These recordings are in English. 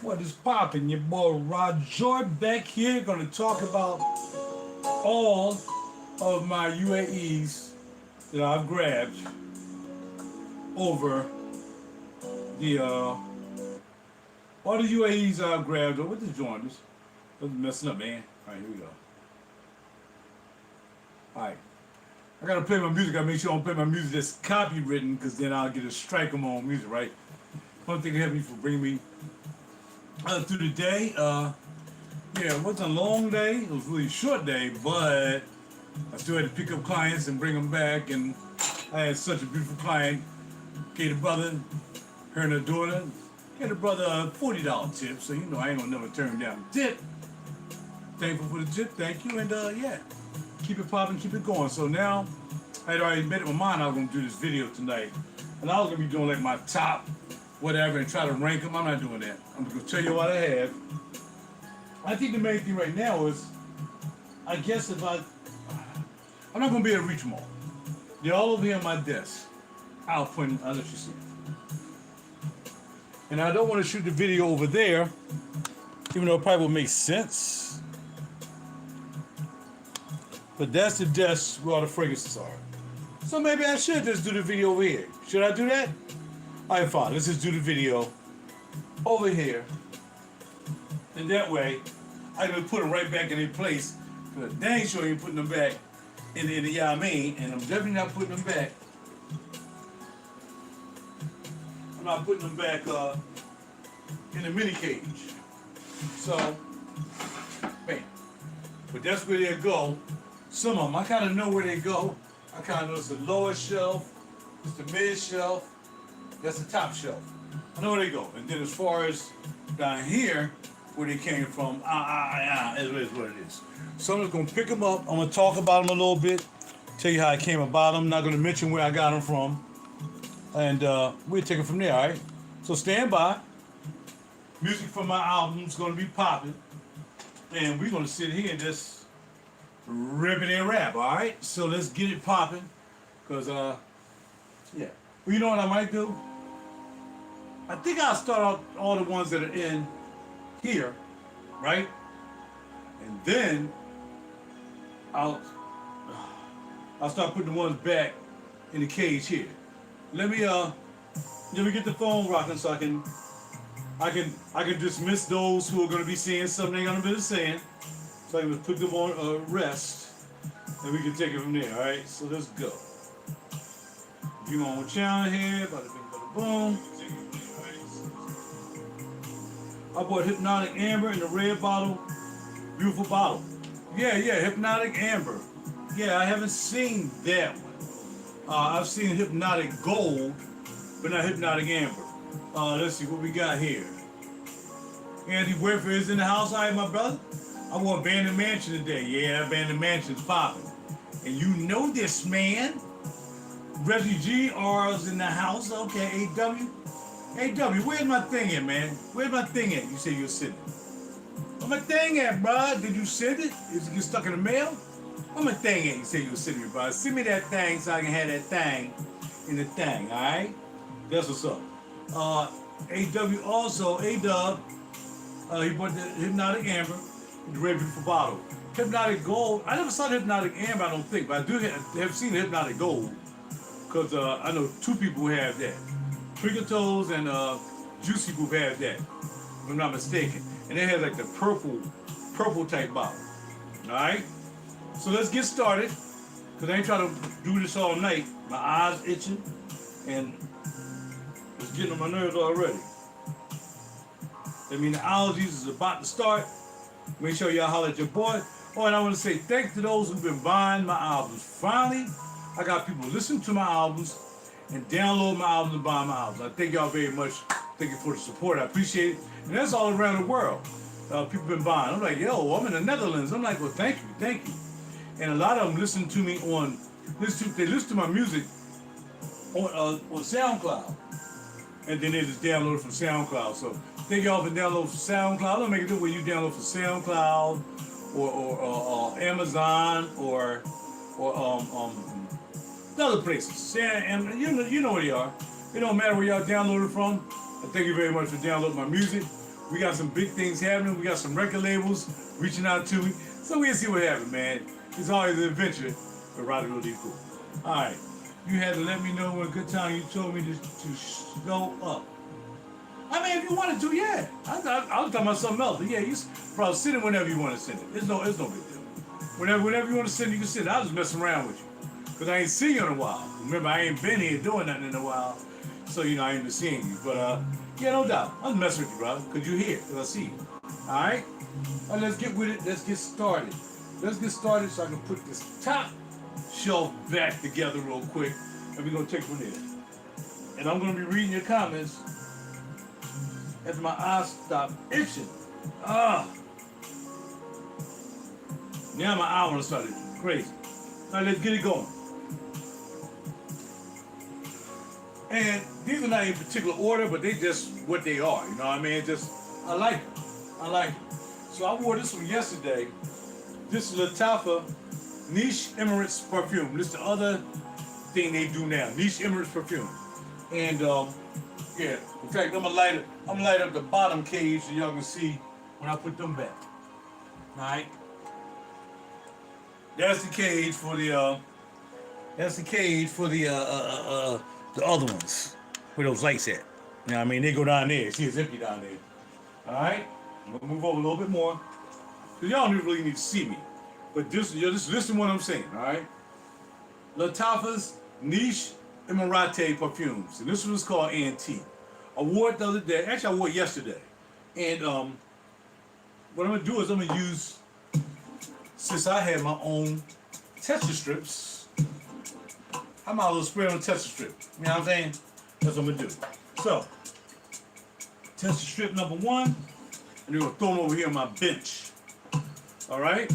What is poppin'? Your boy RaJuR back here, gonna talk about all of my UAEs that I've grabbed over the all the UAEs I've grabbed. What this joint? This messing up, man. All right, here we go. All right, I gotta play my music. I make sure I don't play my music that's copywritten, because then I'll get a strike on my own music, right? One thing to help me for bringing me through the day. Yeah, it wasn't a long day. It was a really short day, but I still had to pick up clients and bring them back. And I had such a beautiful client. Gave the brother, her and her daughter, gave the brother a $40 tip. So, you know, I ain't gonna never turn down the tip. Thankful for the tip, thank you. And yeah, keep it popping, keep it going. So now, I had already made up my mind I was gonna do this video tonight. And I was gonna be doing like my top whatever and try to rank them. I'm not doing that. I'm gonna tell you what I have. I think the main thing right now is, I guess if I'm not gonna be able to reach them all. They're all over here on my desk. I'll let you see. And I don't want to shoot the video over there, even though it probably would make sense. But that's the desk where all the fragrances are. So maybe I should just do the video over here. Should I do that? Alright, fine. Let's just do the video over here. And that way, I can put them right back in their place. But dang sure ain't putting them back in the yeah, I mean, and I'm definitely not putting them back. I'm not putting them back in the mini cage. So, bam. But that's where they go. Some of them, I kind of know where they go. I kind of know it's the lower shelf, it's the mid shelf, that's the top shelf. I know where they go. And then as far as down here, where they came from, it is what it is. So I'm just going to pick them up. I'm going to talk about them a little bit, tell you how I came about them. Not going to mention where I got them from. And we'll take it from there, all right? So stand by. Music from my album is going to be popping. And we're going to sit here and just rip it and rap, all right? So let's get it popping. Because, yeah. Well, you know what I might do? I think I'll start out all the ones that are in here, right? And then I'll start putting the ones back in the cage here. Let me get the phone rocking so I can dismiss those who are gonna be saying something they're gonna be saying. So I can put them on rest, and we can take it from there. All right. So let's go. You on channel here, bada bing, bada boom. I bought Hypnotic Amber in the red bottle. Beautiful bottle. Yeah, Hypnotic Amber. Yeah, I haven't seen that one. I've seen Hypnotic Gold, but not Hypnotic Amber. Let's see what we got here. Andy Whitford is in the house. All right, my brother. I want Abandoned Mansion today. Yeah, Abandoned Mansion's popping. And you know this, man. Refugee R's in the house. Okay, AW. AW, where's my thing at, man? Where's my thing at? You say you're sending it. Where's my thing at, bro? Did you send it? Is it get stuck in the mail? Where's my thing at? You say you're sending it, bro. Send me that thing so I can have that thing in the thing, alright? That's what's up. AW also, A-Dub, he bought the Hypnotic Amber, the red beautiful bottle. Hypnotic Gold, I never saw the Hypnotic Amber, I don't think, but I do have seen the Hypnotic Gold, because I know two people who have that. Twinkle Toes and Juicy Boo have that, if I'm not mistaken. And it has like the purple type bottle. Alright? So let's get started, because I ain't trying to do this all night. My eyes itching, and it's getting on my nerves already. I mean, the allergies is about to start. Make sure y'all holler at your boy. Oh, and I want to say thanks to those who've been buying my albums. Finally, I got people listening to my albums and download my albums and buy my albums. I thank y'all very much. Thank you for the support. I appreciate it. And that's all around the world. People been buying. I'm like, yo, I'm in the Netherlands. I'm like, well, thank you. And a lot of them listen to me they listen to my music on SoundCloud. And then they just download it from SoundCloud. So thank y'all for downloading from SoundCloud. I don't make it do where you download from SoundCloud or Amazon or other places. And you know where they are. It don't matter where y'all download it from. I thank you very much for downloading my music. We got some big things happening. We got some record labels reaching out to me. So we'll see what happens, man. It's always an adventure with RaJuR The 3Month. All right. You had to let me know when a good time you told me to go up. I mean, if you wanted to, yeah. I was talking about something else. But yeah, you probably send it whenever you want to send it. It's no big deal. Whenever you want to send it, you can send it. I'll just mess around with you. Because I ain't seen you in a while. Remember, I ain't been here doing nothing in a while. So, you know, I ain't been seeing you. But, yeah, no doubt. I'm messing with you, brother. Because you're here. Because I see you. All right? All right, let's get with it. Let's get started. Let's get started so I can put this top shelf back together real quick. And we're going to take from there. And I'm going to be reading your comments as my eyes stop itching. Now my eye want to start itching. Crazy. All right, let's get it going. And these are not in particular order, but they just what they are. You know what I mean? Just, I like them. I like them. So I wore this one yesterday. This is Lattafa Niche Emirates perfume. This is the other thing they do now. Niche Emirates perfume. And yeah, in fact, I'm gonna light up the bottom cage so y'all can see when I put them back. All right. That's the cage for the other ones where those lights at. You know what I mean? They go down there. See, it's empty down there. All right. I'm gonna move over a little bit more because y'all don't really need to see me. But just listen to what I'm saying. All right. Lattafa's Niche Emirati perfumes, and this one is called Antique. I wore it the other day. Actually, I wore it yesterday. And what I'm gonna do is I'm gonna use, since I have my own tester strips, I might as well spray on a tester strip. You know what I'm saying? That's what I'm gonna do. So, tester strip number 1, and then we'll throw them over here on my bench. All right?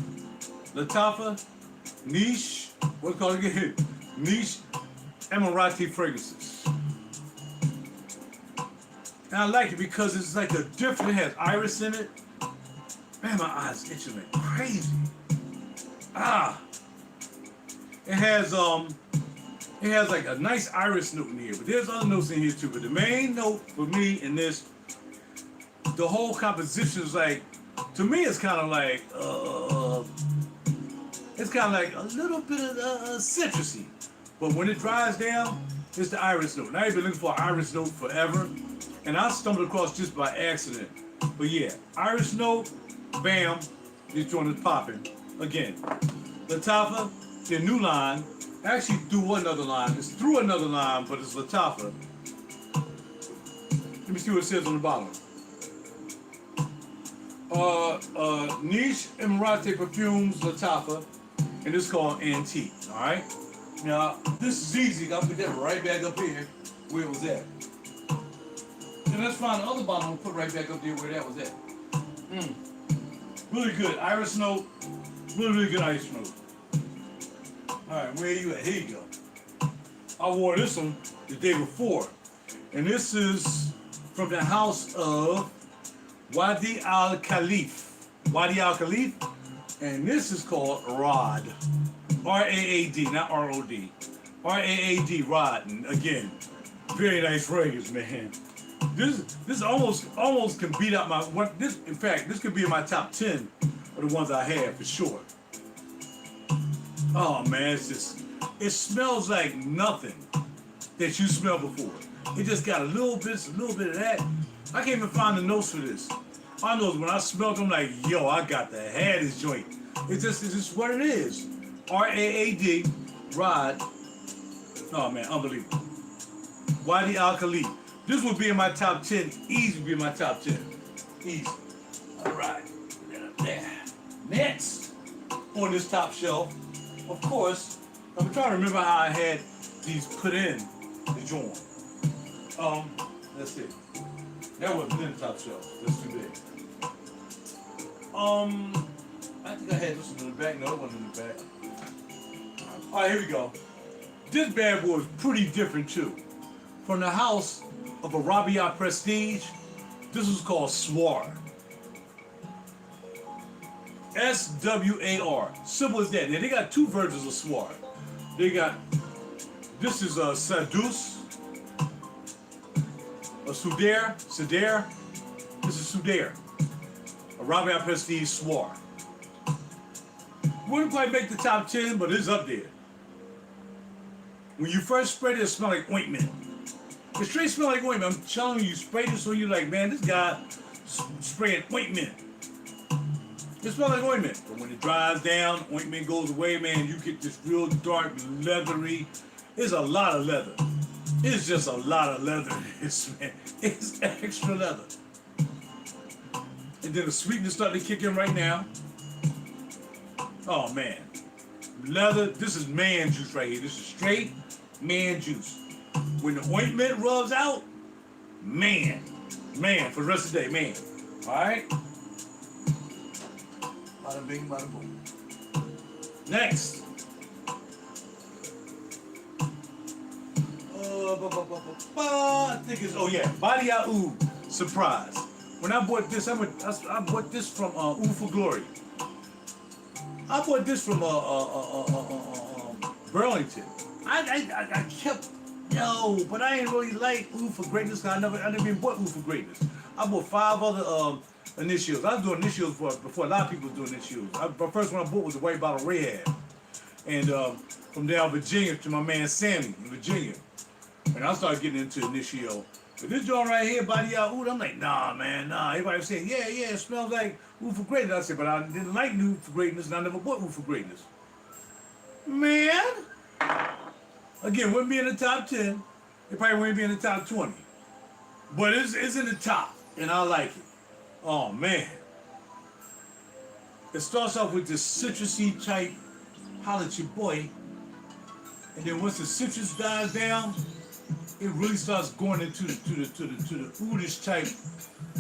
Lattafa Niche, what's it called again? Niche Emirati fragrances. And I like it because it's like a different, it has iris in it. Man, my eyes itching like crazy. It has like a nice iris note in here, but there's other notes in here too. But the main note for me in this, the whole composition is like, to me it's kind of like a little bit of citrusy. But when it dries down, it's the iris note. And I've been looking for an iris note forever, and I stumbled across just by accident. But yeah, iris note, bam, this joint is popping. Again, Lattafa, their new line, actually through another line. It's through another line, but it's Lattafa. Let me see what it says on the bottom. Niche Emirati perfumes, Lattafa, and this is called Antique. All right. Now this is easy. I'll put that right back up here where it was at. And let's find the other bottle and put right back up there where that was at. Really good iris note. Really good iris note. All right, where are you at? Here you go. I wore this one the day before, and this is from the house of Wadi Al Khalif. Wadi Al Khalif, and this is called RAD. R-A-A-D, not R-O-D. R-A-A-D, RAD. And again, very nice fragrance, man. This almost can beat out my one. This, in fact, this could be in my top 10 of the ones I have for sure. Oh man, it smells like nothing that you smelled before. It just got a little bit of that. I can't even find the notes for this. I know when I smelled them, like, yo, I got to have this joint. It's just what it is. R-A-A-D, RAD. Oh man, unbelievable. Wadi Al Khalif. This would be in my top 10. Easy would be in my top 10. Easy. All right. There. Next on this top shelf, of course, I'm trying to remember how I had these put in the joint. Let's see. That wasn't in the top shelf. That's too big. I think I had this one in the back. No, it wasn't in the back. All right, here we go. This bad boy is pretty different too. From the house of Arabiyat Prestige, this is called SWAR. S-W-A-R. Simple as that. Now, they got two versions of SWAR. They got, this is a Sadus, a Sudair, This is Sudair. Arabiyat Prestige Swar. Wouldn't quite make the top 10, but it's up there. When you first spray it smell like ointment. It straight smell like ointment. I'm telling you, spray this on you like, man, this guy spraying ointment. It smells like ointment. But when it dries down, ointment goes away, man, you get this real dark, leathery. It's a lot of leather. It's just a lot of leather. It's extra leather. And then the sweetness starting to kick in right now. Oh man. Leather, this is man juice right here. This is straight man juice. When the ointment rubs out, man, for the rest of the day, man. Alright? Bada bing, bada boom. Next. I think it's, oh yeah, Body Out Oud Surprise. When I bought this, I bought this from Oud for Glory. I bought this from Burlington. I kept, but I ain't really like Oud for Greatness. I never even bought Oud for Greatness. I bought 5 other initials. I was doing initials before a lot of people was doing initials. The first one I bought was the White Bottle Red. And from down Virginia to my man Sammy in Virginia. And I started getting into initio. But this joint right here, Body Out Oud, I'm like, nah, man, nah. Everybody was saying, yeah, it smells like Oud for Greatness. I said, but I didn't like Oud for Greatness, and I never bought Oud for Greatness. Man, again, wouldn't be in the top 10. It probably wouldn't be in the top 20. But it's in the top, and I like it. Oh, man. It starts off with this citrusy type, holla at your boy. And then once the citrus dies down, it really starts going into the oudish type.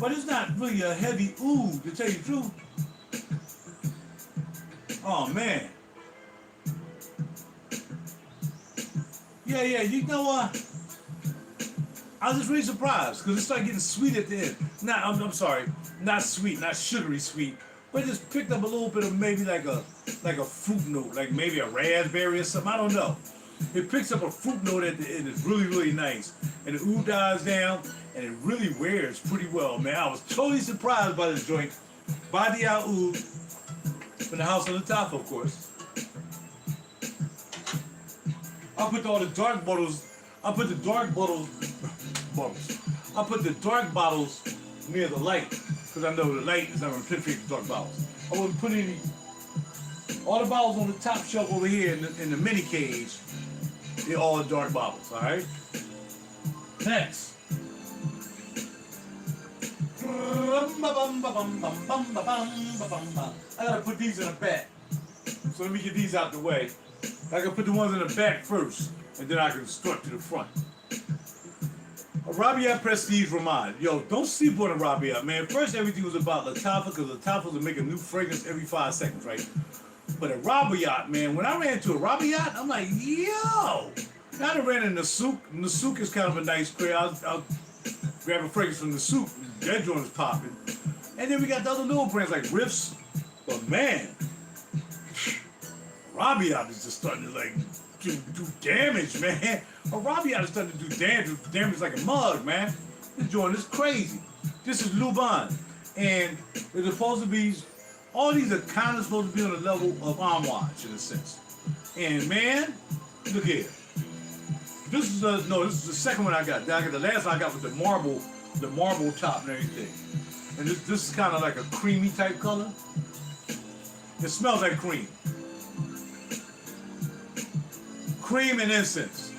But it's not really a heavy oud, to tell you the truth. Oh man. Yeah, you know what? I was just really surprised because it started getting sweet at the end. I'm sorry, not sweet, not sugary sweet, but it just picked up a little bit of maybe like a fruit note, like maybe a raspberry or something. I don't know. It picks up a fruit note at the end. It's really, really nice. And the oud dies down, and it really wears pretty well, man. I was totally surprised by this joint. Body Out Oud from the house of Lattafa, of course. I put all the dark bottles. I put the dark bottles. I put the dark bottles near the light because I know the light is not going to penetrate the dark bottles. I wouldn't put any. All the bottles on the top shelf over here in the mini cage. They're all dark bottles. All right. Next. I gotta put these in the back. So let me get these out the way. I can put the ones in the back first, and then I can start to the front. Arabiyat Prestige Ramad. Yo, don't sleep on Arabiyat, man. First, everything was about Lattafa, because Lattafa was making new fragrance every 5 seconds, right? But Arabiyat, man, when I ran into Arabiyat, I'm like, yo! Now I ran into Nasouk. Nasouk is kind of a nice crate. I'll grab a fragrance from Nasouk. That joint is popping. And then we got the other little brands like RIFFS. But man, Arabiyat is just starting to like do damage, man. Arabiyat is starting to do damage like a mug, man. This joint is crazy. This is Luban. And it's supposed to be, all these are kind of supposed to be on the level of Amouage in a sense. And man, look here. This is the second one I got. The last one I got was the marble top and everything. And this is kind of like a creamy type color. It smells like cream. Cream and incense.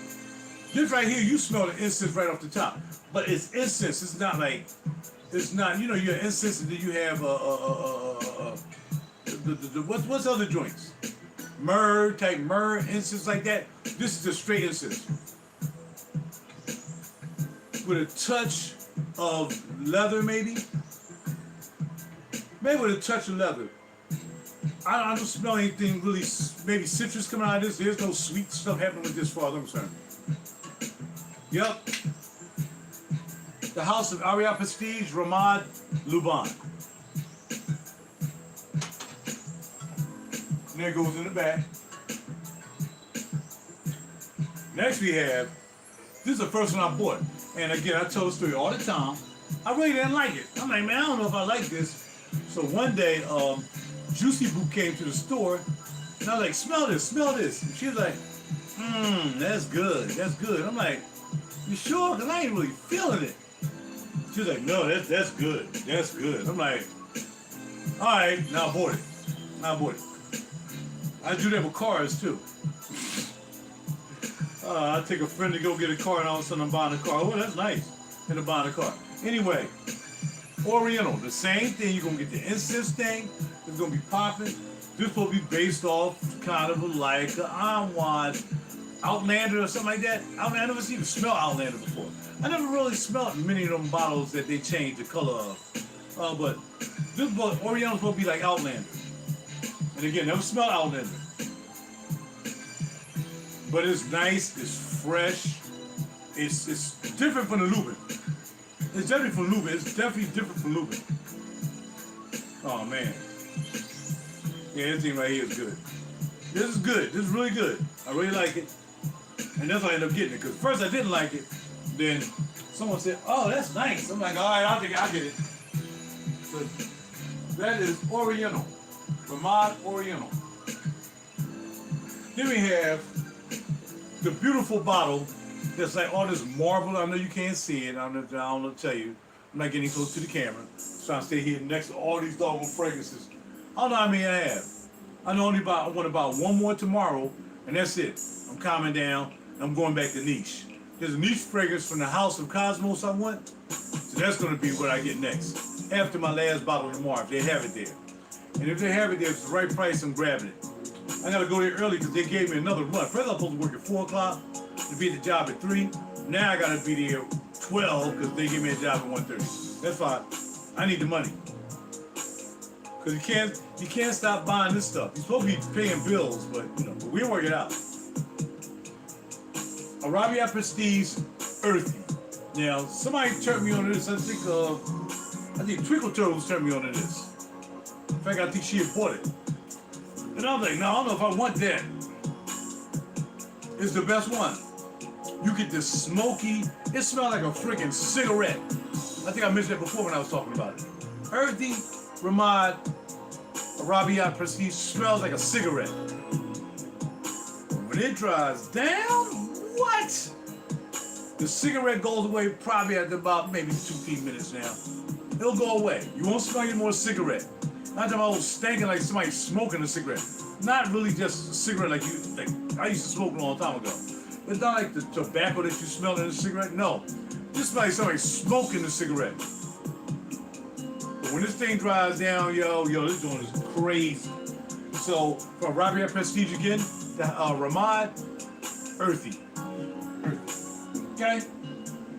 This right here, you smell the incense right off the top. But it's incense. It's not like, it's not, you know, your incense and then you have what's other joints? Myrrh, incense like that. This is just straight incense. With a touch of leather, maybe. Maybe with a touch of leather. I don't smell anything really, maybe citrus coming out of this. There's no sweet stuff happening with this, as far as I'm concerned. Yep. The house of Arabiyat Prestige, Ramad, Luban. And there it goes in the back. Next we have, this is the first one I bought. And again, I tell the story all the time. I really didn't like it. I'm like, man, I don't know if I like this. So one day, Juicy Boo came to the store, and I was like, smell this, smell this. And she was like, that's good, that's good. I'm like, you sure? Because I ain't really feeling it. She was like, no, that's good, that's good. I'm like, all right, now I bought it. Now I bought it. I do that with cars too. I take a friend to go get a car, and all of a sudden I'm buying a car. Oh, that's nice. And I'm buying a car. Anyway, Oriental, the same thing. You're going to get the incense thing. It's going to be popping. This will be based off kind of like an Anwan Outlander or something like that. I never seen even smell Outlander before. I never really smelled many of them bottles that they changed the color of. But this Oriental's supposed to be like Outlander. And again, never smelled Outlander. But it's nice, it's fresh, it's different from the Lubin. It's definitely from Lubin, it's definitely different from Lubin. Oh man. Yeah, this thing right here is good. This is good, this is really good. I really like it. And that's why I ended up getting it, because first I didn't like it, then someone said, oh, that's nice. I'm like, all right, I'll get it. So that is Oriental, Vermont Oriental. Then we have the beautiful bottle that's like all this marble. I know you can't see it. I don't know to tell you. I'm not getting close to the camera. I'm trying to stay here next to all these doggone fragrances. I don't know how many I have. I want to buy one more tomorrow, and that's it. I'm calming down. I'm going back to niche. There's a niche fragrance from the House of Cosmos I want. So that's going to be what I get next. After my last bottle tomorrow, if they have it there. And if they have it there, it's the right price, I'm grabbing it. I gotta go there early because they gave me another run. First I was supposed to work at 4 o'clock to be at the job at 3. Now I gotta be there 12 because they gave me a job at 1:30. That's fine. I need the money. Because you can't stop buying this stuff. You're supposed to be paying bills, but we'll work it out. Arabiyat Prestige Earthy. Now, somebody turned me on to this. I think Twinkle Turtles turned me on to this. In fact, I think she had bought it. And I was like, no, I don't know if I want that. It's the best one. You get this smoky, it smells like a freaking cigarette. I think I mentioned that before when I was talking about it. Earthy, Haramain Arabiyat Prestige smells like a cigarette. When it dries down, what? The cigarette goes away probably after about maybe 2-3 minutes now. It'll go away. You won't smell any more cigarette. Not talking about stinking like somebody smoking a cigarette. Not really just a cigarette like I used to smoke a long time ago. It's not like the tobacco that you smell in a cigarette. No. Just like somebody smoking a cigarette. But when this thing dries down, yo, this joint is crazy. So from Arabiyat Prestige again, the Haramain Earthy. Okay?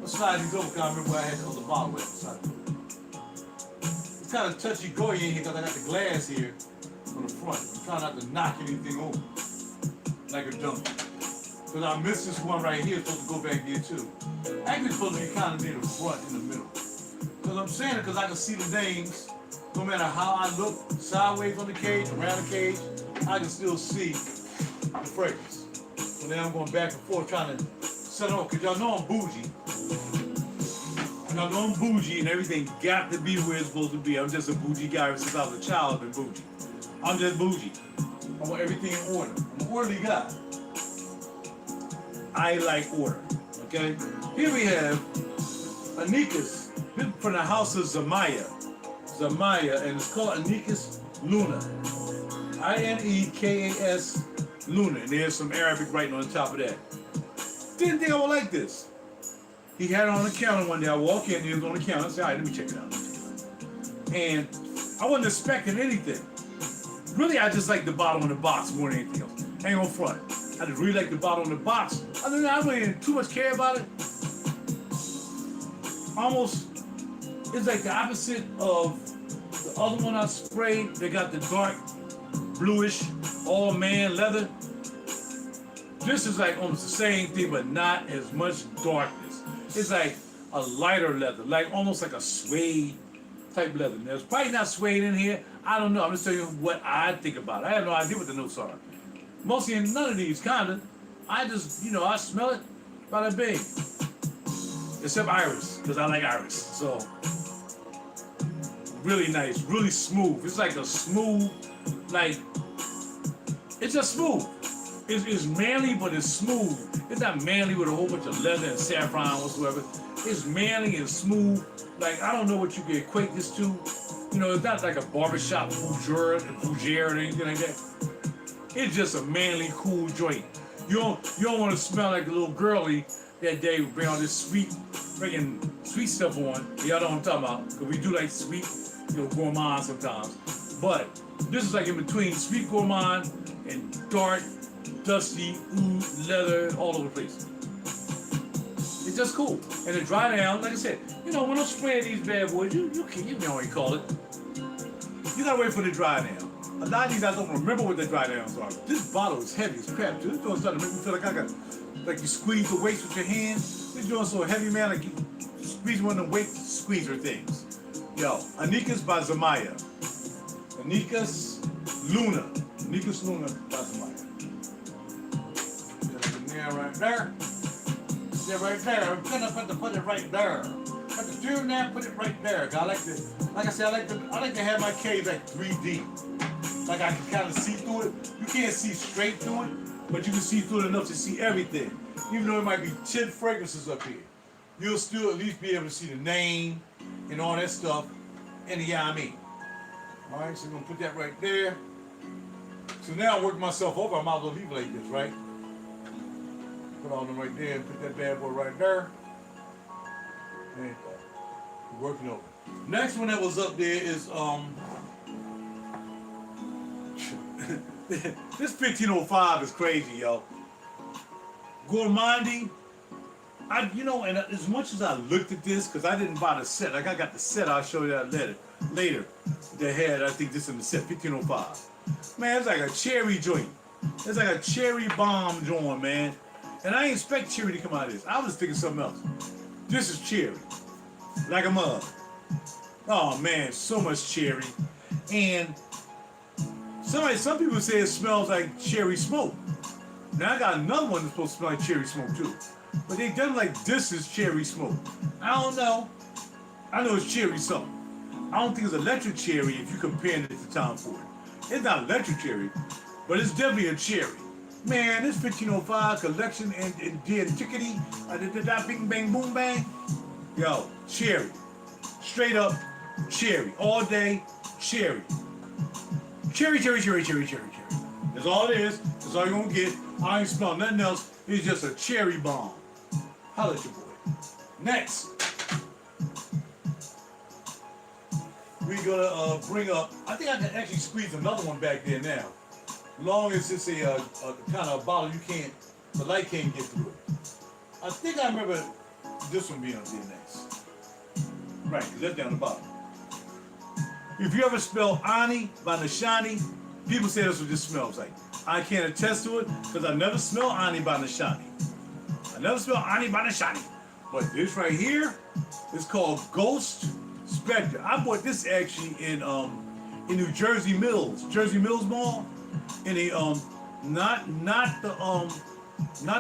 Let's slide these over because I remember where I had the other bottle with. It's kind of touchy-goey in here because I got the glass here on the front. I'm trying not to knock anything over like a dummy. Because I missed this one right here. It's supposed to go back here too. Actually, it's supposed to be kind of near the front in the middle. Because I'm saying it because I can see the names. No matter how I look sideways on the cage, around the cage, I can still see the fragrance. So now I'm going back and forth trying to set it up. Because y'all know I'm bougie. Now, I'm bougie and everything got to be where it's supposed to be. I'm just a bougie guy ever since I was a child. I've been bougie. I'm just bougie. I want everything in order. I'm an orderly guy. I like order. Okay? Here we have Anicus from the House of Zimaya. Zimaya, and it's called Anicus Luna. I-N-E-K-A-S Luna. And there's some Arabic writing on the top of that. Didn't think I would like this. He had it on the counter one day. I walk in, he was on the counter. I said, all right, let me check it out. And I wasn't expecting anything. Really, I just like the bottle in the box more than anything else. I ain't gonna front. I just really like the bottle in the box. Other than that, I really didn't too much care about it. Almost, it's like the opposite of the other one I sprayed. They got the dark, bluish, all man leather. This is like almost the same thing, but not as much darkness. It's like a lighter leather, like almost like a suede type leather. There's probably not suede in here. I don't know. I'm just telling you what I think about it. I have no idea what the notes are. Mostly in none of these, kind of. I just, I smell it, bada bing. except iris, because I like iris. So really nice, really smooth. It's like a smooth, like it's just smooth. It's manly, but it's smooth. It's not manly with a whole bunch of leather and saffron whatsoever. It's manly and smooth. Like, I don't know what you can equate this to. You know, it's not like a barbershop fougere or anything like that. It's just a manly, cool joint. You don't want to smell like a little girly that day we bring all this sweet, freaking sweet stuff on. Y'all know what I'm talking about. Because we do like sweet, gourmand sometimes. But this is like in between sweet gourmand and dark, dusty, oud, leather, all over the place. It's just cool. And the dry down, like I said, when I'm spraying these bad boys, you know what you call it. You gotta wait for the dry down. A lot of these guys don't remember what the dry downs are. This bottle is heavy as crap, dude. This doing something to make me feel like you squeeze the weights with your hands. This doing so heavy, man, like you squeeze one of the weight squeezer things. Yo, Anikas by Zimaya. Anikas Luna by Zimaya. Right there. Yeah, right there. I'm gonna put it right there. Put the do now, put it right there. I like to have my cage like 3D. Like I can kind of see through it. You can't see straight through it, but you can see through it enough to see everything. Even though it might be 10 fragrances up here, you'll still at least be able to see the name and all that stuff. And All right, so we're gonna put that right there. So now I'm working myself over. I might as well leave it like this, right? Put all them right there and put that bad boy right there. There you go. We're working over. Next one that was up there is this 1505 is crazy, yo. Gourmandy. And as much as I looked at this, because I didn't buy the set. Like I got the set, I'll show you that later. They had, I think this in the set, 1505. Man, it's like a cherry joint. It's like a cherry bomb joint, man. And I ain't expect cherry to come out of this. I was thinking something else. This is cherry. Like a mug. Oh man, so much cherry. And some people say it smells like cherry smoke. Now I got another one that's supposed to smell like cherry smoke too. But they done like this is cherry smoke. I don't know. I know it's cherry something. I don't think it's electric cherry if you comparing it to Tom Ford. It's not electric cherry, but it's definitely a cherry. Man, this 1505 collection and the antiquity, bing bang boom bang. Yo, cherry. Straight up cherry. All day cherry. Cherry. That's all it is. That's all you're gonna get. I ain't smell nothing else. It's just a cherry bomb. Holla at your boy. Next, we're gonna bring up. I think I can actually squeeze another one back there now. Long as it's a kind of a bottle the light can't get through it. I think I remember this one being up there next. Right, because that's down the bottom. If you ever smell Ani by Nishani, people say that's what this smells like. I can't attest to it because I never smelled Ani by Nishani. But this right here is called Ghost Spectre. I bought this actually in New Jersey Mills Mall. In the not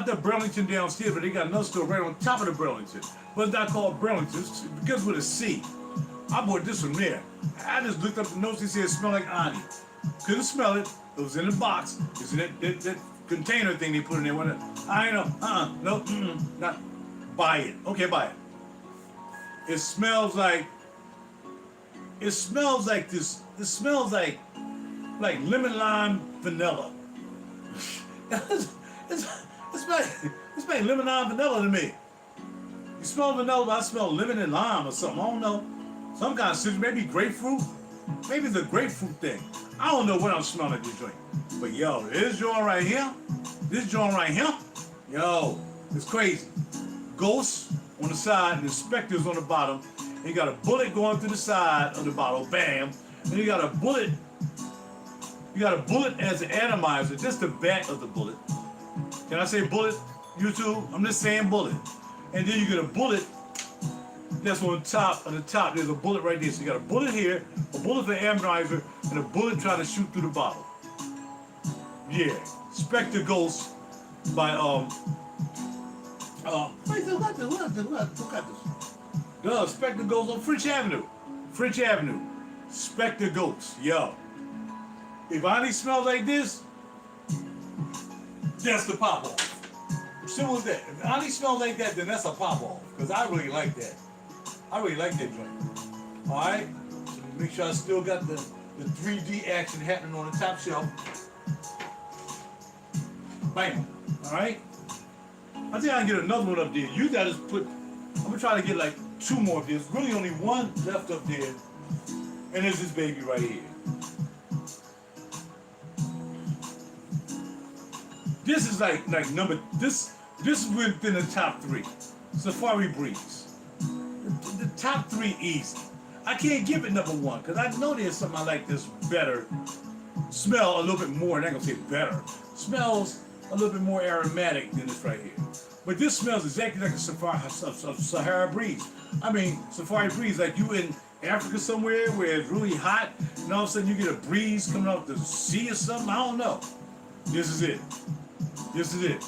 the Burlington downstairs, but they got another store right on top of the Burlington. But it's not called Burlington. It begins with a C. I bought this from there. I just looked up the notes. They said it smelled like Ani. Couldn't smell it. It was in the box. It's in that container thing they put in there. I ain't know. Not buy it. Okay, buy it. It smells like this. It smells like lemon lime vanilla. It's like lemon lime vanilla to me. You smell vanilla, but I smell lemon and lime or something. I don't know. Some kind of citrus, maybe grapefruit. Maybe it's a grapefruit thing. I don't know what I'm smelling at this joint. But yo, this joint right here, yo, it's crazy. Ghosts on the side and the specters on the bottom. And you got a bullet going through the side of the bottle, bam. And you got a bullet as an atomizer, just the back of the bullet. Can I say bullet, YouTube? I'm just saying bullet. And then you get a bullet that's on top of the top. There's a bullet right there. So you got a bullet here, a bullet for the atomizer, and a bullet trying to shoot through the bottle. Yeah, Spectre Ghost by Wait, who got this? Who got this? The Spectre Goats on French Avenue. French Avenue. Spectre Goats. Yo. If Ani smells like this, that's the pop off. Simple as that. If Ani smells like that, then that's a pop off. Because I really like that. I really like that joint. Alright? So make sure I still got the 3D action happening on the top shelf. Bam. Alright? I think I can get another one up there. You gotta put, I'm gonna try to get like 2 more of this. Really only 1 left up there. And there's this baby right here. This is like number, this is within the top 3. Safari Breeze. The top 3 easy. I can't give it number 1 because I know there's something I like this better. Smell a little bit more, and I'm gonna say better. Smells a little bit more aromatic than this right here. But this smells exactly like a Sahara Breeze. I mean, Safari Breeze, like you in Africa somewhere where it's really hot, and all of a sudden you get a breeze coming off the sea or something. I don't know. This is it. This is it.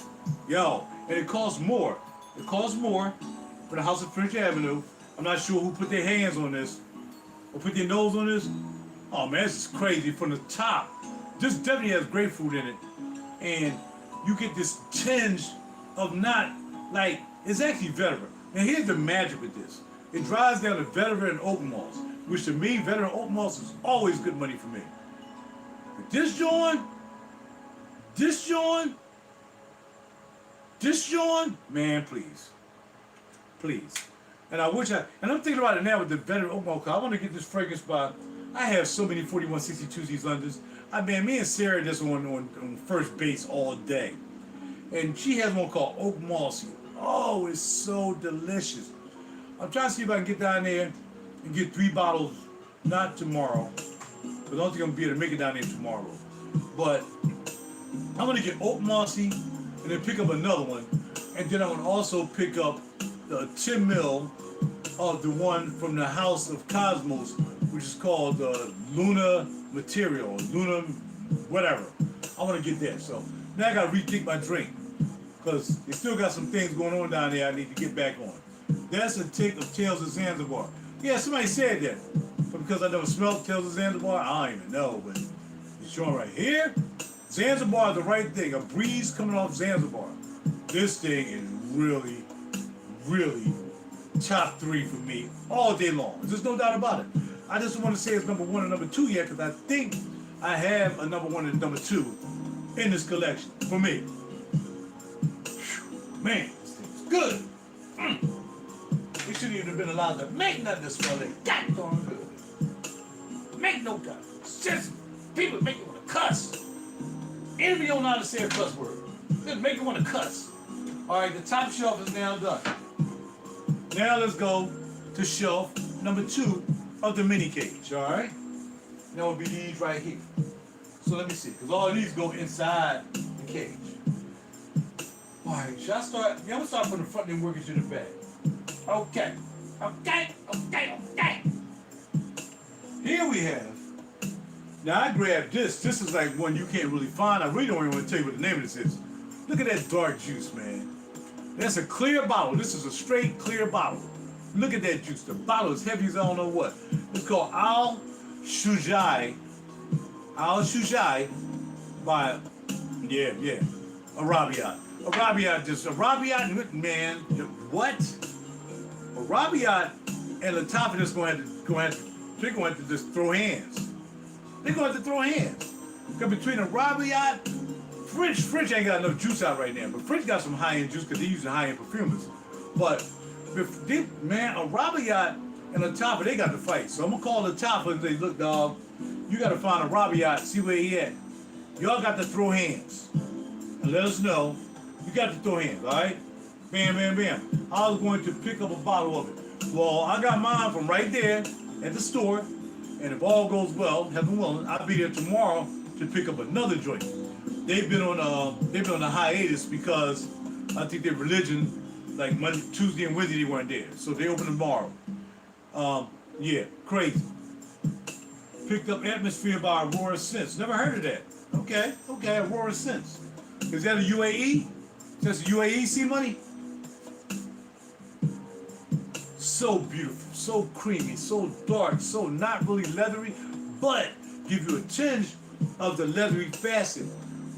Yo, and it costs more. It costs more for the House of French Avenue. I'm not sure who put their hands on this or put their nose on this. Oh man, this is crazy. From the top, this definitely has grapefruit in it. And you get this tinge of not, like, it's actually vetiver. And here's the magic with this. It dries down to vetiver and oak moss, which to me, vetiver and oak moss is always good money for me. But this joint, man, please. Please. And I wish and I'm thinking about it now with the vetiver oak moss, I want to get this fragrance by, I have so many 4162 these Londons. I mean, me and Sarah just on first base all day. And she has one called Oak Mossy. Oh, it's so delicious. I'm trying to see if I can get down there and get 3 bottles, not tomorrow, because I don't think I'm going to be able to make it down there tomorrow. But I'm going to get Oak Mossy and then pick up another one. And then I'm going to also pick up the 10 mil of the one from the House of Cosmos, which is called Luna Material, Luna whatever. I want to get that. So now I got to rethink my drink because they still got some things going on down there I need to get back on. That's a take of Tales of Zanzibar. Yeah, somebody said that. But because I never smelled Tales of Zanzibar, I don't even know. But it's showing right here. Zanzibar is the right thing. A breeze coming off Zanzibar. This thing is really, really top 3 for me all day long. There's no doubt about it. I just want to say it's number 1 and number 2 yet because I think I have a number 1 and number 2 in this collection for me. Whew, man, this thing's good. We shouldn't even have been allowed to make nothing to smell like that darn good. Make no God. Just people make you want to cuss. Enemy don't know how to say a cuss word. Just make you want to cuss. All right, the top shelf is now done. Now let's go to shelf number 2 of the mini cage, all right? That would be these right here. So let me see, because all of these go inside the cage. All right, should I start? Yeah, I'm gonna start from the front and work it to the back. Okay. Here we have, now I grabbed this. This is like one you can't really find. I really don't even want to tell you what the name of this is. Look at that dark juice, man. That's a clear bottle. This is a straight clear bottle. Look at that juice. The bottle is heavy as I don't know what. It's called Al Shujai. Al Shujai by, Arabiyat. Arabiyat, man, what? Arabiyat and Lattafa is they're going to have to just throw hands. They're going to have to throw hands. Because between Arabiyat, French ain't got enough juice out right now, but French got some high-end juice because they're using high-end perfumers. But, Arabiyat and Lattafa, they got to fight. So I'm going to call Lattafa and say, look, dog, you got to find Arabiyat, see where he at. Y'all got to throw hands. And let us know. You got to throw hands, all right? Bam, bam, bam. I was going to pick up a bottle of it. Well, I got mine from right there at the store. And if all goes well, heaven willing, I'll be there tomorrow to pick up another joint. They've been on a hiatus because I think their religion, like Monday, Tuesday, and Wednesday, they weren't there. So they open tomorrow. Yeah, crazy. Picked up Atmosphere by Aurora Sense. Never heard of that. Okay, Aurora Sense. Is that a UAE? That's UAE C money? So beautiful, so creamy, so dark, so not really leathery, but give you a tinge of the leathery facet.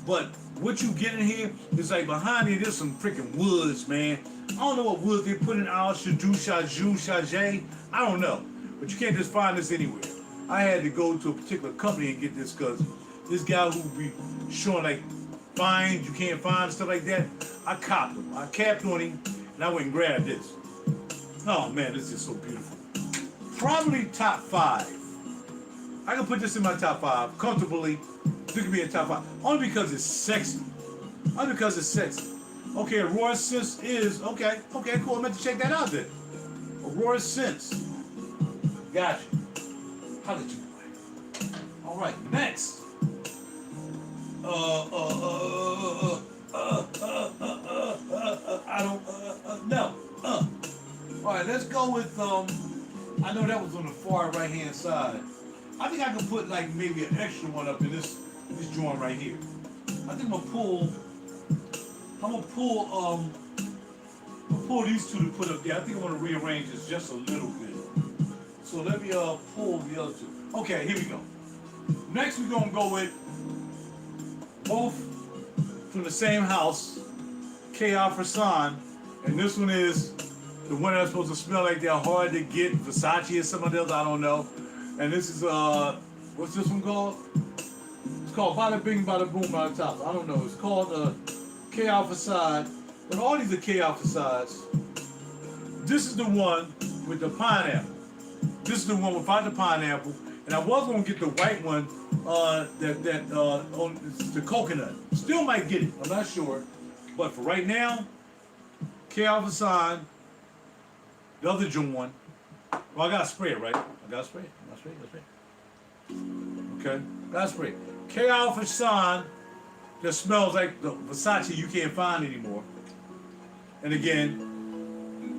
But what you get in here is like behind it, there's some freaking woods, man. I don't know what woods they put in our Shaju, I don't know. But you can't just find this anywhere. I had to go to a particular company and get this because this guy who be showing like finds you can't find, stuff like that, I copped him. I capped on him and I went and grabbed this. Oh man, this is so beautiful. Probably top 5. I can put this in my top 5 comfortably. This could be in top 5 only because it's sexy. Only because it's sexy. Okay, Aurora Sense is okay. Cool. I meant to check that out then. Aurora Sense. Gotcha. How did you do? All right, next. I don't no. All right, let's go with I know that was on the far right hand side. I think I can put like maybe an extra one up in this joint right here. I think I'm gonna pull these two to put up there. I think I want to rearrange this just a little bit. So let me pull the other two. Okay, here we go. Next we're gonna go with both from the same house, K.R. Fasan, and this one is the one that's supposed to smell like they're hard to get, Versace or something else, I don't know. And this is what's this one called? It's called Bada Bing Bada Boom Bada Top. I don't know. It's called K.R. Facade. But all these are K.R. Facades. This is the one with the pineapple. This is the one without the pineapple. And I was gonna get the white one, on the coconut. Still might get it. I'm not sure. But for right now, K.R. Facade. The other June one. Well, I gotta spray it, right? I gotta spray it. Okay, gotta spray it. K.R. Facade that smells like the Versace you can't find anymore. And again,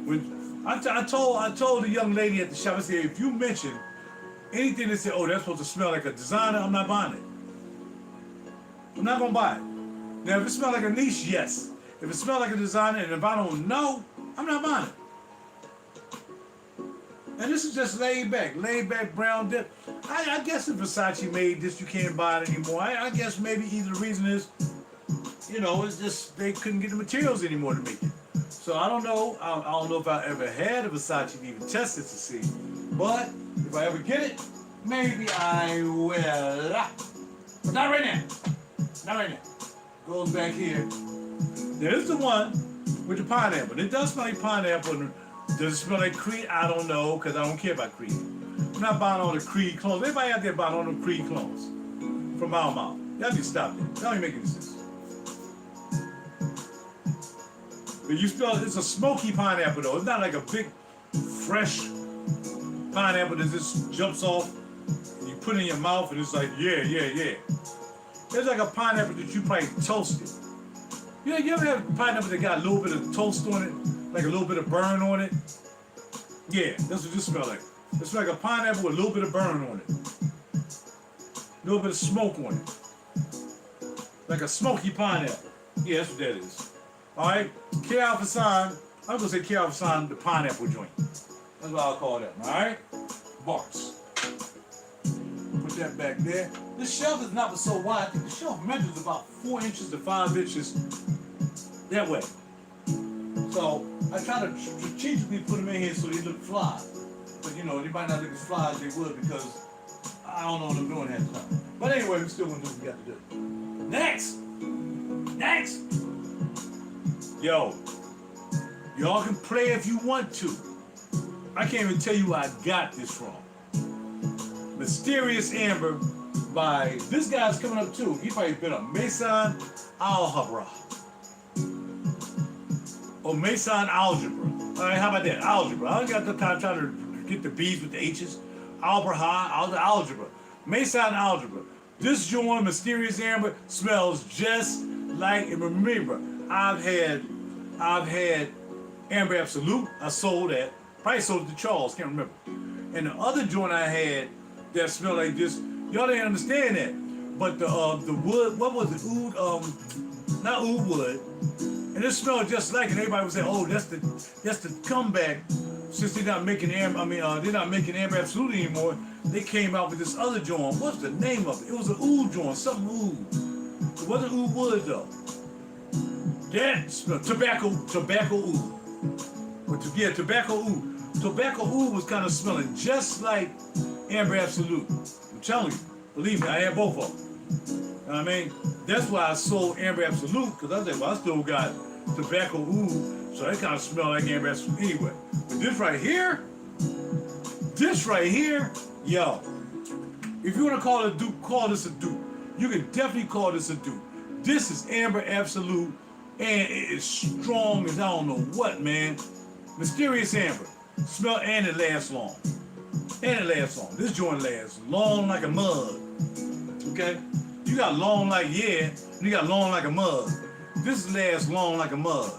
when I told the young lady at the shop, I said, if you mention anything that said, oh, that's supposed to smell like a designer, I'm not buying it. I'm not gonna buy it. Now, if it smells like a niche, yes. If it smells like a designer, and if I don't know, I'm not buying it. And this is just laid back brown dip. I guess if Versace made this, you can't buy it anymore. I guess maybe either the reason is, it's just they couldn't get the materials anymore to make it. So I don't know. I don't know if I ever had a Versace to even test it to see. But if I ever get it, maybe I will. But not right now. Not right now. Goes back here. There's the one with the pineapple. It does smell like pineapple. Does it smell like Creed? I don't know, because I don't care about Creed. I'm not buying all the Creed clones. Everybody out there buying all the Creed clones from Mau Mau. Y'all need to stop that. That don't even make any sense. But you smell, it's a smoky pineapple though. It's not like a big, fresh pineapple that just jumps off and you put it in your mouth and it's like, yeah. It's like a pineapple that you probably toasted. You ever have a pineapple that got a little bit of toast on it? Like a little bit of burn on it? Yeah, that's what this smells like. It's like a pineapple with a little bit of burn on it. A little bit of smoke on it. Like a smoky pineapple. Yeah, that's what that is. Alright? K.R. Facade. I'm gonna say K.R. Facade, the pineapple joint. That's what I'll call that. Alright? Bars. Put that back there. This shelf is not so wide. I think the shelf measures about 4 inches to 5 inches that way. So I try to strategically put them in here so they look fly. But they might not look as fly as they would because I don't know what I'm doing half the time. But anyway, we're still gonna do what we got to do. Next! Yo, y'all can play if you want to. I can't even tell you where I got this from. Mysterious Amber by, this guy's coming up too. He probably been on Haramain Arabiyat. Or Haramain Algebra. All right, how about that? Algebra. I don't got the time trying to get the B's with the H's. Algebra. Haramain Algebra. This joint, Mysterious Amber, smells just like, and remember, I've had Amber Absolute. I sold that. Probably sold it to Charles, can't remember. And the other joint I had that smelled like this, y'all didn't understand that. But the wood, what was it? Not oud wood. And it smelled just like it. Everybody would say, oh, that's the comeback since they're not making Amber, they're not making Amber Absolute anymore. They came out with this other joint. What's the name of it? It was an oud joint, something oud. It wasn't oud wood though. That smelled tobacco oud. But yeah, tobacco oud. Tobacco oud was kind of smelling just like Amber Absolute. I'm telling you, believe me, I had both of them. You know what I mean? That's why I sold Amber Absolute, because I was like, well, I still got tobacco oud, so that kind of smelled like Amber Absolute anyway. But this right here, yo, if you want to call it a dupe, call this a dupe. You can definitely call this a dupe. This is Amber Absolute, and it is strong as I don't know what, man. Mysterious Amber. Smell, and it lasts long. This joint lasts long like a mug. Okay? You got long like and you got long like a mug. This lasts long like a mug.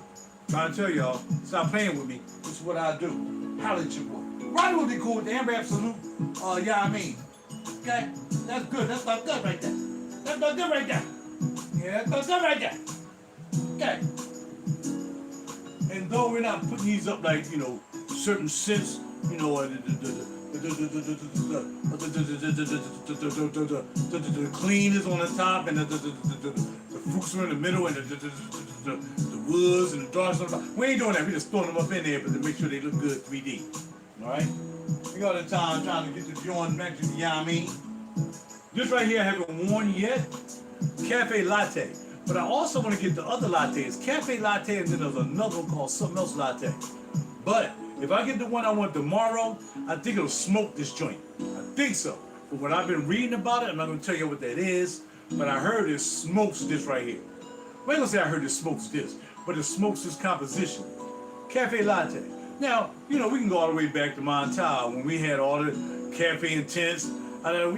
Trying to tell y'all, stop playing with me. This is what I do. Holla at your boy. Ronnie would be cool with the Amber Absolute. Yeah, I mean. Okay? That's good. That's not good right there. That's not good right there. Yeah, that's not good right there. Okay. And though we're not putting these up like, certain scents, the clean is on the top, and the fruits are in the middle, and the woods and the darks on the top. We ain't doing that. We just throwing them up in there, but to make sure they look good 3D. All right? We got the time trying to get the joint back to the Yami. This right here I haven't worn yet. Cafe Latte. But I also want to get the other lattes. Cafe Latte, and then there's another one called something else latte. But if I get the one I want tomorrow, I think it'll smoke this joint. I think so. But when I've been reading about it, I'm not going to tell you what that is, but I heard it smokes this right here. I ain't going to say I heard it smokes this, but it smokes this composition. Cafe Latte. Now, we can go all the way back to Montal when we had all the cafe intense. That's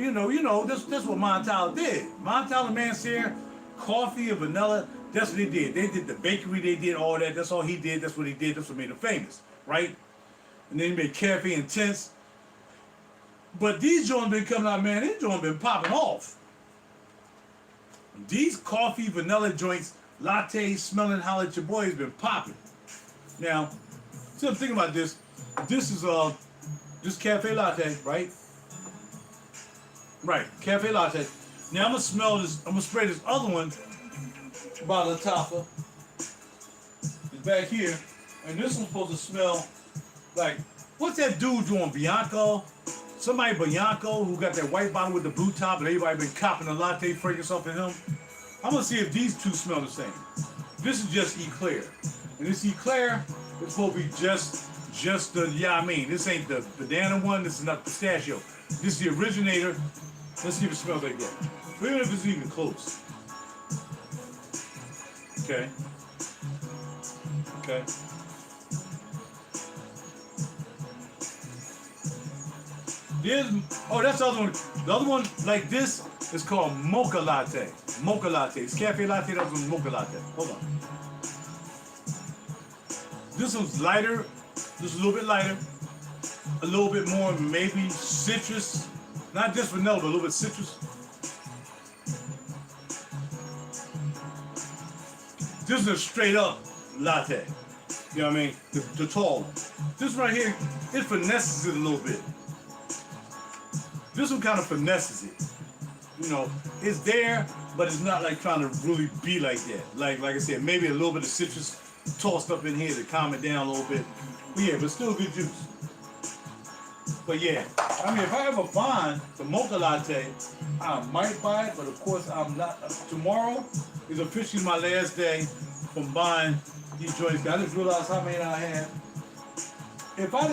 what Montal did. Montal and Mansur, coffee and vanilla, that's what they did. They did the bakery, they did all that. That's all he did. That's what he did. That's what made him famous, right? And then he made Cafe Intense. But these joints been coming out, man. These joints been popping off. These coffee, vanilla joints, latte smelling, holla at your boy has been popping. Now, so I'm thinking about this. This is this Cafe Latte, right? Right, Cafe Latte. Now I'm gonna smell this. I'm gonna spray this other one by Lattafa. It's back here, and this one's supposed to smell like, what's that dude doing? Bianco? Somebody Bianco who got that white bottle with the blue top, and everybody been copping the latte fragrance off of him. I'm gonna see if these two smell the same. This is just Eclair, and this Eclair is supposed to be just the This ain't the banana one. This is not pistachio. This is the originator. Let's see if it smells like that. Even if it's even close. Okay. That's the other one. The other one, like this, is called Mocha Latte. Mocha Latte. It's Cafe Latte, that one's Mocha Latte. Hold on. This one's lighter. This is a little bit lighter. A little bit more, maybe citrus. Not just vanilla, but a little bit citrus. This is a straight up latte. You know what I mean? The tall one. This right here, it finesses it a little bit. This one kind of finesses it. It's there, but it's not like trying to really be like that. Like I said, maybe a little bit of citrus tossed up in here to calm it down a little bit. But yeah, but still good juice. But yeah, if I ever find the Mocha Latte, I might buy it, but of course I'm not. Tomorrow is officially my last day from buying these joints. I just realized how many I have. If I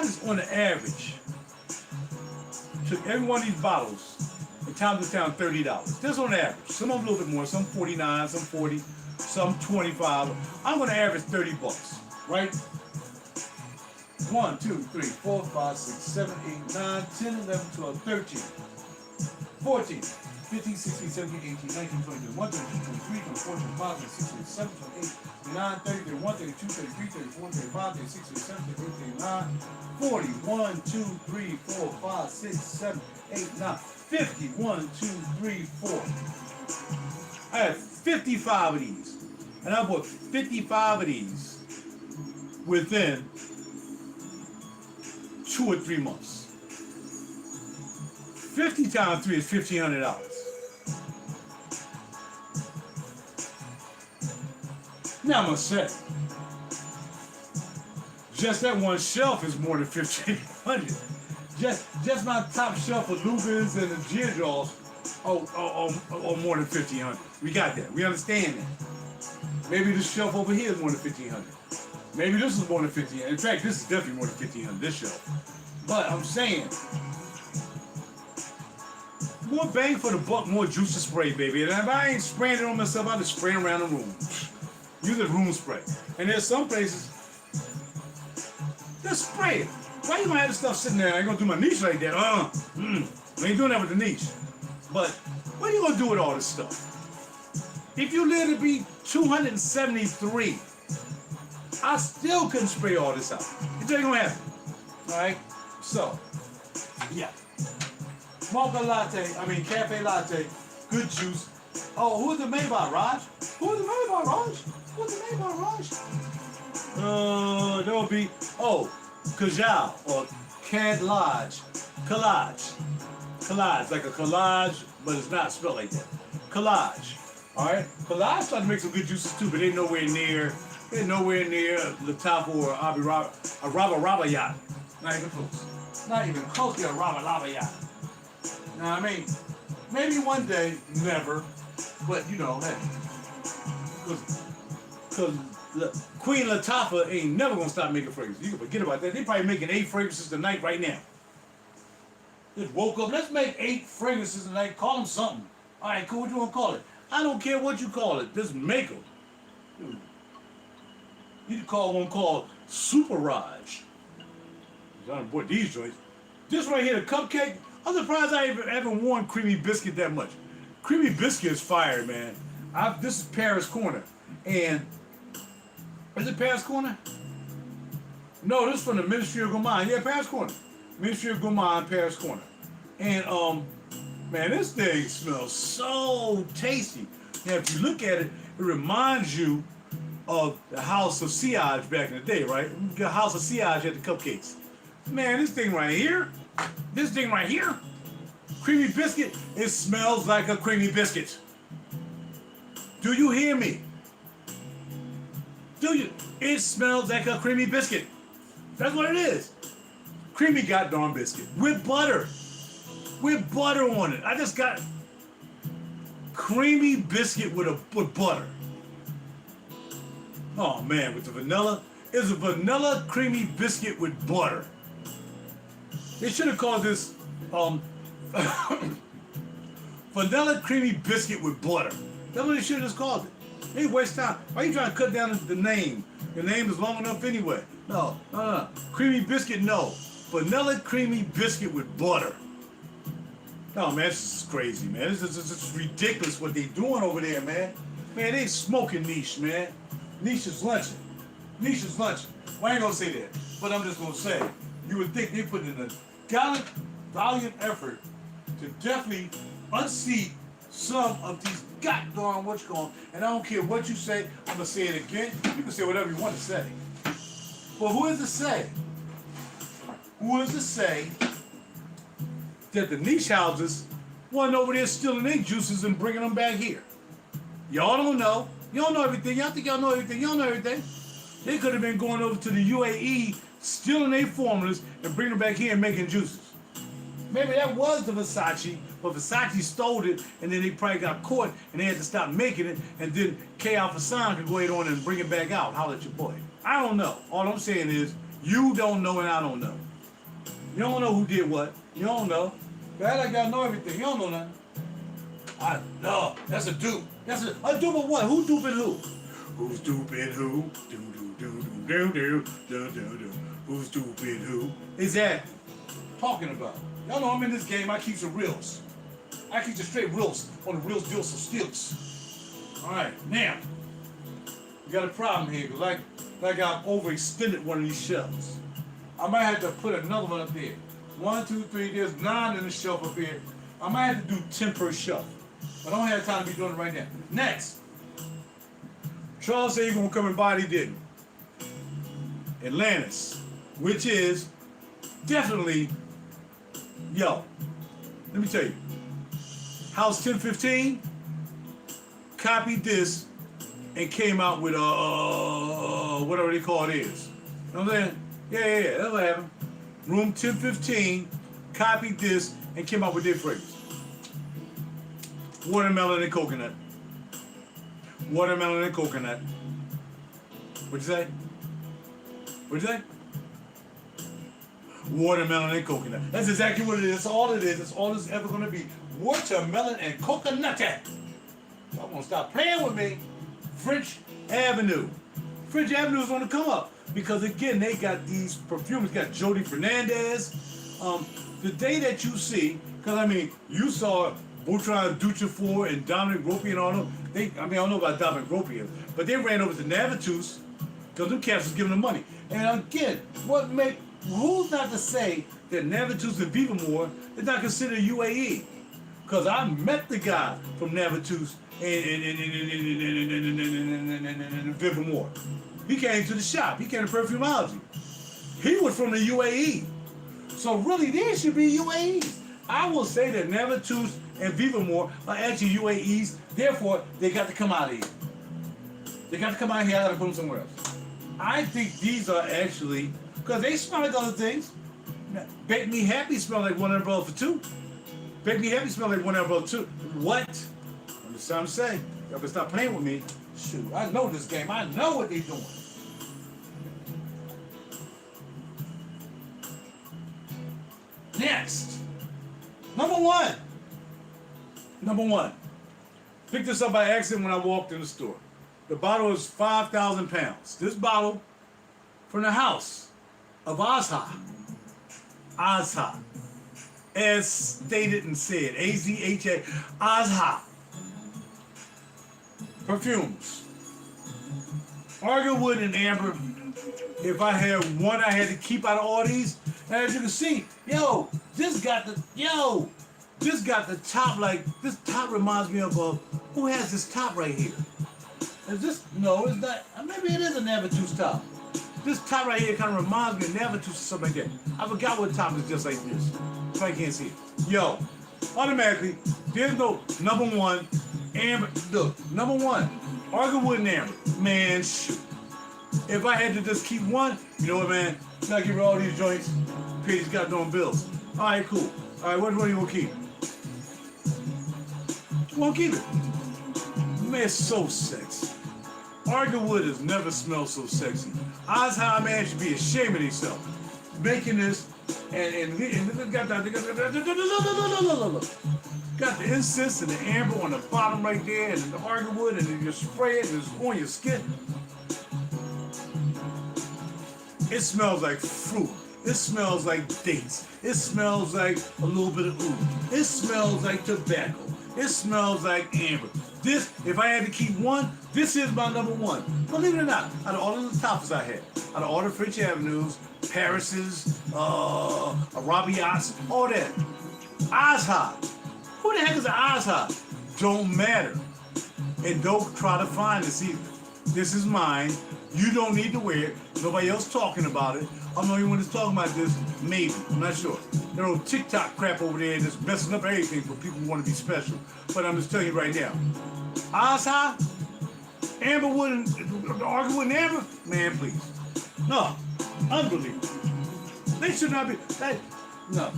just on the average took every one of these bottles and times it down $30. That's on average. Some of them a little bit more, some 49, some 40, some 25. I'm gonna average $30, right? 1, 2, 3, 4, 5, 6, 7, 8, 9, 10, 11, 12, 13, 14, 15, 16, 17, 18, 19, 20, 21, 22, 23, 24, 25, 26, 27, 28, 29, 30, 31, 32, 33, 34, 35, 36, 37, 38, 39, 40, 1, 2, 3, 4, 5, 6, 7, 8, 9, 50, 1, 2, 3, 4. I have 55 of these. And I bought 55 of these within 2 or 3 months. 50 times 3 is $1,500. Now I'm gonna say, just that one shelf is more than $1,500. Just my top shelf of Lubins and the Gear Jaws are more than $1,500. We got that. We understand that. Maybe this shelf over here is more than $1,500. Maybe this is more than $1,500. In fact, this is definitely more than $1,500. This shelf. But I'm saying, more bang for the buck, more juice to spray, baby. And if I ain't spraying it on myself, I'll just spray it around the room. Use a room spray. And there's some places, just spray it. Why you gonna have this stuff sitting there? I ain't gonna do my niche like that. I ain't doing that with the niche. But what are you gonna do with all this stuff? If you live to be 273, I still couldn't spray all this out. It ain't gonna happen. Alright? So, yeah. Cafe latte, good juice. Oh, who's it made by, Raj? Who's it made by, Raj? Who's it made by, Raj? There'll be, Kajal or Collage. Collage, like a collage, but it's not spelled like that. Collage. Alright? Collage trying to make some good juices too, but they're nowhere near Lattafa or Arabiyat. Not even close. Not even close to Arabiyat. Know what I mean? Maybe one day, never, but you know, hey. Because Queen Lattafa ain't never gonna stop making fragrances. You can forget about that. They probably making 8 fragrances tonight right now. Just woke up, let's make 8 fragrances tonight, call them something. Alright, cool, what you wanna call it? I don't care what you call it, just make them. Dude. You can call one called Super Raj. I done bought these joints. This right here, the cupcake, I'm surprised I haven't worn Creamy Biscuit that much. Creamy Biscuit is fire, man. This is Paris Corner. And, is it Paris Corner? No, this is from the Ministry of Gourmand. Yeah, Paris Corner. Ministry of Gourmand, Paris Corner. And, man, this thing smells so tasty. Now, if you look at it, it reminds you of the House of Siage back in the day, right? The House of Siage had the cupcakes. Man, this thing right here, Creamy Biscuit, it smells like a Creamy Biscuit. Do you hear me? Do you? It smells like a Creamy Biscuit. That's what it is. Creamy goddamn biscuit with butter. With butter on it. I just got Creamy Biscuit with butter. Oh man, with the vanilla. It's a vanilla Creamy Biscuit with butter. They should have called this vanilla Creamy Biscuit with butter. That's what they should have just called it. They ain't waste time. Why are you trying to cut down the name? The name is long enough anyway. No. Creamy Biscuit, no. Vanilla Creamy Biscuit with butter. No, man, this is crazy, man. This is ridiculous what they doing over there, man. Man, they smoking niche, man. Niche is lunching. Niche is lunching. Well, I ain't gonna say that, but I'm just gonna say, you would think they put in a gallant, valiant effort to definitely unseat some of these goddamn what's going on. And I don't care what you say, I'm gonna say it again. You can say whatever you want to say. But who is to say? Who is to say that the niche houses wasn't over there stealing their juices and bringing them back here? Y'all don't know. You don't know everything. Y'all think y'all know everything. You don't know everything. They could have been going over to the UAE, stealing their formulas and bringing them back here and making juices. Maybe that was the Versace, but Versace stole it, and then they probably got caught, and they had to stop making it, and then K Alpha Sign could go ahead on and bring it back out. Holler at your boy. I don't know. All I'm saying is, you don't know and I don't know. You don't know who did what. You don't know. But I like y'all know everything. You don't know nothing. I know. That's a dupe. That's a dupe of what? Who duping who? Who's duping who? Who's duping who? Exactly. Talking about. Y'all know I'm in this game. I keep some reels. I keep the straight reels on the reels, deals, some stilts. Alright, now. We got a problem here. Like I've overextended one of these shelves. I might have to put another one up there. 1, 2, 3, there's 9 in the shelf up here. I might have to do 10 per shelf. But I don't have time to be doing it right now. Next. Charles said he's going to come and buy it. He didn't. Atlantis, which is definitely, yo, let me tell you, House 1015 copied this and came out with whatever they call it is. You know what I'm saying? Yeah, that's what happened. Room 1015 copied this and came out with their fragrance. Watermelon and coconut. Watermelon and coconut. What'd you say? What'd you say? Watermelon and coconut. That's exactly what it is. That's all it is. That's all it's ever going to be. Watermelon and coconut. Y'all gonna stop playing with me. French Avenue. French Avenue is going to come up because again they got these perfumes. Got Jody Fernandez. The day that you see, because I mean you saw Boutron Duchefort and Dominic Ropi and all them. I don't know about Dominic Ropi, but they ran over to Navitus because them cats was giving them money. And again, who's not to say that Navitus and Vivamore is not considered UAE? Because I met the guy from Navitus and Vivamore. He came to the shop. He came to Perfumology. He was from the UAE. So really, there should be UAEs. I will say that Navitus and Vivamore are actually UAEs. Therefore, they got to come out of here. They got to come out here. I got to put them somewhere else. I think these are actually, because they smell like other things. Bake Me Happy smell like one umbrella for two. Bake Me Happy smell like one umbrella for two. What? That's what I'm saying. Y'all better stop playing with me. Shoot, I know this game. I know what they're doing. Next. Number one. Picked this up by accident when I walked in the store. The bottle is 5,000 pounds. This bottle from the house of Azha. Azha. As stated and said. A-Z-H-A. Azha. Perfumes. Argawood and Amber. If I had one I had to keep out of all these. And as you can see, this got the top like, this top reminds me of, who has this top right here? Is this, no, it's not, maybe it is a Navitus top. This top right here kind of reminds me of Navitus or something like that. I forgot what top is just like this. So I can't see it. Automatically, there's no number one, Amber, look, number one, Argawood and Amber. Man, shoot. If I had to just keep one, you know what, man? I get rid of all these joints, pay these goddamn bills. All right, cool. All right, what do you want to keep? You want to keep it? Man, it's so sexy. Argawood has never smelled so sexy. Azha, man, should be ashamed of himself. Making this, and got the incense and the amber on the bottom right there, and the Argawood, and then you spray it, and it's on your skin. It smells like fruit. It smells like dates. It smells like a little bit of oud. It smells like tobacco. It smells like amber. This, if I had to keep one, this is my number one. Believe it or not, out of all of the toppers I had, out of all the French Avenues, Paris's, Arabiyats, all that, Azha. Who the heck is an Azha? Don't matter. And don't try to find this either. This is mine. You don't need to wear it. Nobody else talking about it. I'm the only one that's talking about this. Maybe. I'm not sure. There are TikTok crap over there that's messing up everything for people who want to be special. But I'm just telling you right now. Azha, Amberwood, and Argawood and Amber, man, please. No. Unbelievable. They should not be. No.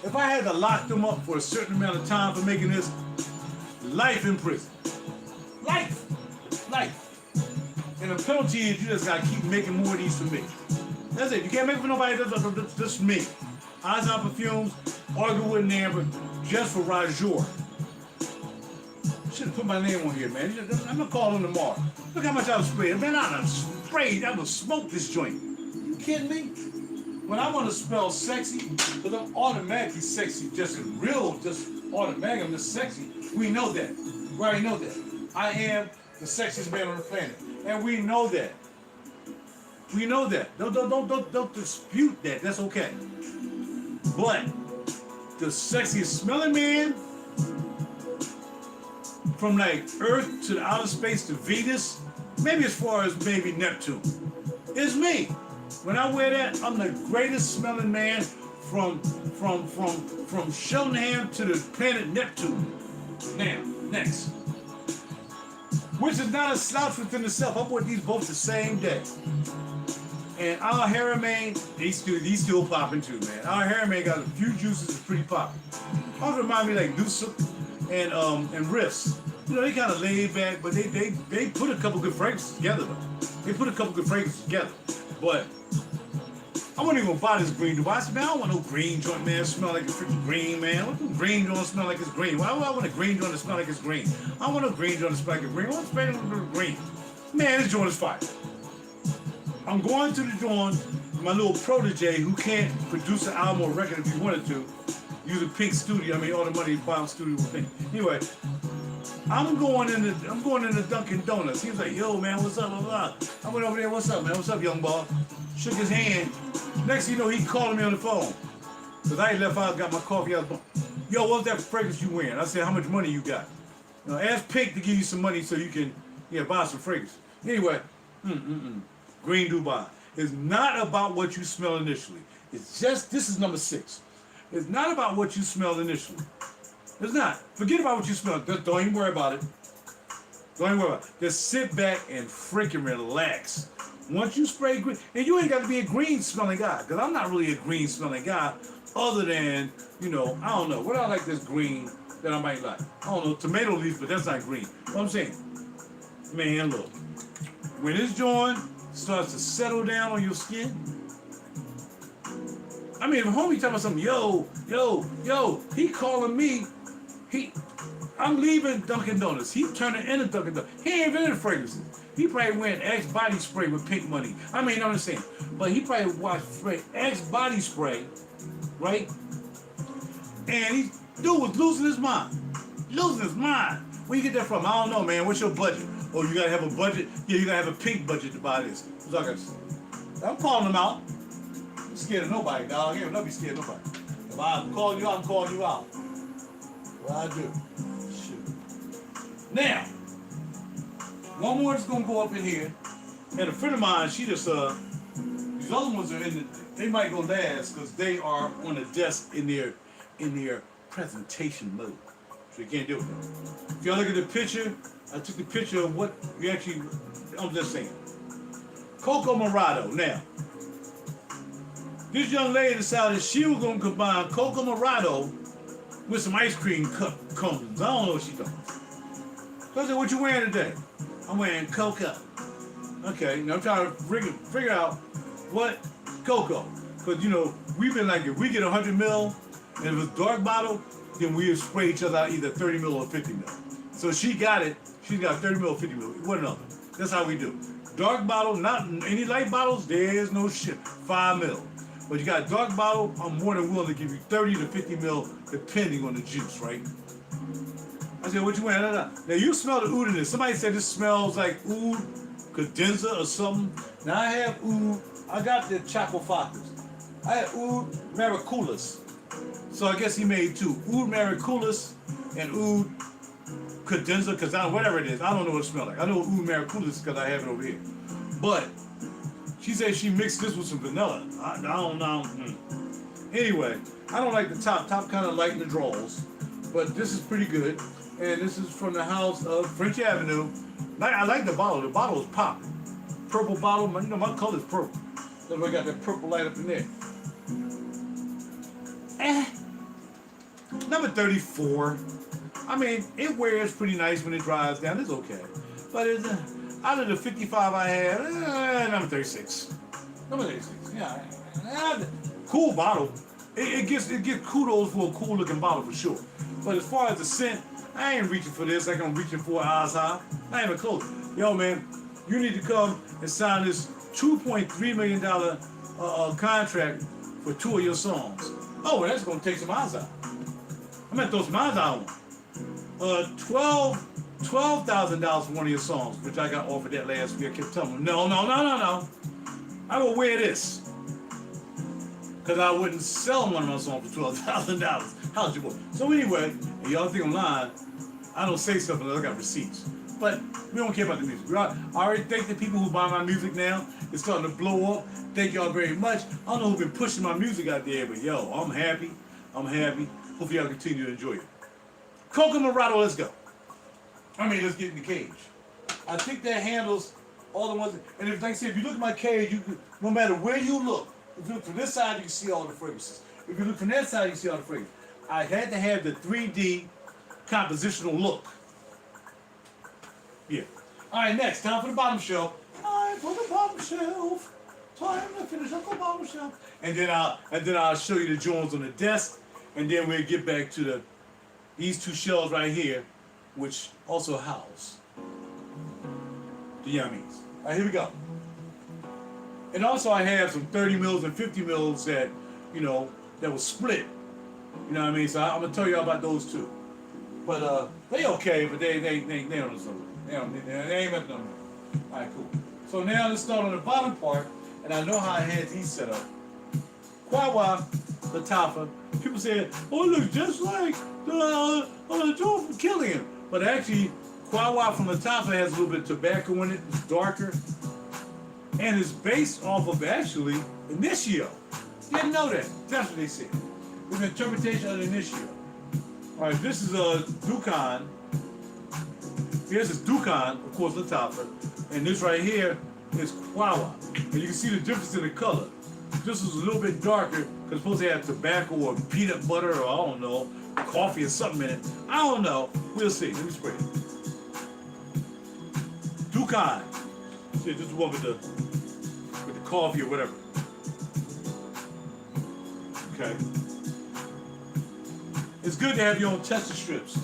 If I had to lock them up for a certain amount of time for making this, life in prison. Life. And the penalty is you just gotta keep making more of these for me. That's it. You can't make it for nobody. That's me. Azha perfumes, Argawood and Amber, just for RaJuR. Should have put my name on here, man. I'm gonna call him tomorrow. Look how much I've sprayed. Man, I done sprayed. I'm gonna smoke this joint. You kidding me? When I want to smell sexy, because I'm automatically sexy, just automatic. I'm just sexy. We know that. We already know that. I am the sexiest man on the planet. And we know that. We know that. Don't dispute that. That's okay. But the sexiest smelling man, from like Earth to the outer space to Venus, maybe as far as maybe Neptune, is me. When I wear that, I'm the greatest smelling man from Cheltenham to the planet Neptune. Now, next. Which is not a slouch within itself. I bought these both the same day. And Al Haramain, these still popping too, man. Al Haramain got a few juices that's pretty popping. Also remind me like Lucid and RIFFS. You know, they kind of laid back, but they put a couple good fragrances together though. They put a couple good fragrances together. But I wasn't even gonna buy this green Dubai. I said, man, I don't want no green joint, man. Smell like it's freaking green, man. What do green joint smell like it's green? Why would I want a green joint to smell like it's green? I don't want no green joint to smell like it's green. I want to smell like green. Man, this joint is fire. I'm going to the joint, my little protege who can't produce an album or record if he wanted to, use a pink studio. I mean, all the money to buy a studio with pink. Anyway, I'm going in the Dunkin' Donuts. He was like, yo, man, what's up? Blah, blah. I went over there, what's up, man? What's up, young boy? Shook his hand. Next thing you know, he calling me on the phone. Because I left out, got my coffee out. Yo, what's that fragrance you wearing? I said, how much money you got? You know, ask Pink to give you some money so you can buy some fragrance. Anyway, Green Dubai. It's not about what you smell initially. It's just, this is number 6. It's not about what you smell initially. It's not. Forget about what you smell. Don't even worry about it. Don't even worry about it. Just sit back and freaking relax. Once you spray green, and you ain't got to be a green smelling guy, because I'm not really a green smelling guy, other than, you know, I don't know. What I like this green that I might like? I don't know, tomato leaves, but that's not green. What I'm saying, man, look. When this joint starts to settle down on your skin, I mean, if homie talking about something, yo, he calling me, I'm leaving Dunkin' Donuts. He turning into Dunkin' Donuts. He ain't been in fragrances. He probably went X body spray with pink money. I mean, you know what I'm saying? But he probably watched X body spray, right? And he dude was losing his mind. Losing his mind. Where you get that from? I don't know, man. What's your budget? Oh, you gotta have a budget? Yeah, you gotta have a pink budget to buy this. So I'm calling him out. I'm scared of nobody, dog. You don't be scared of nobody. If I call you out, I'm calling you out. What I do? Shoot. Now, one more is gonna go up in here, and a friend of mine, she just these other ones are in the, they might go last because they are on the desk in their presentation mode, so you can't do it. If y'all look at the picture, I took the picture of what you actually. I'm just saying, Coco Morado. Now, this young lady decided she was gonna combine Coco Morado with some ice cream cones. I don't know what she's doing. So I said, what you wearing today? I'm wearing cocoa. Okay, now I'm trying to figure out what cocoa. Because, you know, we've been like, if we get 100 mil and if it's dark bottle, then we spray each other out either 30 mil or 50 mil. So she got it. She's got 30 mil or 50 mil. What another? That's how we do. Dark bottle, not any light bottles, there's no shit. 5 mil. But you got a dark bottle, I'm more than willing to give you 30 to 50 mil depending on the juice, right? I said, what you wearing? Now you smell the oud in this. Somebody said this smells like oud cadenza or something. Now I have oud, I got the Chaco Facas. I have oud maraculas. So I guess he made 2. Oud maraculas and oud cadenza, because whatever it is, I don't know what it smells like. I know oud maraculas because I have it over here. But she said she mixed this with some vanilla. I don't know. Anyway, I don't like the top. Top kind of light in the draws. But this is pretty good. And this is from the house of French Avenue. I like the bottle. The bottle is popping. Purple bottle. You know, my color is purple. That's why I got that purple light up in there. Number 34. I mean, it wears pretty nice when it dries down. It's okay. But it's, out of the 55 I had, number 36. Number 36. Yeah. Cool bottle. It gets kudos for a cool looking bottle for sure. But as far as the scent, I ain't reaching for this like I'm reaching for eyes high. I ain't even close. Yo, man, you need to come and sign this $2.3 million contract for 2 of your songs. Oh, well, that's gonna take some eyes out. I'm gonna throw some eyes out on $12,000 for one of your songs, which I got offered that last week. I kept telling them, no. I will wear this. Because I wouldn't sell one of my songs for $12,000. How's your boy? So anyway, y'all think I'm lying, I don't say stuff unless I got receipts. But we don't care about the music. I already thank the people who buy my music now. It's starting to blow up. Thank y'all very much. I don't know who's been pushing my music out there, but yo, I'm happy. I'm happy. Hopefully y'all continue to enjoy it. Coca Morado, let's go. Let's get in the cage. I think that handles all the ones. And if, like I said, if you look at my cage, no matter where you look, if you look from this side, you can see all the fragrances. If you look from that side, you can see all the fragrances. I had to have the 3D compositional look. Yeah. All right, next, time for the bottom shelf. Time for the bottom shelf. Time to finish up the bottom shelf. And then I'll show you the joints on the desk, and then we'll get back to these two shelves right here, which also house the yummies. All right, here we go. And also I have some 30 mils and 50 mils that, that was split. You know what I mean? So I'm gonna tell you all about those too. But they okay, but they don't know something. They ain't nothing. All right, cool. So now let's start on the bottom part, and I know how I had these set up. Quawa, Lattafa. People say, oh, it looks just like the joint from Killian. But actually, Quawa from Lattafa has a little bit of tobacco in it. It's darker. And it's based off of actually Initio. Didn't know that. That's what they said. It's an interpretation of Initio. All right, this is a Dukan. Here's this Dukan, of course, Lattafa. And this right here is Quawa. And you can see the difference in the color. This is a little bit darker because it's supposed to have tobacco or peanut butter or I don't know, coffee or something in it. I don't know. We'll see. Let me spray it. Dukan. See, this is one with the coffee or whatever. Okay. It's good to have your own tester strips.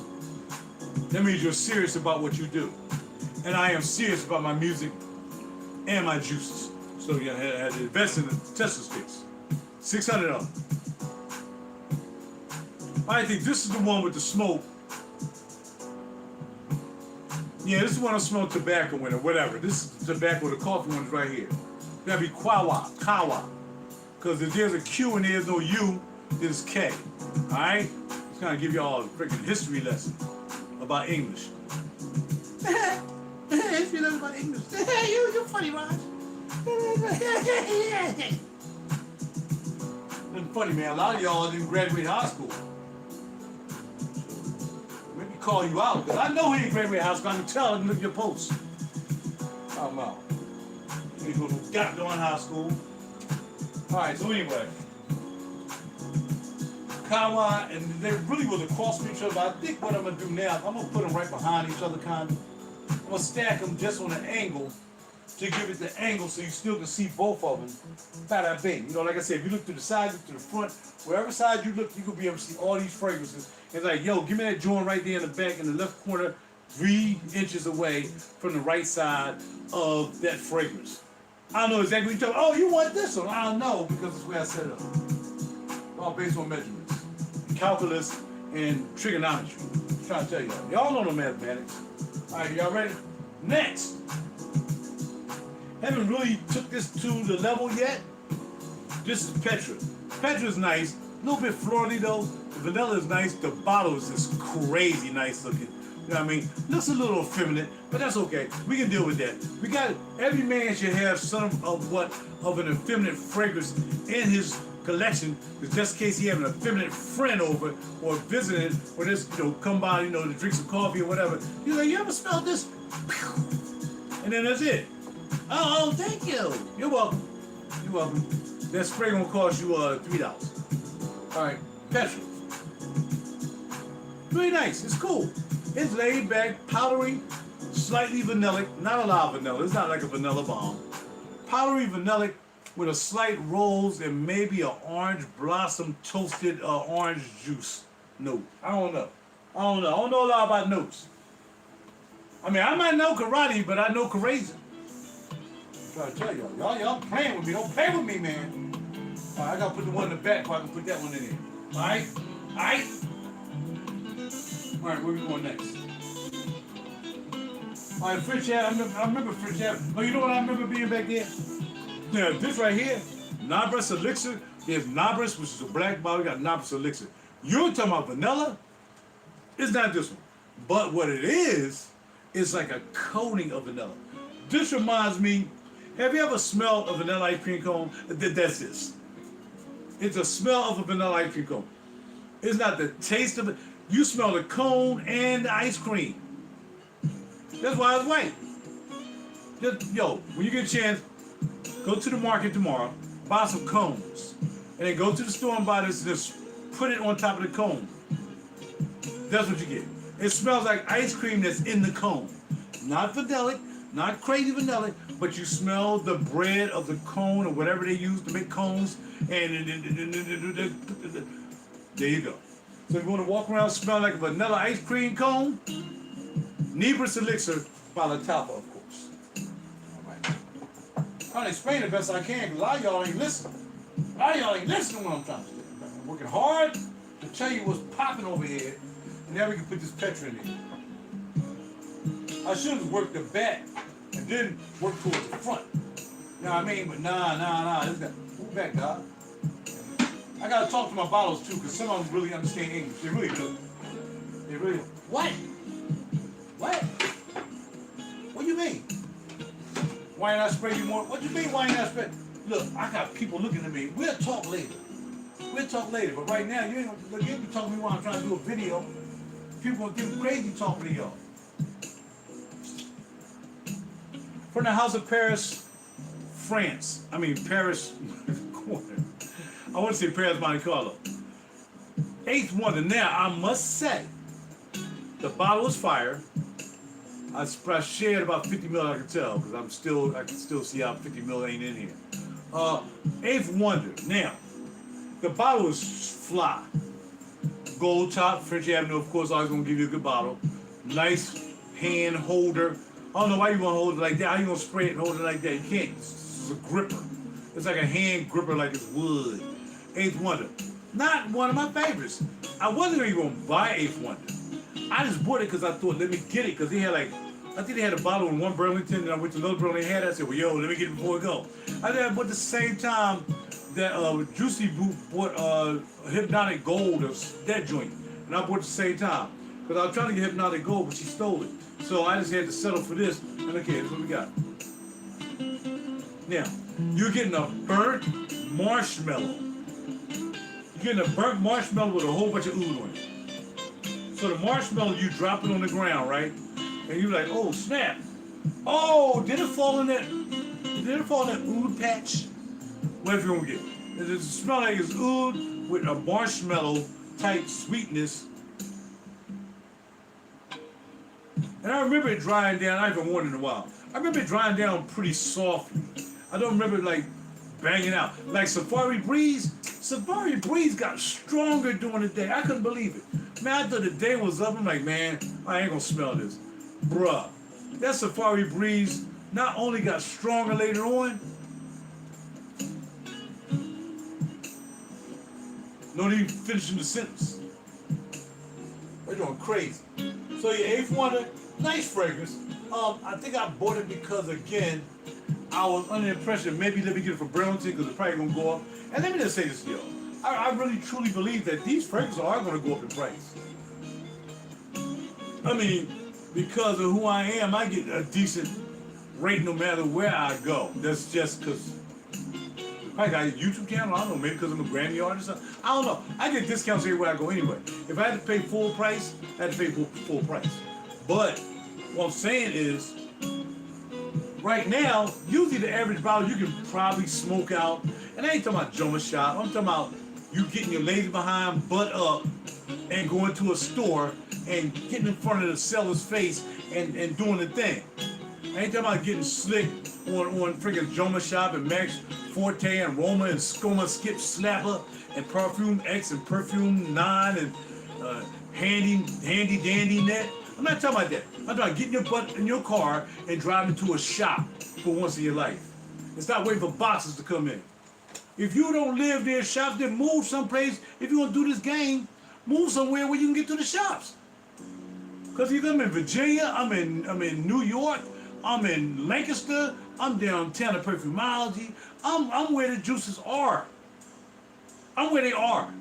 That means you're serious about what you do. And I am serious about my music and my juices. So you had to invest in the tester sticks. $600. I think this is the one with the smoke. Yeah, this is the one I smoke tobacco in or whatever. This is the tobacco, the coffee one's right here. That'd be Kawa. Because if there's a Q and there's no U, there's K. Alright? Just kind of give y'all a freaking history lesson about English. History lesson about English. You're funny, Raj. That's funny, man. A lot of y'all didn't graduate high school. Let me call you out, because I know he didn't graduate high school. I can tell. I can look at your posts. I'm out. You go to goddamn high school. Alright, so anyway. Kawa, and they really was across from each other. I think what I'm going to do now, I'm going to put them right behind each other, kind of. I'm going to stack them just on an angle to give it the angle so you still can see both of them. Bada bing. Like I said, if you look to the side, look to the front, wherever side you look, you can be able to see all these fragrances. It's like, yo, give me that joint right there in the back in the left corner, 3 inches away from the right side of that fragrance. I don't know exactly what you're talking about. Oh, you want this one? I don't know, because it's where I set it up. All based on measurements, calculus, and trigonometry. I'm trying to tell y'all. Y'all know the mathematics. All right, y'all ready? Next. Haven't really took this to the level yet. This is Petra. Petra's nice. A little bit florally though. The vanilla is nice. The bottle is just crazy nice looking. You know what I mean? Looks a little effeminate, but that's okay. We can deal with that. We got every man should have some of an effeminate fragrance in his collection, just in case he have an effeminate friend over or visiting, or just come by, to drink some coffee or whatever. He's like, you ever smelled this? And then that's it. Oh, thank you. You're welcome. You're welcome. That spray gonna cost you $3. All right, Petra. Really nice. It's cool. It's laid back, powdery, slightly vanillic. Not a lot of vanilla. It's not like a vanilla bomb. Powdery vanillic with a slight rose and maybe an orange blossom toasted orange juice note. I don't know. I don't know a lot about notes. I mean, I might know karate, but I know crazy. I'm trying to tell y'all playing with me. Don't play with me, man. All right, I gotta put the one in the back so I can put that one in there. All right? All right? All right, where we going next? All right, French Ave. I remember French Ave. Oh, you know what I remember being back there? Now, this right here, Nabras Elixir. There's Nabras, which is a black bottle. We got Nabras Elixir. You're talking about vanilla? It's not this one. But what it is It's like a coating of vanilla. This reminds me, have you ever smelled a vanilla ice cream cone? That's this. It's a smell of a vanilla ice cream cone. It's not the taste of it. You smell the cone and the ice cream. That's why it's white. Just, yo, when you get a chance, go to the market tomorrow, buy some cones, and then go to the store and buy this, just put it on top of the cone. That's what you get. It smells like ice cream that's in the cone. Not vanilla, not crazy vanilla, but you smell the bread of the cone or whatever they use to make cones, and there you go. So if you want to walk around smelling like a vanilla ice cream cone, Nebris Elixir by Lattafa, of course. All right. I'm trying to explain the best I can because a lot of y'all ain't listening. A lot of y'all ain't listening to what I'm trying to say. I'm working hard to tell you what's popping over here, and now we can put this Petra in here. I should have worked the back and then work towards the front. You know what I mean? But nah. Move back, dog. I gotta talk to my bottles too, because some of them really understand English. They really do. They really do. What? What? What do you mean? Why ain't I spray you more? What do you mean, why ain't I spray? Look, I got people looking at me. We'll talk later. But right now, you ain't gonna be talking to me while I'm trying to do a video. People gonna get crazy talking to y'all. From the House of Paris, France. I mean, Paris. I want to say Paris, Monte Carlo. Eighth Wonder. Now, I must say, the bottle is fire. I shared about 50 mil, I can tell, because I can still see how 50 mil ain't in here. Eighth Wonder. Now, the bottle is fly. Gold top, French Avenue, of course, always gonna give you a good bottle. Nice hand holder. I don't know why you want to hold it like that. How you gonna spray it and hold it like that? You can't. It's a gripper. It's like a hand gripper, like it's wood. Eighth Wonder. Not one of my favorites. I wasn't even gonna buy Eighth Wonder. I just bought it because I thought, let me get it, because they had like, I think they had a bottle in one Burlington, and I went to another Burlington and had it. I said, well, yo, let me get it before it go. I did, but at the same time that Juicy bought Hypnotic Gold, that joint, and I bought it at the same time. Because I was trying to get Hypnotic Gold, but she stole it. So I just had to settle for this, and okay, here's what we got. Now, you're getting a burnt marshmallow. You're getting a burnt marshmallow with a whole bunch of oud on it. So the marshmallow, you drop it on the ground, right? And you're like, oh, snap. Oh, did it fall in that oud patch? Whatever you want to get. It smells like it's oud with a marshmallow type sweetness. And I remember it drying down. I haven't worn it in a while. I remember it drying down pretty softly. I don't remember it like banging out. Like Safari Breeze got stronger during the day. I couldn't believe it. Man, I thought the day was up. I'm like, man, I ain't gonna smell this. Bruh, that Safari Breeze not only got stronger later on, not even finishing the sentence. They're going crazy. So your Eighth Wonder, nice fragrance. I think I bought it because, again, I was under the impression maybe let me get it for Burlington because it's probably going to go up. And let me just say this to y'all. I really truly believe that these fragrances are going to go up in price. I mean, because of who I am, I get a decent rate no matter where I go. That's just because I got a YouTube channel. I don't know, maybe because I'm a Grammy artist. I don't know. I get discounts everywhere I go anyway. If I had to pay full price, I had to pay full price. But what I'm saying is, right now, usually the average bottle you can probably smoke out, and I ain't talking about Joma shop. I'm talking about you getting your lazy behind butt up and going to a store and getting in front of the seller's face and doing the thing. I ain't talking about getting slick on freaking Joma shop and Max Forte and Roma and Skoma Skip Slapper and Perfume X and Perfume 9 and Handy Dandy Net. I'm not talking about that. I'm talking about getting your butt in your car and driving to a shop for once in your life. And stop waiting for boxes to come in. If you don't live near shops, then move someplace. If you want to do this game, move somewhere where you can get to the shops. Because either I'm in Virginia, I'm in New York, I'm in Lancaster, I'm downtown at Perfumology. I'm where the juices are. I'm where they are.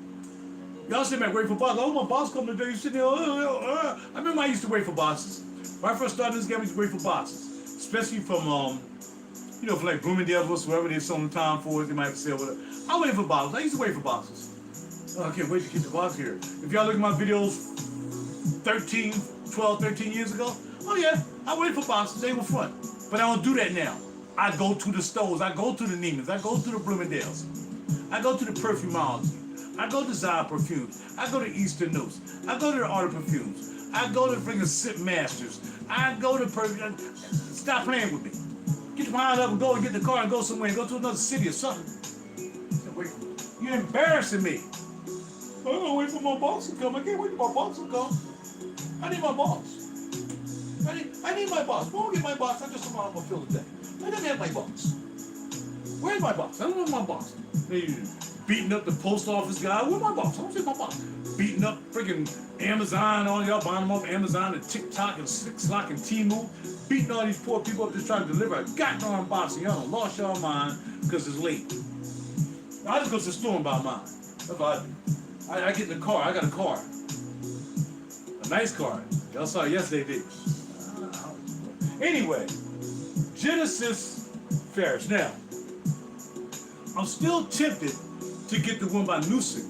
Y'all sit back wait for bosses. Oh, my boss coming today. You sit there. I remember I used to wait for bosses. When I first started this game, I used to wait for boxes, especially from you know, for like Bloomingdale's or wherever they're selling time for it, they might have to sell whatever. I wait for boxes. I used to wait for boxes. Oh, I can't wait to get the box here. If y'all look at my videos 12, 13 years ago, oh yeah, I waited for boxes. They were fun. But I don't do that now. I go to the stores. I go to the Neiman's. I go to the Bloomingdale's. I go to the Perfumology. I go to Zion Perfumes. I go to Eastern Notes. I go to the Art of Perfumes. I go to freaking Sip Masters. I go to Perfume. Stop playing with me. Get your mind up and go and get the car and go somewhere and go to another city or something. You're embarrassing me. I'm gonna wait for my boss to come. I can't wait for my boss to come. I need my boss. I need my boss. When I get my boss, I just don't know how I'm gonna feel today. I don't have my boss. Where's my boss? I don't know my boss. Beating up the post office guy. Where's my boss? I don't see my boss. Beating up freaking Amazon, all y'all buying them off Amazon and TikTok and Slack and Temu. Beating all these poor people up just trying to deliver a goddamn box and y'all done lost y'all mind because it's late. I just go to the store and buy mine. That's what I do. I get in the car. I got a car. A nice car. Y'all saw it yesterday, did you? Anyway, Genesis Ferris. Now, I'm still tempted to get the one by Nusik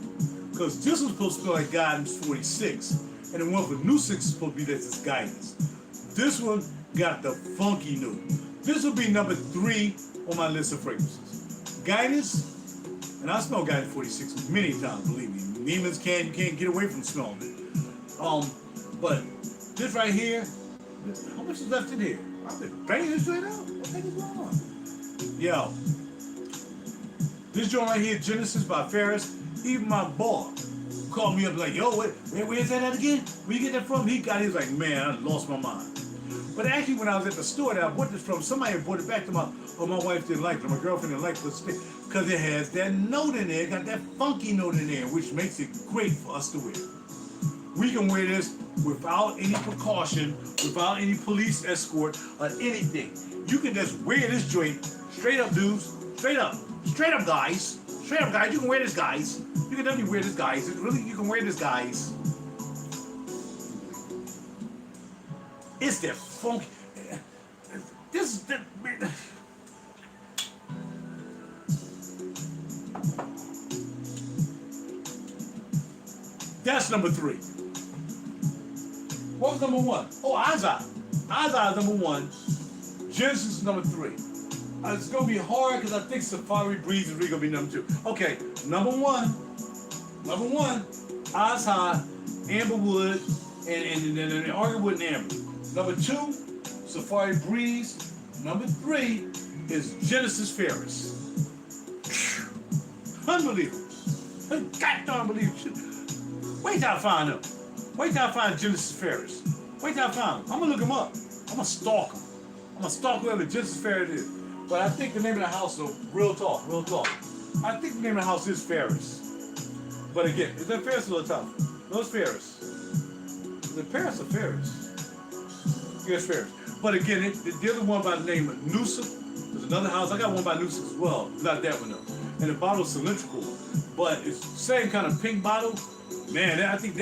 because this was supposed to be like Guidance 46, and the one for Nusik is supposed to be this Guidance. This one got the funky note. This will be number 3 on my list of fragrances. Guidance, and I smell Guidance 46 many times, believe me. Neiman's you can't get away from smelling it. But this right here, how much is left in here? I've been banging this straight out. What the heck is going on? Yo, this joint right here, Genesis by Ferris, even my boy called me up like, yo, where's that at again? Where you get that from? He was like, man, I lost my mind. But actually, when I was at the store that I bought this from, somebody had brought it back to my wife didn't like it, my girlfriend didn't like it, because it has that note in there, got that funky note in there, which makes it great for us to wear. We can wear this without any precaution, without any police escort or anything. You can just wear this joint straight up, dudes. Straight up, guys. Straight up, guys. You can wear this, guys. You can definitely wear this, guys. Really, you can wear this, guys. It's that funky. This is the. That's number 3. What was number 1? Oh, Azai. Azai is number 1. Genesis is number 3. It's gonna be hard because I think Safari Breeze is really gonna be number 2. Okay, number 1, Azai, Amberwood, and Argerwood and Amber. Number 2, Safari Breeze. Number 3 is Genesis Ferris. Unbelievable. Goddamn unbelievable. Wait till I find him. Wait till I find Genesis Ferris. Wait till I find him. I'm gonna look him up. I'm gonna stalk him. I'm gonna stalk whoever Genesis Ferris is. But I think the name of the house, though, real talk. I think the name of the house is Ferris. But again, is that Ferris or Lattafa? No, it's Ferris. Is it Paris or Ferris? Yes, Ferris. But again, the other one by the name of Noosa. There's another house. I got one by Noosa as well. Not that one though. And the bottle's cylindrical, but it's the same kind of pink bottle. Man, I think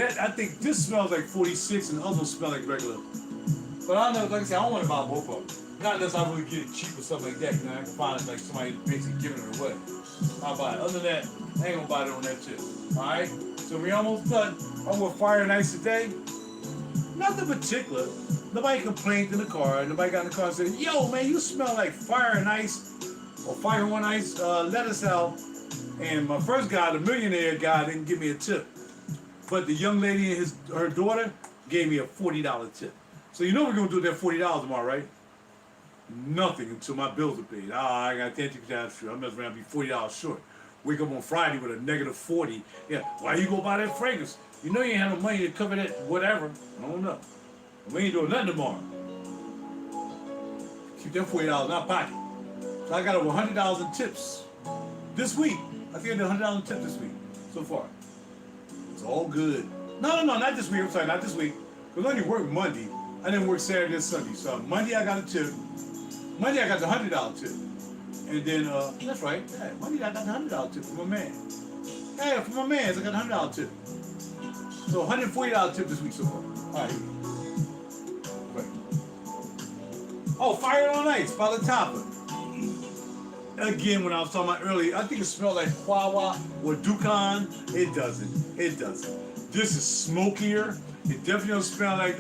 this smells like 46, and the other ones smell like regular. But I don't know. Like I said, I don't want to buy both of them. Not unless I really get it cheap or something like that. You know, I can find it like somebody basically giving it away. I'll buy it. Other than that, I ain't gonna buy it on that too. All right. So we almost done. I'm with Fire and Ice today. Nothing particular. Nobody complained in the car. Nobody got in the car and said, yo, man, you smell like Fire and Ice or Fire and Ice. Let us out. And my first guy, the millionaire guy, didn't give me a tip. But the young lady and her daughter gave me a $40 tip. So you know we're going to do that $40 tomorrow, right? Nothing until my bills are paid. I got $10 short. I'm messing around be $40 short. Wake up on Friday with a negative 40. Yeah, why you go buy that fragrance? You know you ain't have no money to cover that whatever. I don't know. We ain't doing nothing tomorrow. Keep that $40 in our pocket. So I got over $100 in tips this week. I think I did $100 in tips this week so far. It's all good. No, not this week. I'm sorry, not this week. Because I only worked Monday. I didn't work Saturday and Sunday. So Monday I got a tip. Monday I got the $100 tip. And then, that's right. Yeah, Monday I got the $100 tip from my man. Yeah, from my man, I got a $100 tip. So $140 tip this week so far. All right. Right. Oh, Fire on Ice by Lattafa. Again, when I was talking about earlier, I think it smelled like Wawa or Dukan. It doesn't. It doesn't. This is smokier. It definitely don't smell like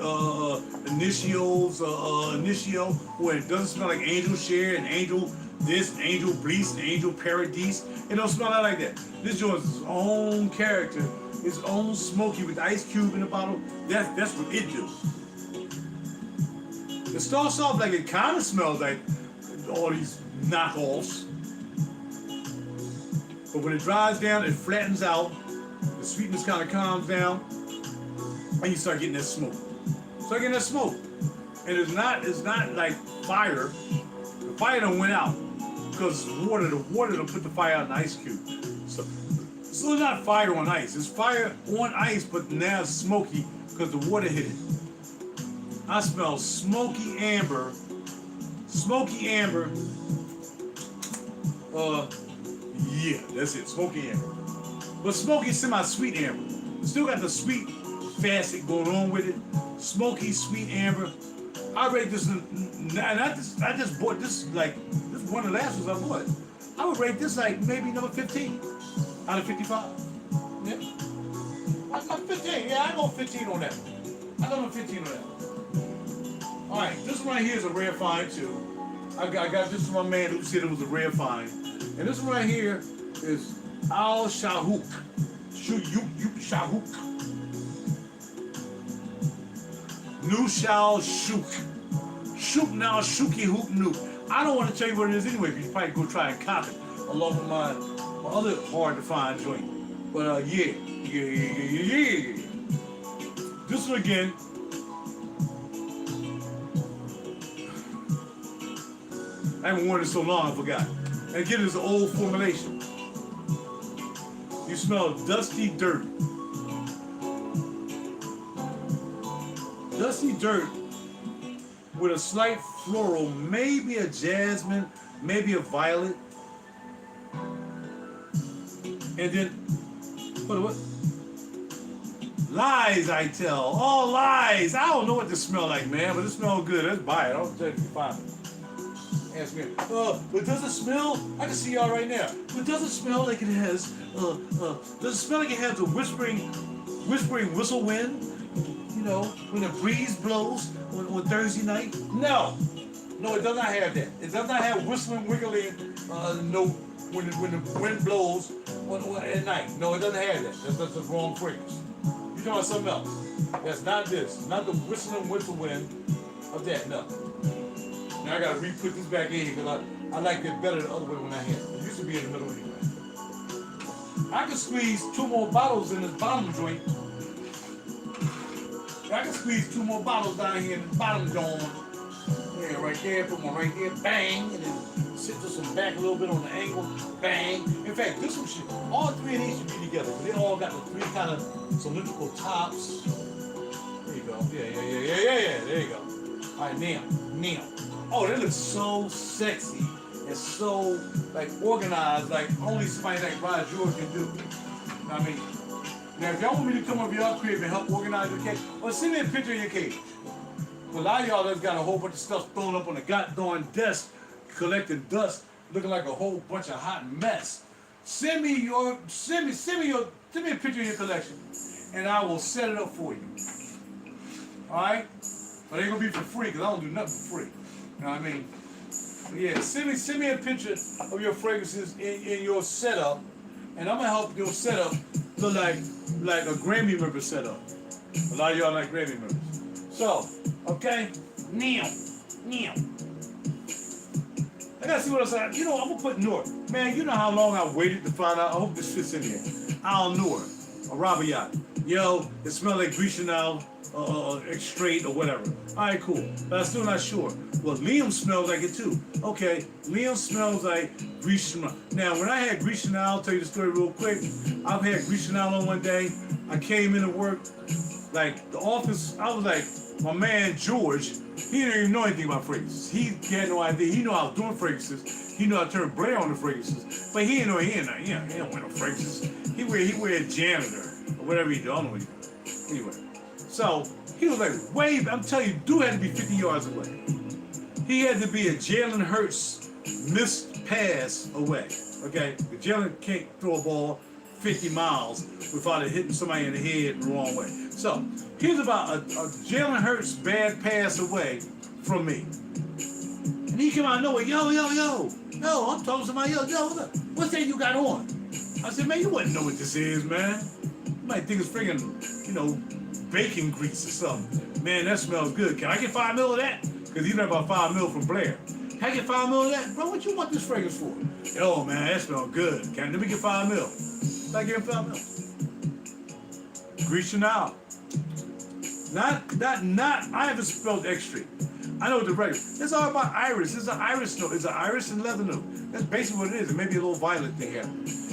Initio, where it doesn't smell like Angel Share and Angel this, and Angel Bleast, and Angel Paradise. It don't smell like that. This joint is its own character, its own smoky with Ice Cube in the bottle. That's what it do. It starts off like it kind of smells like all these knockoffs, but when it dries down, it flattens out. The sweetness kind of calms down, and you start getting that smoke. Start getting that smoke, and it's not like fire. The fire done went out because water. The water done put the fire out in the ice cube. So it's not fire on ice. It's fire on ice, but now it's smoky because the water hit it. I smell smoky amber. Smoky amber. Yeah, that's it. Smoky amber. But smoky semi-sweet amber. Still got the sweet facet going on with it. Smoky, sweet amber. I rate this, and I just bought this, like, this is one of the last ones I bought. I would rate this like maybe number 15 out of 55. Yeah. I'm 15. Yeah, I go 15 on that. I go 15 on that. All right, this one right here is a rare find too. I got this from my man who said it was a rare find. And this one right here is Al Shahouk. Shahouk. New Shao Shook. Shook now, Shooky Hoop New. I don't want to tell you what it is anyway, because you probably go try and copy it along with my other hard to find joint. But yeah. This one again. I haven't worn it so long, I forgot. And again, it's an old formulation. You smell dusty dirt. Dusty dirt with a slight floral, maybe a jasmine, maybe a violet. And then, what? Lies, I tell. All lies. I don't know what this smell like, man, but it smells good. Let's buy it. I'll tell you if you find it. Ask me, but does it smell? I can see y'all right now. But does it smell like it has, does it smell like it has a whispering whistle wind? You know, when the breeze blows on Thursday night? No, it does not have that. It does not have whistling, wiggling note when the wind blows at night. No, it doesn't have that. That's the wrong fragrance. You're talking about something else. That's not this. Not the whistling whistle wind of that, no. Now I gotta re-put this back in here because I like it better the other way when I had it. It used to be in the middle anyway. I can squeeze 2 more bottles in this bottom joint. I can squeeze 2 more bottles down here in the bottom joint. Yeah, right there, put one right there, bang, and then sit this one back a little bit on the angle, bang. In fact, this one should, all 3 of these should be together. They all got the 3 kind of cylindrical tops. There you go. Yeah. There you go. All right, now. Oh, that looks so sexy and so like organized, like only somebody like RaJuR can do. You know what I mean? Now, if y'all want me to come over to your crib and help organize your cake, or send me a picture of your cake. A lot of y'all that's got a whole bunch of stuff thrown up on the goddamn desk, collecting dust, looking like a whole bunch of hot mess. Send me a picture of your collection, and I will set it up for you. All right? But it ain't gonna be for free, because I don't do nothing for free. You know what I mean? But yeah, send me a picture of your fragrances in your setup, and I'm gonna help your setup look like a Grammy member setup. A lot of y'all like Grammy members. So, okay, now. I gotta see what else I'm gonna put Noor. Man, you know how long I waited to find out. I hope this fits in here. Al-Noor Arabiyat. Yo, it smells like Grecianal extrait or whatever. Alright, cool. But I'm still not sure. Well, Liam smells like it too. Okay, Liam smells like Grecianal. Now, when I had Grecianal, I'll tell you the story real quick. I've had Grecianal on one day. I came into work, like the office, I was like, my man George, he didn't even know anything about fragrances. He had no idea. He knew I was doing fragrances. He knew I turned Blair on the fragrances. But he didn't know, he don't wear no fragrances. He wear janitor or whatever he do. I don't know what he do. Anyway, so he was like, I'm telling you, dude had to be 50 yards away. He had to be a Jalen Hurts missed pass away. Okay, the Jalen can't throw a ball 50 miles without it hitting somebody in the head the wrong way. So here's about a Jalen Hurts bad pass away from me. And he came out of nowhere, yo, I'm talking to somebody, yo, what's that you got on? I said, man, you wouldn't know what this is, man. You might think it's friggin', bacon grease or something. Man, that smells good. Can I get 5 mil of that? Because he's got about 5 mil from Blair. Can I get 5 mil of that? Bro, what you want this fragrance for? Yo, man, that smells good. Let me get 5 mil. I give him 5 mil. Grease Chanel. Not, I haven't spelled extra. I know what the regular. It's all about iris. It's an iris note. It's an iris and leather note. That's basically what it is. It may be a little violet thing here.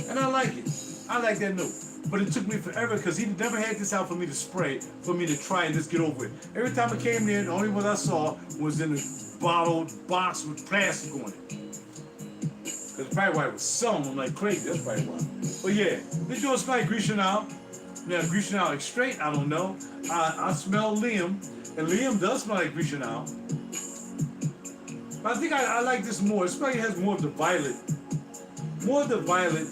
And I like it. I like that note. But it took me forever because he never had this out for me to spray, for me to try and just get over it. Every time I came there, the only one I saw was in a bottled box with plastic on it. That's probably why it was selling them like crazy. That's probably why. But yeah, this joint smells like Grease Chanel. Now, Grease Chanel straight, I don't know. I smell Liam, and Liam does smell like Grease Chanel. But I think I like this more. It smells like it has more of the violet. More of the violet.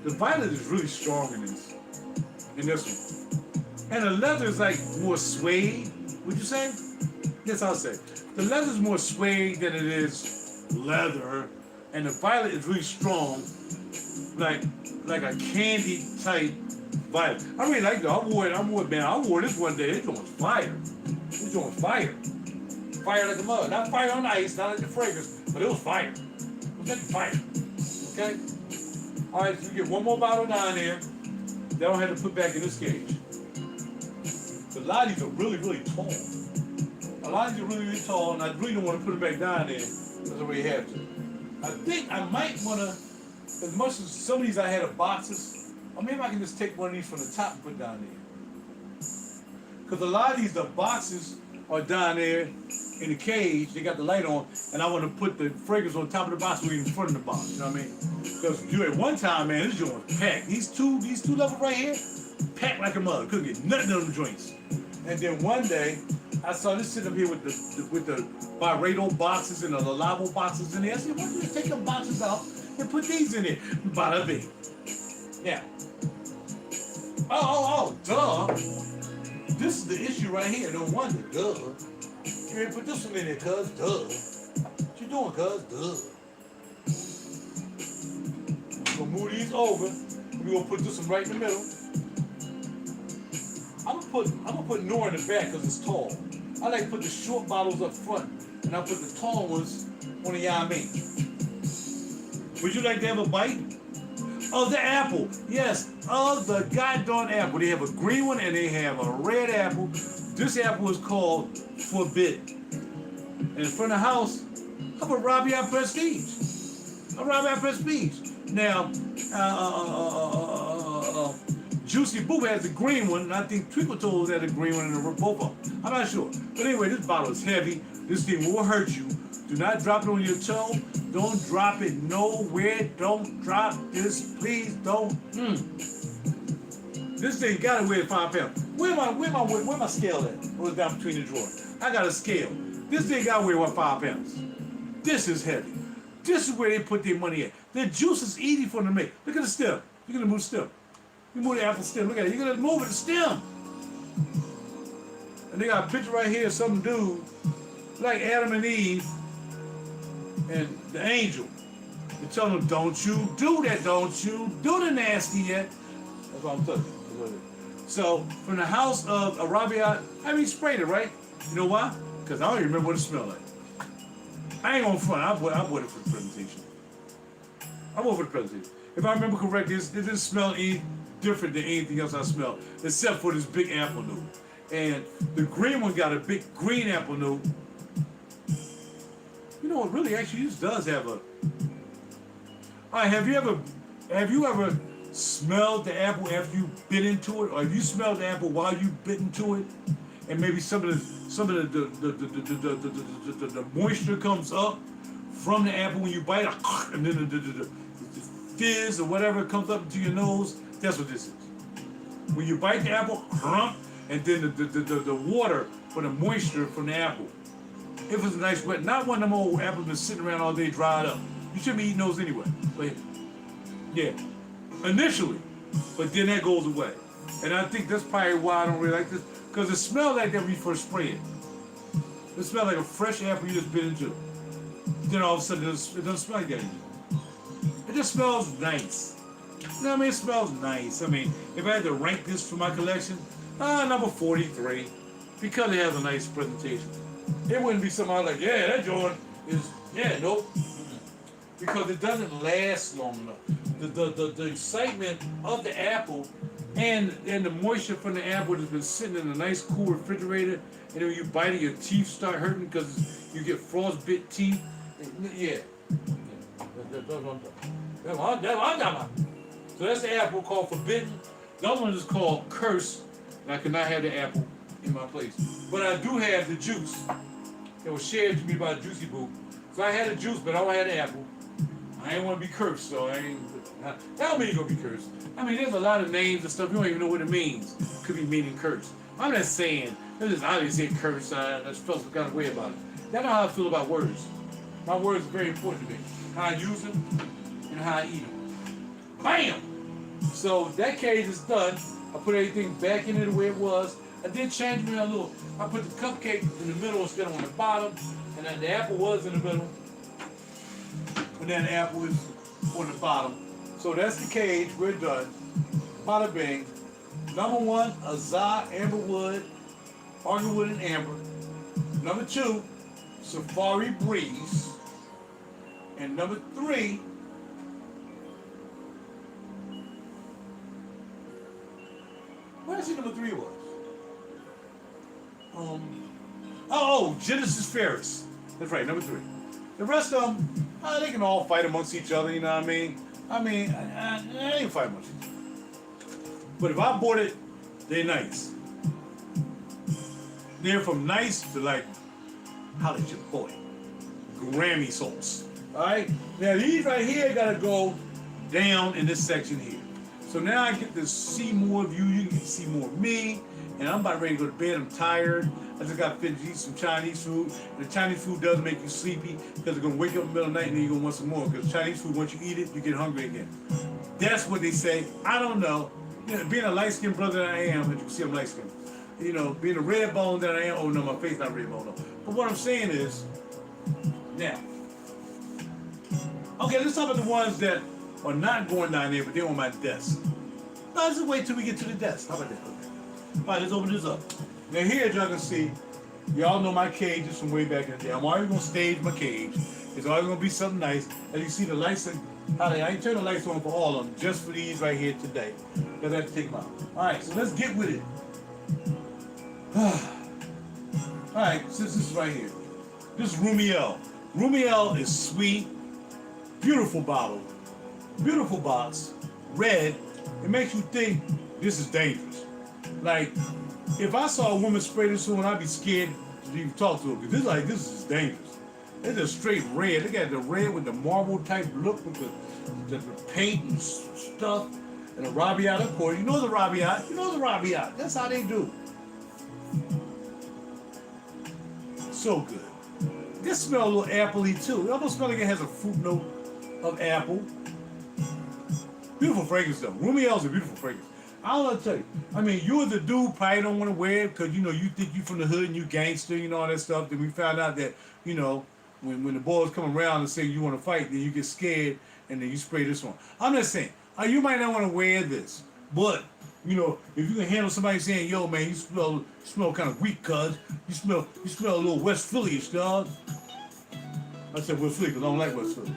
The violet is really strong in this one. And the leather is like more suede, would you say? Yes, I'll say. The leather is more suede than it is leather. And the violet is really strong, like a candy type violet. I really like it. I wore this one day. This joint was fire. This joint was fire. Fire like a mud. Not fire on ice, not like the fragrance, but it was fire. It was like fire. Okay? Alright, so you get one more bottle down there. They don't have to put back in this cage. A lot of these are really, really tall. A lot of these are really, really tall, and I really don't want to put it back down there because I already have to. I think I might want to, as much as some of these I had of boxes, or maybe I can just take one of these from the top and put down there. Because a lot of these, the boxes are down there in the cage, they got the light on, and I want to put the fragrance on top of the box or in front of the box, you know what I mean? Because at one time, man, this joint was packed. These two levels right here, packed like a mother. Couldn't get nothing on them joints. And then one day, I saw this sitting up here with the Byredo boxes and the Lalabo boxes in there. I said, why don't you take them boxes out and put these in there? Bada bing. Yeah. Oh, duh. This is the issue right here. No wonder, duh. You ain't put this one in there, cuz, duh. What you doing, cuz, duh. We're gonna move these over. We're gonna put this one right in the middle. I'm gonna put Nora in the back because it's tall. I like to put the short bottles up front, and I put the tall ones on the Yamin. Would you like to have a bite? Oh, the apple. Yes. Oh, the goddamn apple. They have a green one and they have a red apple. This apple is called Forbidden. And in front of the house, I put Arabiyat Prestige. A Arabiyat Prestige. Now, Juicy Boo has the green one, and I think Twinkle Toes had the green one in the both of them. I'm not sure. But anyway, this bottle is heavy. This thing will hurt you. Do not drop it on your toe. Don't drop it nowhere. Don't drop this. Please don't. This thing gotta weigh 5 pounds. Where my scale at? It was down between the drawer. I got a scale. This thing gotta weigh 5 pounds. This is heavy. This is where they put their money at. The juice is easy for them to make. Look at the stem. You're gonna move the stem. You move the apple stem. Look at it. You're gonna move it, the stem. And they got a picture right here of some dude like Adam and Eve and the angel. They tell them, don't you do that. Don't you do the nasty yet. That's what I'm telling you. So, from the house of Arabiyat, I mean, sprayed it, right? You know why? Because I don't even remember what it smelled like. I ain't gonna front. I bought it for the presentation. I bought it for the presentation. If I remember correctly, it didn't smell any different than anything else I smelled, except for this big apple note. And the green one got a big green apple note. You know what? Really, actually, this does have a. All right, have you ever smelled the apple after you bit into it, or have you smelled the apple while you bit into it, and maybe some of the moisture comes up from the apple when you bite it, and then the fizz or whatever comes up into your nose? That's what this is. When you bite the apple, and then the water from the moisture from the apple If it's a nice wet, not one of them old apples been sitting around all day dried up. You shouldn't be eating those anyway. But yeah, initially, but then that goes away. And I think that's probably why I don't really like this, because it smells like that when you first spray it. It smells like a fresh apple you just bit into. Then all of a sudden it doesn't smell like that anymore. It just smells nice. You know what I mean? It smells nice. I mean, if I had to rank this for my collection, number 43, because it has a nice presentation. It wouldn't be something I was like, yeah, that joint is, yeah, nope. Because it doesn't last long enough. The excitement of the apple and the moisture from the apple has been sitting in a nice cool refrigerator, and then when you bite it, your teeth start hurting because you get frostbit teeth. Yeah. That's what I'm talking about. So that's the apple called Forbidden. The other one is called Curse, and I could not have the apple in my place. But I do have the juice that was shared to me by Juicy Boo. So I had the juice, but I don't have the apple. I ain't want to be cursed, so I ain't. That don't mean you're going to be cursed. I mean, there's a lot of names and stuff, you don't even know what it means. Could be meaning curse. I'm not saying, there's just obviously say curse, I just felt some kind of way about it. That's not how I feel about words. My words are very important to me. How I use them and how I eat them. Bam! So that cage is done. I put everything back in it the way it was. I did change me a little. I put the cupcake in the middle instead of on the bottom. And then the apple was in the middle. And then the apple is on the bottom. So that's the cage. We're done. Bada bing. Number 1, Azar Amberwood, Arganwood and Amber. Number 2, Safari Breeze. And number 3, what did I say number 3 was? Genesis Ferris. That's right, number 3. The rest of them, they can all fight amongst each other, you know what I mean? I ain't fight amongst each other. But if I bought it, they're nice. They're from nice to like, holla at your boy, Grammy sauce. Alright? Now these right here gotta go down in this section here. So now I get to see more of you, you can get to see more of me, and I'm about ready to go to bed. I'm tired. I just got finished eating some Chinese food. And the Chinese food does make you sleepy because you're gonna wake up in the middle of the night and then you're gonna want some more. Because Chinese food, once you eat it, you get hungry again. That's what they say. I don't know. You know, being a light-skinned brother that I am, as you can see I'm light-skinned. You know, being a red bone that I am, oh no, my face not red bone, no. But what I'm saying is, now, okay, let's talk about the ones that are not going down there, but they're on my desk. No, let's just wait till we get to the desk. How about that? All right, let's open this up. Now here, as y'all can see, y'all know my cage is from way back in the day. I'm already gonna stage my cage. It's always gonna be something nice. As you see the lights, I ain't turn the lights on for all of them, just for these right here today. Because I have to take them out. All right, so let's get with it. All right, since this is right here. This is Rumiel. Rumiel is sweet, beautiful bottle, beautiful box, red. It makes you think this is dangerous. Like, if I saw a woman spray this on, I'd be scared to even talk to her, because this is dangerous. It's a straight red. They got the red with the marble type look with the paint and stuff. And the Arabiyat, of course. You know the Arabiyat. You know the Arabiyat. That's how they do. So good. This smells a little appley too. It almost smells like it has a fruit note of apple. Beautiful fragrance though. Rumiel's a beautiful fragrance. I don't know what to tell you. I mean, you as a dude probably don't want to wear it because, you know, you think you from the hood and you gangster, you know, all that stuff. Then we found out that, you know, when the boys come around and say you want to fight, then you get scared and then you spray this on. I'm just saying, you might not want to wear this, but, you know, if you can handle somebody saying, yo, man, you smell kind of weak, cuz. You smell a little West Philly-ish, dog. I said West Philly because I don't like West Philly.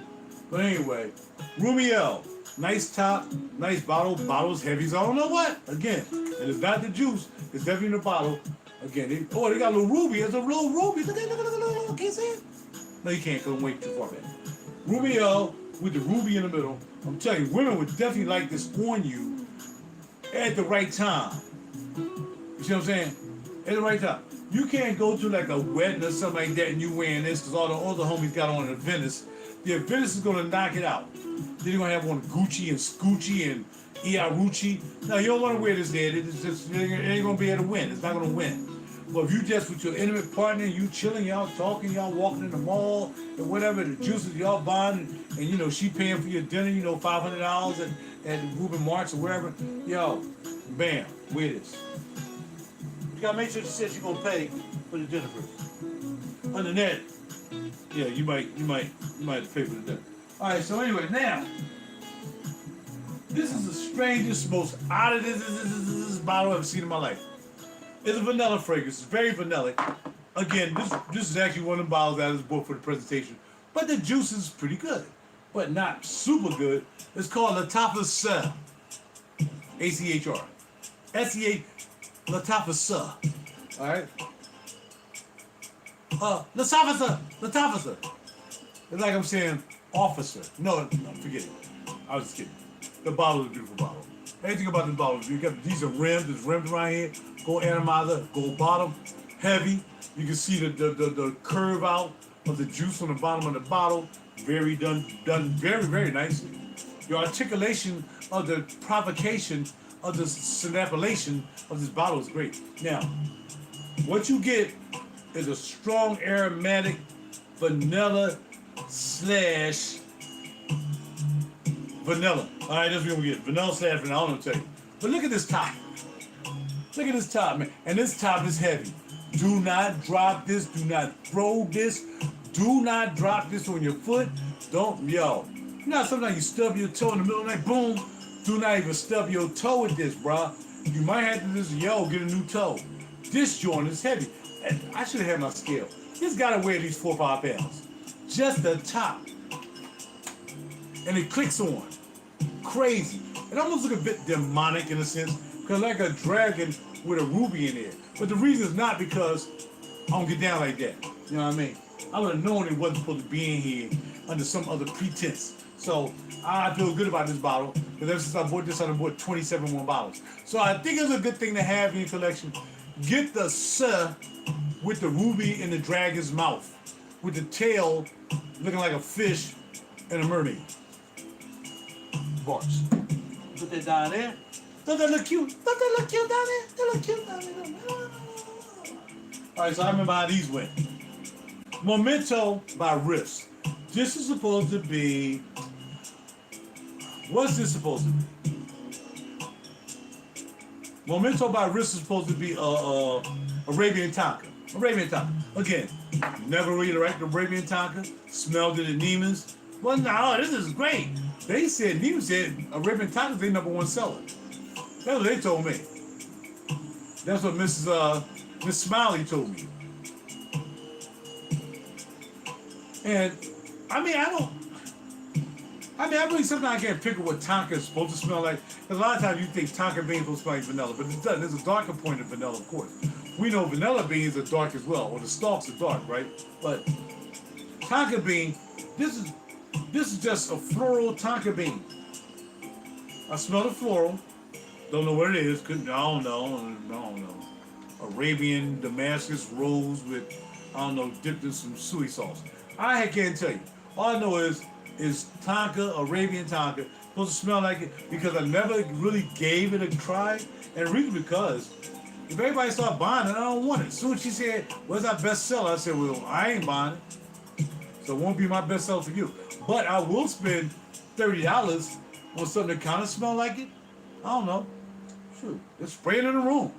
But anyway, Rumiel. Nice top, nice bottle. Bottle's heavy, so I don't know what. Again, and it's not the juice. It's definitely in the bottle. Again, they got a little ruby. It's a little ruby. Look. Can you see it? No, you can't. Come wait too far back. Rumiel with the ruby in the middle. I'm telling you, women would definitely like this on you at the right time. You see what I'm saying? At the right time. You can't go to like a wedding or something like that and you wearing this because all the other homies got on the Venice. The Venice is gonna knock it out. Then you're gonna have on Gucci and Scoochie and Iarucci. No, you don't want to wear this there. It ain't gonna be able to win. It's not gonna win. But if you just with your intimate partner, you chilling, y'all talking, y'all walking in the mall and whatever, the juices y'all buying, and you know she paying for your dinner, you know $500 at Ruben Marks or wherever, yo, bam, where it is. You gotta make sure she says she's gonna pay for the dinner first. Other than that, yeah, you might have to pay for the dinner. All right, so anyway, now this is the strangest, most out of this bottle I've ever seen in my life. It's a vanilla fragrance. It's very vanilla. Again, this is actually one of the bottles out of this book for the presentation. But the juice is pretty good, but not super good. It's called Lattafa Al ACHR. S-E-A Lattafa Al. All right. Lattafa. It's like I'm saying officer. No, forget it. I was just kidding. The bottle is a beautiful bottle. Anything about the bottle, you got these are rims. There's rims around here. Gold atomizer, gold bottom, heavy. You can see the curve out of the juice on the bottom of the bottle. Very done very, very nicely. Your articulation of the provocation of the synapillation of this bottle is great. Now, what you get is a strong aromatic vanilla slash vanilla. All right, that's what we get. Vanilla slash vanilla. I don't know what to tell you. But look at this top. Look at this top, man. And this top is heavy. Do not drop this. Do not throw this. Do not drop this on your foot. Don't, yo. You know, sometimes you stub your toe in the middle of the night, boom. Do not even stub your toe with this, bruh. You might have to just, get a new toe. This joint is heavy. And I should have had my scale. This gotta weigh at least 4 or 5 pounds. Just the top. And it clicks on. Crazy. It almost looks a bit demonic in a sense, because like a dragon with a ruby in there. But the reason is not because I don't get down like that. You know what I mean? I would have known it wasn't supposed to be in here under some other pretense. So I feel good about this bottle, because ever since I bought this, I bought 27 more bottles. So I think it's a good thing to have in your collection. Get the Sir with the ruby in the dragon's mouth, with the tail looking like a fish and a mermaid. Bars. Put that down there. Don't that look cute? Don't that look cute down there? That look cute down there. Alright, so I remember how these went. Memento by RIFFS. This is supposed to be... What's this supposed to be? Memento by RIFFS is supposed to be Arabian Tonka. Arabian Tonka. Again, never really liked the Arabian Tonka. Smelled it at Neiman's. Well, no, this is great. They said, Neiman's said Arabian Tonka is their #1 seller. That's what they told me. That's what Miss Smiley told me. And I really sometimes I can't pick up what Tonka is supposed to smell like. Because a lot of times you think Tonka beans will smell like vanilla, but it doesn't. There's a darker point of vanilla, of course. We know vanilla beans are dark as well, or the stalks are dark, right? But Tonka bean, this is just a floral Tonka bean. I smell the floral. Don't know what it is. I don't know. Arabian Damascus rose with, dipped in some soy sauce. I can't tell you. All I know is Tonka, Arabian Tonka, supposed to smell like it, because I never really gave it a try. And the reason because if everybody started buying it, I don't want it. As soon as she said, what's our best seller? I said, well, I ain't buying it. So it won't be my best seller for you. But I will spend $30 on something that kind of smell like it. I don't know. Shoot, just spray it in the room.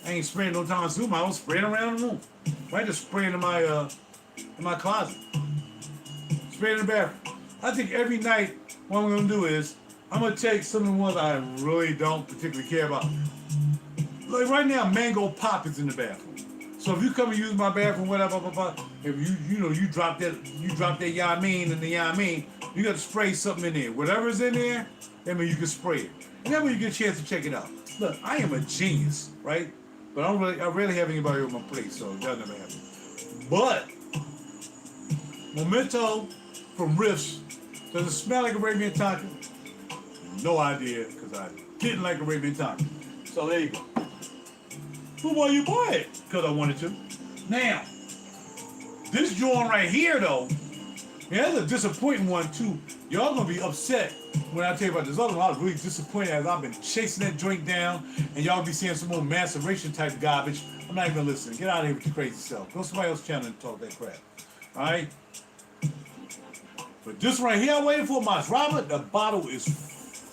I ain't spraying no time soon. I don't spray it around the room. I just spray it in my closet. Spray it in the bathroom. I think every night what I'm gonna do is I'm gonna take some of the ones I really don't particularly care about. Like right now, Mango Pop is in the bathroom. So if you come and use my bathroom, whatever, if you drop that Yamin in the Yamin, you got to spray something in there. Whatever's in there, you can spray it. And that way you get a chance to check it out. Look, I am a genius, right? But I rarely have anybody on my plate, so that never happen. But Memento from RIFFS, does it smell like Arabian Tonka? No idea, because I didn't like Arabian Tonka. So there you go. But why you buy it? Because I wanted to. Now, this joint right here, though, Yeah, that's a disappointing one too. Y'all gonna be upset when I tell you about this other one. I was really disappointed as I've been chasing that joint down, and y'all be seeing some more maceration type garbage. I'm not even listening. Get out of here with your crazy self. Go to somebody else's channel and talk that crap. All right. But this right here, I'm waiting for my Robert. The bottle is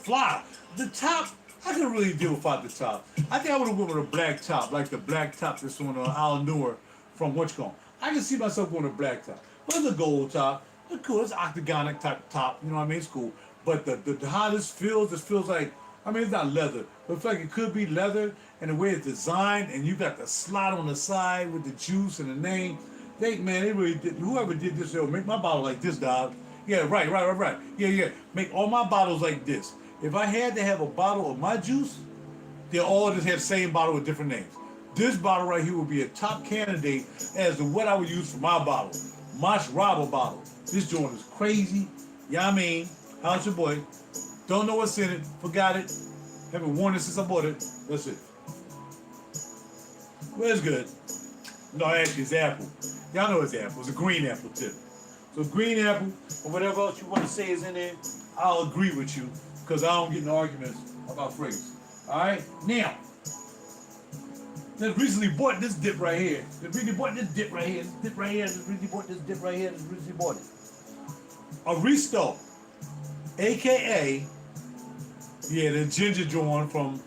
fly. The top, I couldn't really deal without the top. I think I would have went with a black top, like the black top that's on Al Noor from Whatchcom. I can see myself going with a black top. But it's a gold top. It's cool. It's octagonic type top. You know what I mean? It's cool. But the how this feels like, I mean, it's not leather. But it's like it could be leather, and the way it's designed, and you got the slot on the side with the juice and the name. They really did. Whoever did this, yo, make my bottle like this, dog. Yeah, right. Yeah. Make all my bottles like this. If I had to have a bottle of my juice, they'll all just have the same bottle with different names. This bottle right here would be a top candidate as to what I would use for my bottle. My RaJuR bottle. This joint is crazy. Yeah, I mean, how's your boy? Don't know what's in it. Forgot it. Haven't worn it since I bought it. That's it. Well, it's good. No, actually, it's apple. Y'all know it's apple. It's a green apple too. So green apple, or whatever else you want to say is in there, I'll agree with you, because I don't get in arguments about phrases. Alright? Now, just recently bought this dip right here. Just recently bought this dip right here. This dip right here. Just recently bought this dip right here. Just recently bought it. Aristo, aka, yeah, the ginger joint from,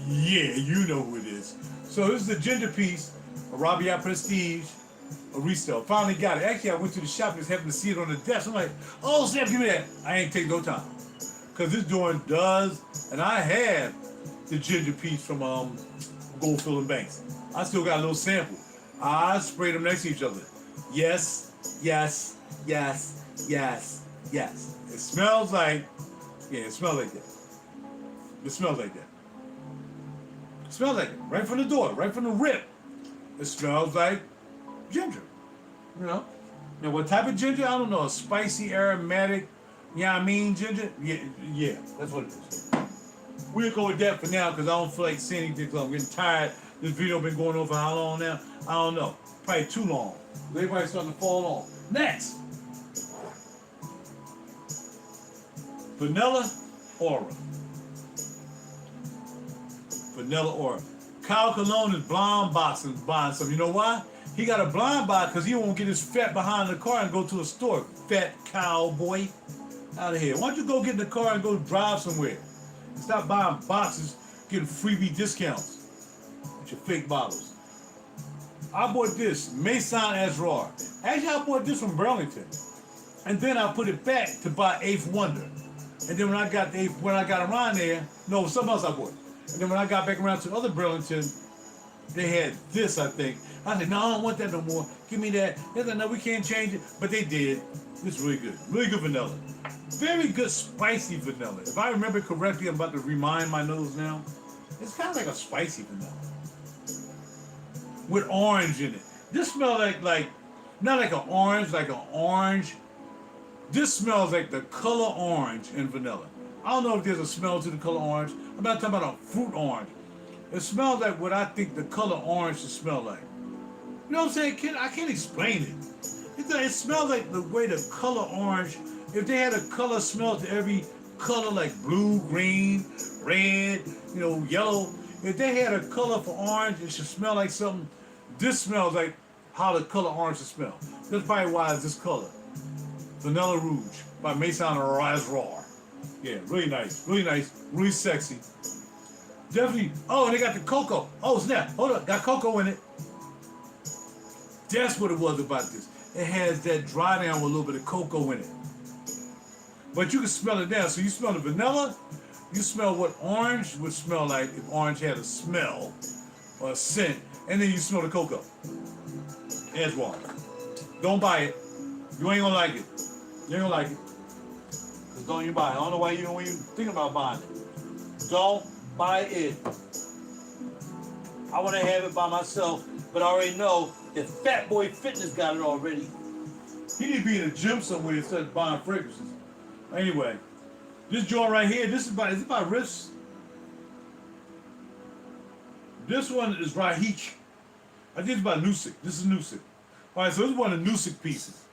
yeah, you know who it is. So this is the ginger piece, Arabiyat Prestige, Aristo. Finally got it. Actually, I went to the shop and just happened to see it on the desk. I'm like, oh, Sam, give me that. I ain't take no time. Because this joint does, and I have the ginger piece from Goldfield and Banks. I still got a little sample. I sprayed them next to each other. Yes. It smells like, yeah, it smells like that. It smells like that. It smells like it. Right from the door, right from the rip. It smells like ginger. You know? Now, what type of ginger? I don't know. A spicy, aromatic, you know what I mean, ginger? Yeah, that's what it is. We'll go with that for now because I don't feel like saying anything because I'm getting tired. This video been going on for how long now? I don't know. Probably too long. Everybody's starting to fall off. Next. Vanilla Aura. Vanilla Aura. Kyle Cologne is blind boxing, buying some. You know why? He got a blind box because he won't get his fat behind the car and go to a store. Fat cowboy. Out of here. Why don't you go get in the car and go drive somewhere? Stop buying boxes, getting freebie discounts with your fake bottles. I bought this, Maison Azrar. Actually, I bought this from Burlington. And then I put it back to buy Eighth Wonder. And then when I got around there, no, something else I bought. And then when I got back around to other Burlington, they had this, I think. I said, no, I don't want that no more. Give me that. They said, no, we can't change it. But they did. It's really good. Really good vanilla. Very good spicy vanilla. If I remember correctly, I'm about to remind my nose now. It's kind of like a spicy vanilla. With orange in it. This smells like not like an orange. This smells like the color orange in vanilla. I don't know if there's a smell to the color orange. I'm not talking about a fruit orange. It smells like what I think the color orange should smell like. You know what I'm saying? I can't explain it. It smells like the way the color orange, if they had a color smell to every color like blue, green, red, yellow, if they had a color for orange, it should smell like something. This smells like how the color orange should smell. That's probably why it's this color. Vanilla Rouge by Maison RaJuR. Yeah, really nice, really sexy. Definitely. Oh, and they got the cocoa. Oh, snap. Hold up. Got cocoa in it. That's what it was about this. It has that dry down with a little bit of cocoa in it. But you can smell it down. So you smell the vanilla. You smell what orange would smell like if orange had a smell or a scent. And then you smell the cocoa. Edgewalk. Don't buy it. You ain't gonna like it. You ain't gonna like it. Just don't you buy it. I don't know why you thinking about buying it. Don't buy it. I want to have it by myself, but I already know that Fat Boy Fitness got it already. He need to be in a gym somewhere instead of buying fragrances. Anyway, this joint right here, is it by RIFFS? This one is Rahich. I think it's by Nusik. This is Nusik. Alright, so this is one of the Nusik pieces.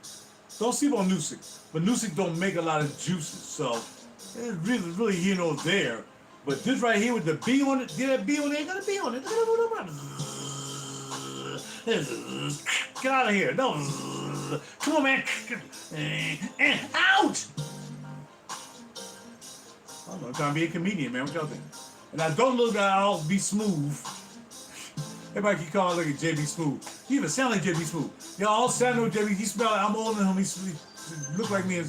Don't sleep on Nusik. But Nusik don't make a lot of juices, so it's really here nor there. But this right here with the bee on it, get that bee on it, got a bee on it. Get out of here. No. Come on, man. Ouch! I'm trying to be a comedian, man. What y'all think? And I don't look like I'll be smooth. Everybody keep calling look at JB Smooth. He even sound like JB Smooth. Y'all all sound like JB. He smell like I'm older than him. He look like me.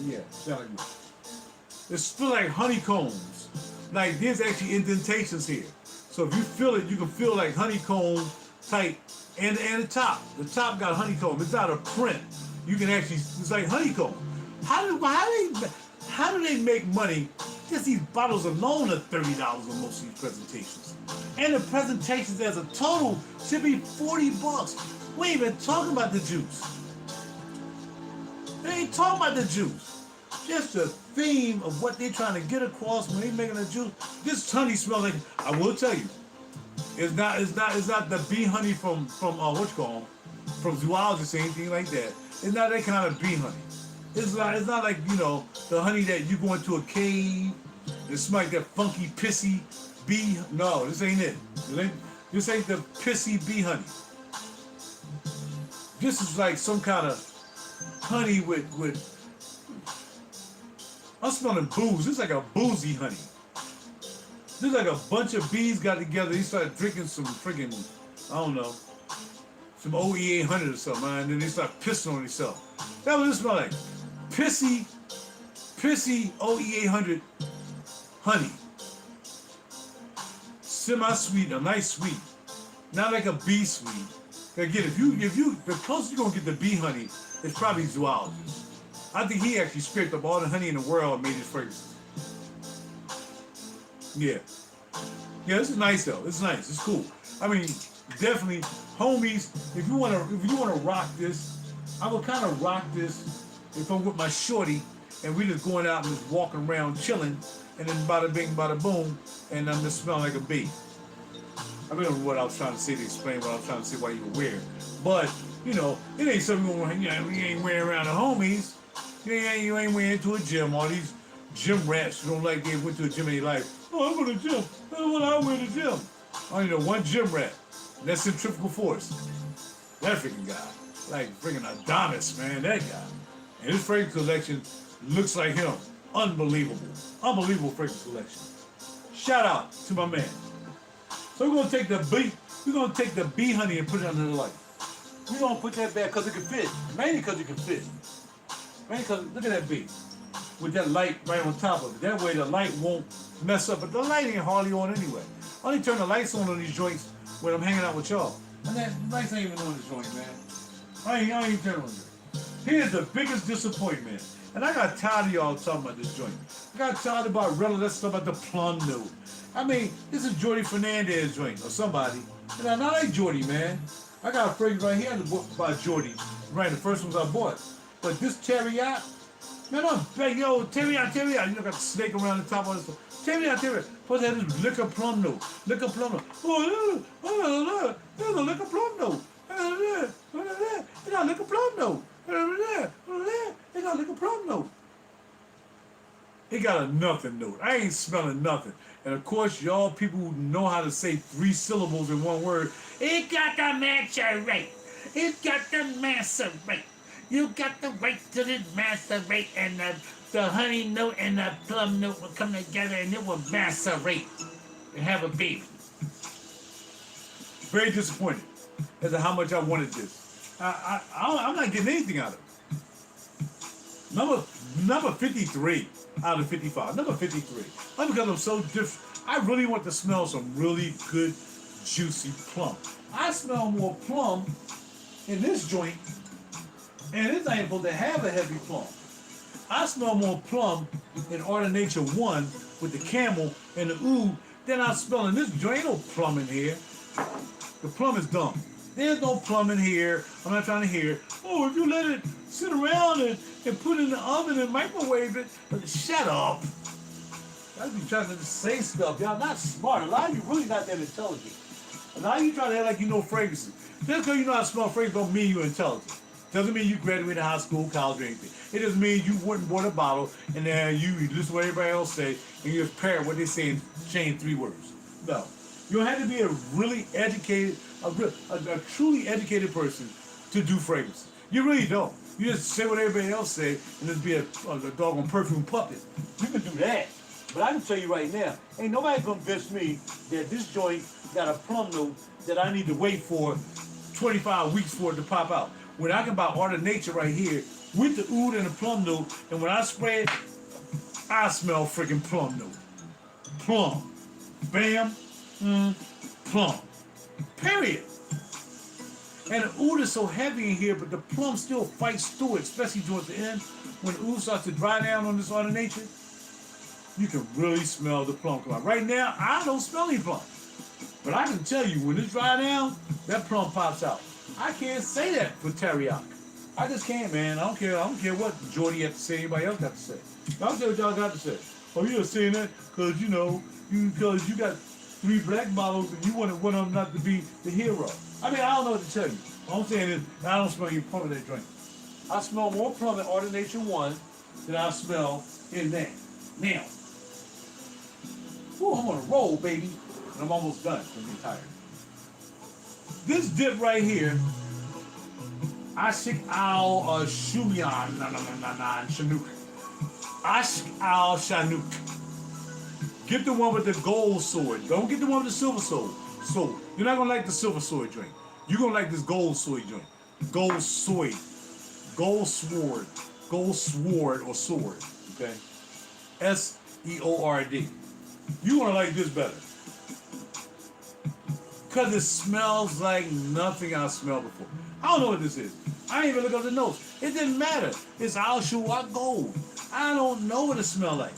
Yeah, sound like me. It smell like honeycombs. Like there's actually indentations here. So if you feel it, you can feel like honeycomb type. And the top. The top got honeycomb. It's not a print. You can actually, it's like honeycomb. How do they make money? Just these bottles alone are $30 on most of these presentations. And the presentations as a total should be $40. We ain't even talking about the juice. They ain't talking about the juice. Just the theme of what they're trying to get across when they're making the juice. This honey smells like, I will tell you, it's not the bee honey from what you call them, from zoologists or anything like that. It's not that kind of bee honey. It's not like, you know, the honey that you go into a cave and smell like that funky, pissy bee. No, this ain't it. This ain't the pissy bee honey. This is like some kind of honey with I'm smelling booze. This is like a boozy honey. This is like a bunch of bees got together. They started drinking some freaking, I don't know, some OE 800 or something, and then they start pissing on themselves. That's what it smell like. Pissy OE 800 honey. Semi-sweet, a nice sweet. Not like a bee sweet. Again, if you, the closest you're gonna get the bee honey is probably zoologist. I think he actually scraped up all the honey in the world and made his fragrances. Yeah. Yeah, this is nice though. It's nice. It's cool. I mean, definitely, homies, if you wanna rock this, I would kind of rock this if I'm with my shorty and we just going out and just walking around chilling, and then bada bing, bada boom, and I'm just smelling like a bee. I don't know what I was trying to say to explain what I was trying to say why you were weird. But, you know, it ain't something you ain't wearing around the homies. You ain't wearing to a gym. All these gym rats who don't like they went to a gym in their life. Oh, I'm going to the gym. I don't want to wear the gym. I only know one gym rat. And that's centrifugal force. That freaking guy. Like freaking Adonis, man. That guy. And his fragrance collection looks like him. Unbelievable. Unbelievable fragrance collection. Shout out to my man. So we're gonna take the bee honey and put it under the light. We're gonna put that back because it can fit. Mainly because it can fit. Mainly because look at that bee. With that light right on top of it. That way the light won't mess up. But the light ain't hardly on anyway. I only turn the lights on these joints when I'm hanging out with y'all. And that lights ain't even on this joint, man. I ain't even turning on it. Here's the biggest disappointment. And I got tired of y'all talking about this joint. I got tired about let's talk about the plum note. I mean, this is Jordy Fernandez joint or somebody. And I like Jordy, man. I got a fragrance right here in the book by Jordy. Right, the first ones I bought. But this Terriot, man, I'm big, yo, Terriot. You know, got the snake around the top of this. Terriot. Plus, that is liquor plum note. Liquor plum note. Oh, there's a liquor plum note. They got liquor plum note. They got liquor plum note. It got a nothing note. I ain't smelling nothing. And of course, y'all people who know how to say 3 syllables in one word, it got the macerate. It got the macerate. You got the right to the macerate, and the honey note and the plum note will come together and it will macerate and have a baby. Very disappointed as to how much I wanted this. I'm not getting anything out of it. Number 53 out of 55. Number 53. Not because I'm so different. I really want to smell some really good, juicy plum. I smell more plum in this joint, and it's not even supposed to have a heavy plum. I smell more plum in Art of Nature 1 with the camel and the oud than I smell in this joint. Ain't no plum in here. The plum is dumb. There's no plum in here. I'm not trying to hear, oh, if you let it sit around and put it in the oven and microwave it. Shut up. Y'all be trying to say stuff. Y'all not smart. A lot of you really not that intelligent. A lot of you trying to act like you know fragrances. Just because you know how to smell fragrance don't mean you're intelligent. Doesn't mean you graduated high school, college, or anything. It just means you went and bought a bottle, and then you listen to what everybody else say, and you just parrot what they say and change 3 words. No. You don't have to be a really educated, a truly educated person to do fragrances. You really don't. You just say what everybody else say, and just be a doggone perfume puppet. You can do that. But I can tell you right now, ain't nobody gonna convince me that this joint got a plum note that I need to wait for 25 weeks for it to pop out. When I can buy Art of Nature right here with the oud and the plum note, and when I spray it, I smell freaking plum note. Plum. Bam. Plum. Period. And the oud is so heavy in here, but the plum still fights through it, especially towards the end. When the oud starts to dry down on this Art of Nature, you can really smell the plum come out. Right now, I don't smell any plum. But I can tell you, when it's dry down, that plum pops out. I can't say that for teriyaki. I just can't, man. I don't care what Jordy has to say, anybody else got to say. I don't care what y'all got to say. Oh, you're saying that because, because you got 3 black bottles and you wanted one of them not to be the hero. I mean, I don't know what to tell you. All I'm saying is, I don't smell any plum in that drink. I smell more plum in Art of Nature 1 than I smell in that. Now, whew, I'm on a roll, baby. And I'm almost done. I'm getting tired. This dip right here, Ashik Al Shumyan Shanuk. Ashik Al Shanuk. Get the one with the gold sword. Don't get the one with the silver sword. So you're not gonna like the silver sword joint. You're gonna like this gold sword joint. Gold sword. Gold sword. Gold sword or sword. Okay. SEORD. You're gonna like this better. Because it smells like nothing I smelled before. I don't know what this is. I didn't even look up the notes. It didn't matter. It's Al Shuwak Gold. I don't know what it smells like.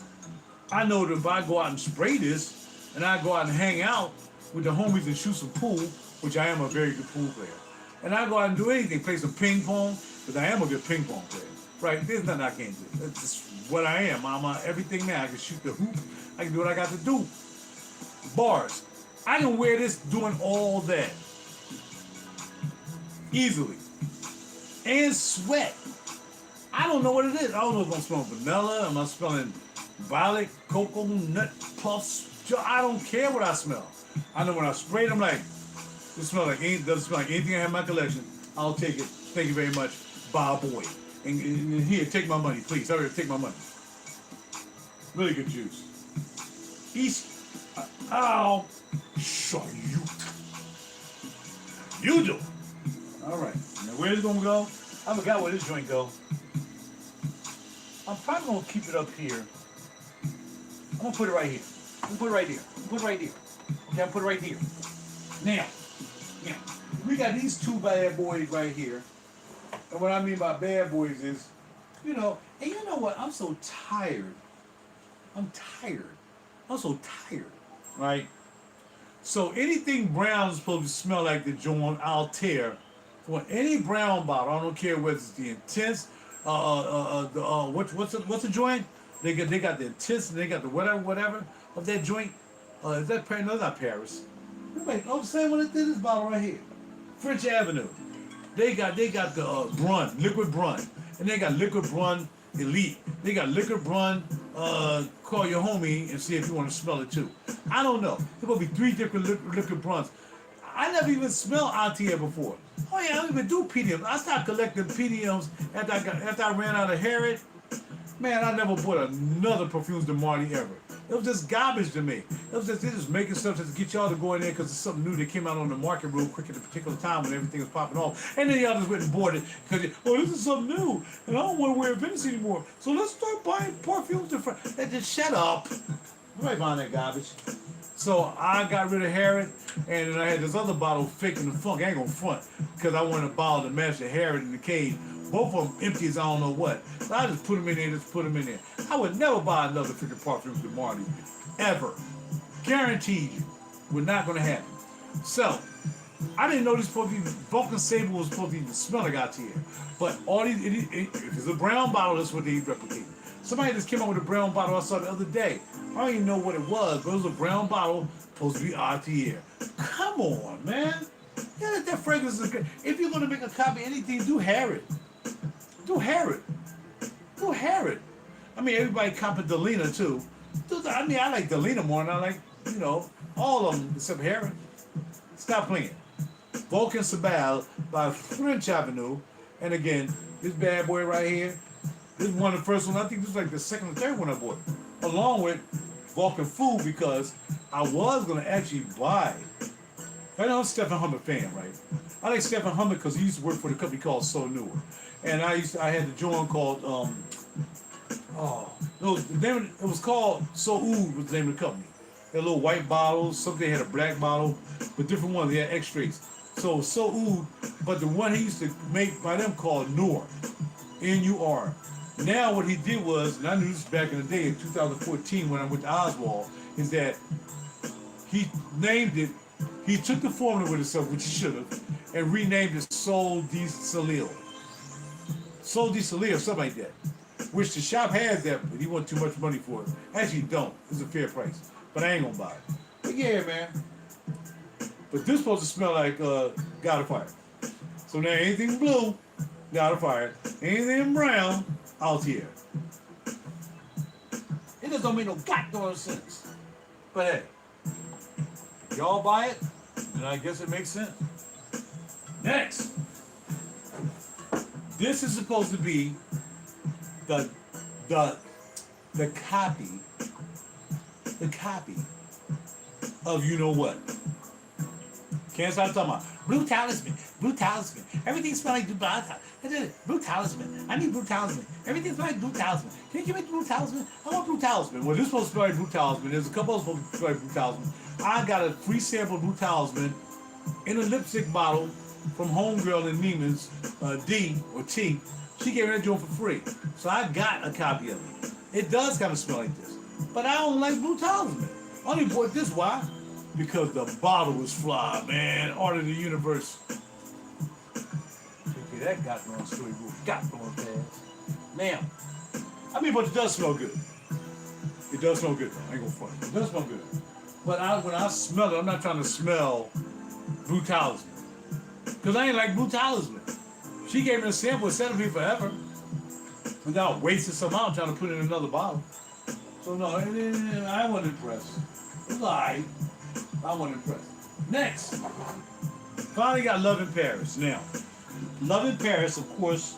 I know that if I go out and spray this, and I go out and hang out with the homies and shoot some pool, which I am a very good pool player, and I go out and do anything, play some ping pong, because I am a good ping pong player. Right? There's nothing I can't do. That's just what I am. I'm everything now. I can shoot the hoop. I can do what I got to do. Bars. I can wear this doing all that. Easily. And sweat. I don't know what it is. I don't know if I'm smelling vanilla. Am I smelling violet, cocoa, nut, puffs? I don't care what I smell. I know when I spray it, I'm like, this smells like doesn't smell like anything I have in my collection. I'll take it. Thank you very much. Bye, boy. And here, take my money, please. Hurry, take my money. Really good juice. East. Ow. Shayuk. You do. All right. Now where's it gonna go? I forgot where this joint go. I'm probably gonna keep it up here. I'm gonna put it right here. I'm gonna put it right here. I'm gonna put it right here. Okay, I'm gonna put it right here. Now, we got these 2 bad boys right here. And what I mean by bad boys is, and you know what? I'm so tired. I'm tired. I'm so tired. Right? So anything brown is supposed to smell like the joint Altair. For any brown bottle, I don't care whether it's the Intense, what's the joint? They got the Intense and they got the whatever of that joint. Is that Paris? No, not Paris. I'm saying when it did this bottle right here, French Avenue. They got the Brun, Liquid Brun, and they got Liquid Brun Elite. They got Liquid Brun. Call your homie and see if you want to smell it too. I don't know. There will be 3 different liquid Bruns. I never even smelled Altair before. Oh yeah, I don't even do PDMs. I stopped collecting PDMs after I ran out of Harriet. Man, I never bought another Perfumes de Marty ever. It was just garbage to me. It was just, they're just making stuff just to get y'all to go in there because it's something new that came out on the market real quick at a particular time when everything was popping off. And then y'all just went and bought it because, this is something new and I don't want to wear Venice anymore. So let's start buying perfumes different. And just shut up. Nobody buying that garbage. So I got rid of Harriet, and then I had this other bottle, Fake in the Funk. I ain't gonna front because I wanted a bottle to match the Harriet in the cave. Both of them empty as I don't know what. So I just put them in there, I would never buy another freaking Perfume de Marty. Ever. Guaranteed you. We're not going to happen. So, I didn't know this supposed to be, Vulcan Sable was supposed to even smell like Altair. But all these, if it's a brown bottle, that's what they replicate. Somebody just came out with a brown bottle I saw the other day. I don't even know what it was, but it was a brown bottle supposed to be Altair. Come on, man. Yeah, that fragrance is great. If you're going to make a copy of anything, do Harriet. Do Harrod. Do Harrod. I mean, everybody copping Delina too. I mean, I like Delina more than I like, all of them except Harrod. Stop playing. Vulcan Sabal by French Avenue. And again, this bad boy right here, this is one of the first ones. I think this is like the second or third one I bought. Along with Vulcan Food, because I was going to actually buy. I know I'm a Stephen Hummer fan, right? I like Stephen Hummer because he used to work for the company called So Newer. And I had the joint called, it was called So Oud was the name of the company. They had little white bottles, something had a black bottle, but different ones, they had extras. So Oud, but the one he used to make by them called Nur, N-U-R. Now what he did was, and I knew this back in the day in 2014 when I went to Oswald, is that he named it, he took the formula with himself, which he should have, and renamed it Sol de Salil. Sol de Salil, something like that. Which the shop has that, but he want too much money for it. Actually, don't. It's a fair price. But I ain't gonna buy it. But yeah, man. But this supposed to smell like God of Fire. So now anything blue, God of Fire. Anything brown, Altier. It just don't make no goddamn sense. But hey, if y'all buy it, then I guess it makes sense. Next. This is supposed to be the copy of you know what. Can't stop talking about blue talisman. Everything smells like blue talisman. I need blue talisman. Everything smells like blue talisman. Can you give me blue talisman? I want blue talisman. Well, this is supposed to smell like blue talisman. There's a couple of supposed to smell like blue talisman. I got a free sample of blue talisman in a lipstick bottle from homegirl in Neiman's, D or T. She gave me that joint for free. So I got a copy of it. It does kind of smell like this. But I don't like blue talisman. I only bought this, why? Because the bottle was fly, man. Art of the universe. Okay, that got me on story roof. Got me on fast. Now, but it does smell good. It does smell good, though. I ain't gonna front. It does smell good. But when I smell it, I'm not trying to smell blue talisman. Because I ain't like blue talisman. She gave me a sample, it set me forever. Without wasting some out trying to put it in another bottle. So no, I wasn't impressed. It was alright. I wasn't impressed. Next. Finally got Love in Paris. Now, Love in Paris, of course,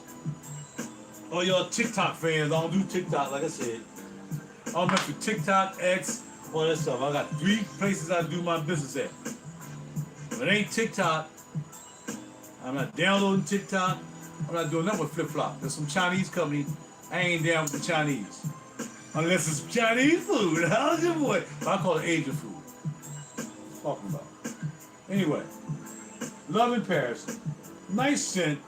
all y'all TikTok fans, I don't do TikTok, like I said. I don't mess with TikTok, X, all that stuff. I got 3 places I do my business at. If it ain't TikTok, I'm not downloading TikTok. I'm not doing nothing with Flip Flop. There's some Chinese company. I ain't down with the Chinese. Unless it's Chinese food. How's your boy? I call it Asian food. Talking about. Anyway, Love in Paris. Nice scent.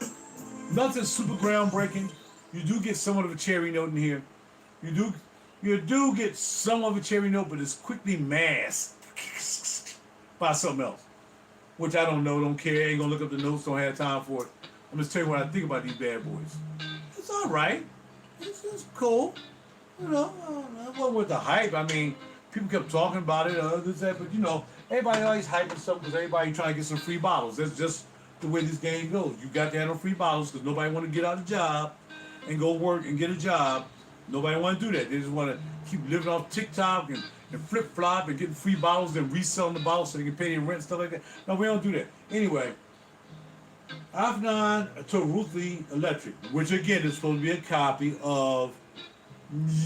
Nothing super groundbreaking. You do get somewhat of a cherry note in here. You do get some of a cherry note, but it's quickly masked by something else. Which I don't know, don't care, ain't gonna look up the notes, don't have time for it. I'm just telling you what I think about these bad boys. It's alright. It's cool. It wasn't with the hype. I mean, people kept talking about it, this, that, but everybody always hyping stuff because everybody trying to get some free bottles. That's just the way this game goes. You got to have no free bottles because nobody want to get out of a job and go work and get a job. Nobody want to do that. They just want to keep living off TikTok and flip-flop and getting free bottles and reselling the bottles so they can pay their rent and stuff like that. No, we don't do that. Anyway, Afnan Taruthi Electric, which again is supposed to be a copy of,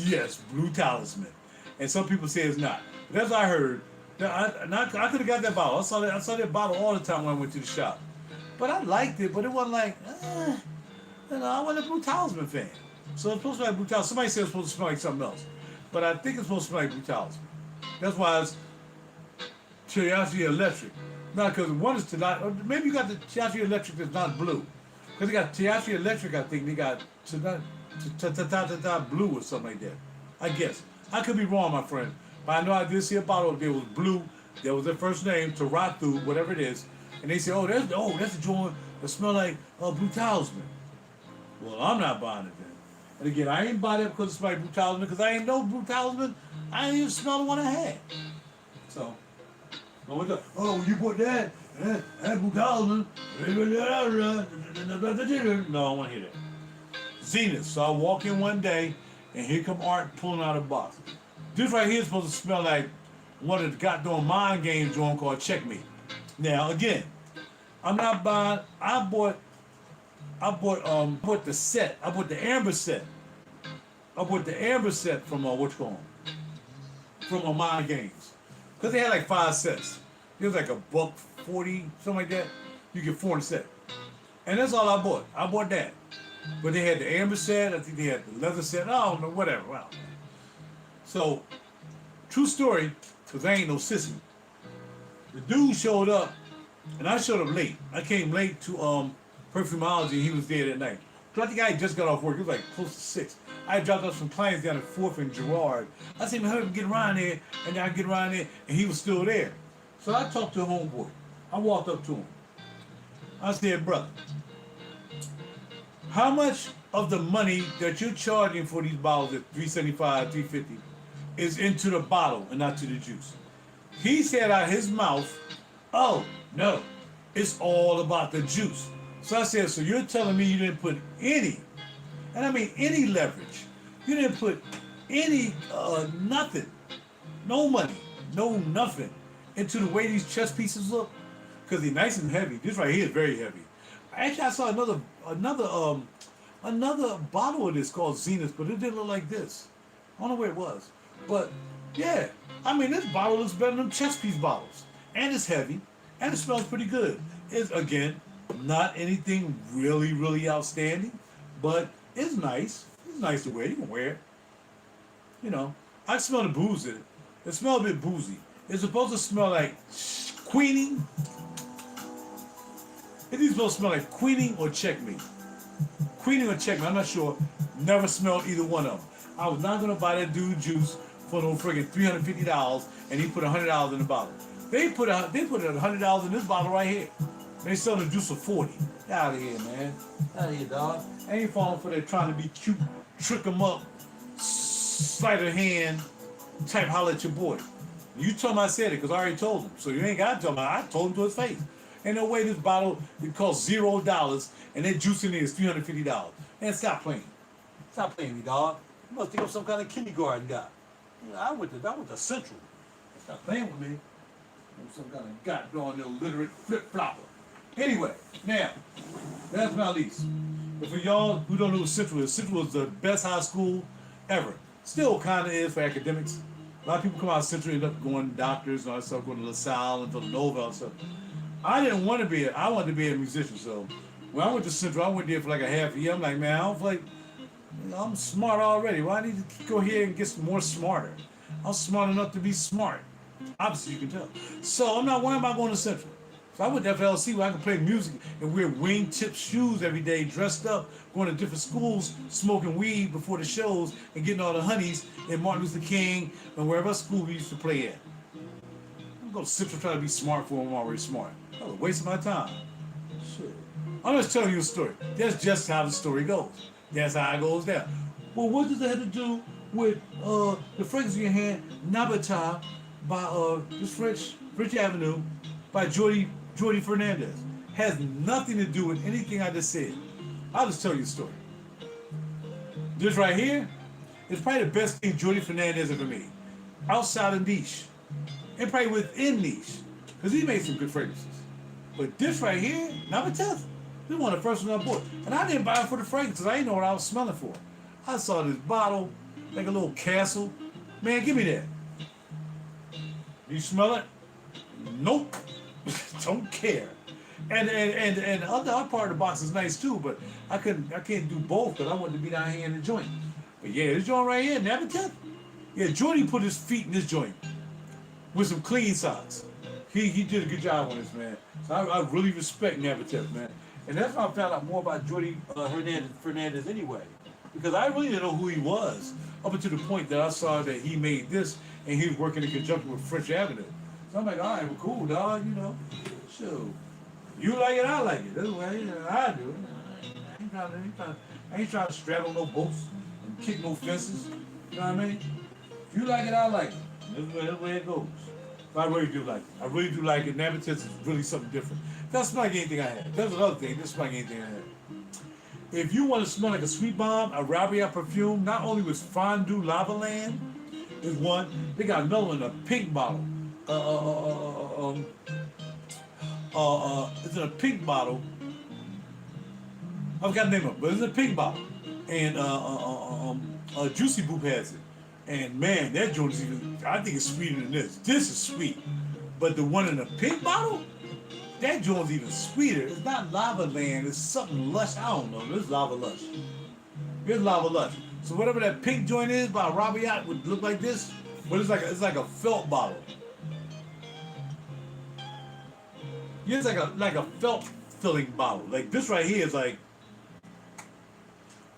yes, Blue Talisman. And some people say it's not. But as I heard, I could have got that bottle. I saw that bottle all the time when I went to the shop. But I liked it, but it wasn't like, I wasn't a Blue Talisman fan. So it's supposed to be like Blue Talisman. Somebody said it's supposed to smell like something else. But I think it's supposed to smell like Blue Talisman. That's why it's Curiosity Electric. Not because one is maybe you got the Curiosity Electric that's not blue. Because they got Curiosity Electric, I think they got blue or something like that. I guess. I could be wrong, my friend. But I know I did see a bottle there was blue. That was their first name, Tarathu, whatever it is. And they said, that's a joint that smell like Blue Talisman. Well, I'm not buying it then. And again, I ain't buying it because it smells like Blue Talisman, because I ain't know Blue Talisman. I ain't even smell the one I had. So, you put that Blue Talisman. No, I want to hear that. Zenith. So I walk in one day, and here come Art pulling out a box. This right here is supposed to smell like one of the goddamn mind games joint called Checkmate. Now again, I'm not buying. I bought the set. I bought the Amber set. I bought the Amber set from what's called from Mind Games, because they had like 5 sets. It was like $140, something like that. You get 4 in a set, and that's all I bought. I bought that, but they had the Amber set. I think they had the leather set. I don't know, whatever. Wow. So, true story, because I ain't no sissy. The dude showed up, and I showed up late. I came late to Perfumology, and he was there that night. So I think I just got off work. It was like close to 6. I dropped off some clients down at 4th and Girard. I said, man, hurry up and get around there. And I get around there, and he was still there. So I talked to a homeboy. I walked up to him. I said, brother, how much of the money that you're charging for these bottles at $375, $350 is into the bottle and not to the juice? He said out his mouth, oh, no, it's all about the juice. So I said, so you're telling me you didn't put any, and I mean any leverage, you didn't put any, nothing, no money, no nothing, into the way these chest pieces look? Because they're nice and heavy. This right here is very heavy. Actually, I saw another bottle of this called Zenith, but it didn't look like this. I don't know where it was. But, yeah, I mean, this bottle looks better than chest piece bottles. And it's heavy, and it smells pretty good. It's, again, not anything really, really outstanding, but it's nice. It's nice to wear. You can wear it. You know, I smell the booze in it. It smells a bit boozy. It's supposed to smell like queening. It is supposed to smell like queening or checkmate. Queening or checkmate, I'm not sure. Never smelled either one of them. I was not going to buy that dude juice for no friggin' $350, and he put $100 in the bottle. They put $100 in this bottle right here. They sell the juice for $40. Get out of here, man. Out of here, dog. I ain't falling for that trying to be cute, trick them up, sleight of hand, type holler at your boy. You told him I said it because I already told him. So you ain't got to tell him. I told him to his face. Ain't no way this bottle it costs $0 and that juice in there is $350. Man, stop playing. Stop playing me, dog. You must think I'm some kind of kindergarten guy. You know, I went to Central. Stop playing with me. I'm some kind of goddamn illiterate flip-flopper. Anyway, now, that's not least. But for y'all who don't know what Central is the best high school ever. Still kind of is for academics. A lot of people come out of Central and end up going doctors and all that stuff, going to LaSalle and Villanova and stuff. I didn't want to be I wanted to be a musician, so when I went to Central, I went there for like a half a year. I'm like, man, I don't feel like, you know, I'm smart already. Well, I need to go here and get some more smarter. I'm smart enough to be smart. Obviously, you can tell. So I'm not worrying about going to Central. So I went to FLC where I could play music and wear wingtip shoes every day, dressed up, going to different schools, smoking weed before the shows, and getting all the honeys in Martin Luther King and wherever school we used to play at. I'm going to Central trying to be smart for them. I'm already smart. That was a waste of my time. Shit. I'm just telling you a story. That's just how the story goes. That's how it goes down. Well, what does that have to do with the fragrance in your hand, Nabata, by this French Avenue, by Jordi Fernandez? Has nothing to do with anything I just said. I'll just tell you a story. This right here is probably the best thing Jordi Fernandez ever made. Outside of niche. And probably within niche. Because he made some good fragrances. But this right here, Nabata, this is one of the first ones I bought. And I didn't buy it for the fragrances. I didn't know what I was smelling for. I saw this bottle, like a little castle. Man, give me that. You smell it? Nope. Don't care. And the other part of the box is nice too, but I can't do both because I wanted to be down here in the joint. But yeah, this joint right here, Nabata. Yeah, Jordy put his feet in this joint with some clean socks. He did a good job on this, man. So I really respect Nabata, man. And that's how I found out more about Jordi Fernandez anyway. Because I really didn't know who he was up until the point that I saw that he made this and he was working in conjunction with French Avenue. So I'm like, all right, well, cool, dog, you know. So, you like it, I like it. That's the way I do it. I ain't trying to straddle no boats and kick no fences. You know what I mean? If you like it, I like it. That's the way it goes. I really do like it. I really do like it. Nabata is really something different. That's not like anything I had. That's another thing. That's not like anything I had. If you want to smell like a sweet bomb, a Arabiyat perfume, not only with Fondue Lava Land is one, they got another one in a pink bottle. It's in a pink bottle. I forgot the name of it, but it's in a pink bottle. And Juicy Boop has it. And man, that joint is even, I think it's sweeter than this. This is sweet. But the one in the pink bottle, that joint's even sweeter. It's not Lava Land, it's something lush. I don't know. This is Lava Lush. Here's Lava Lush. So whatever that pink joint is by Arabiyat would look like this, but it's like a felt bottle. Yeah, it's like a felt filling bottle. Like this right here is like,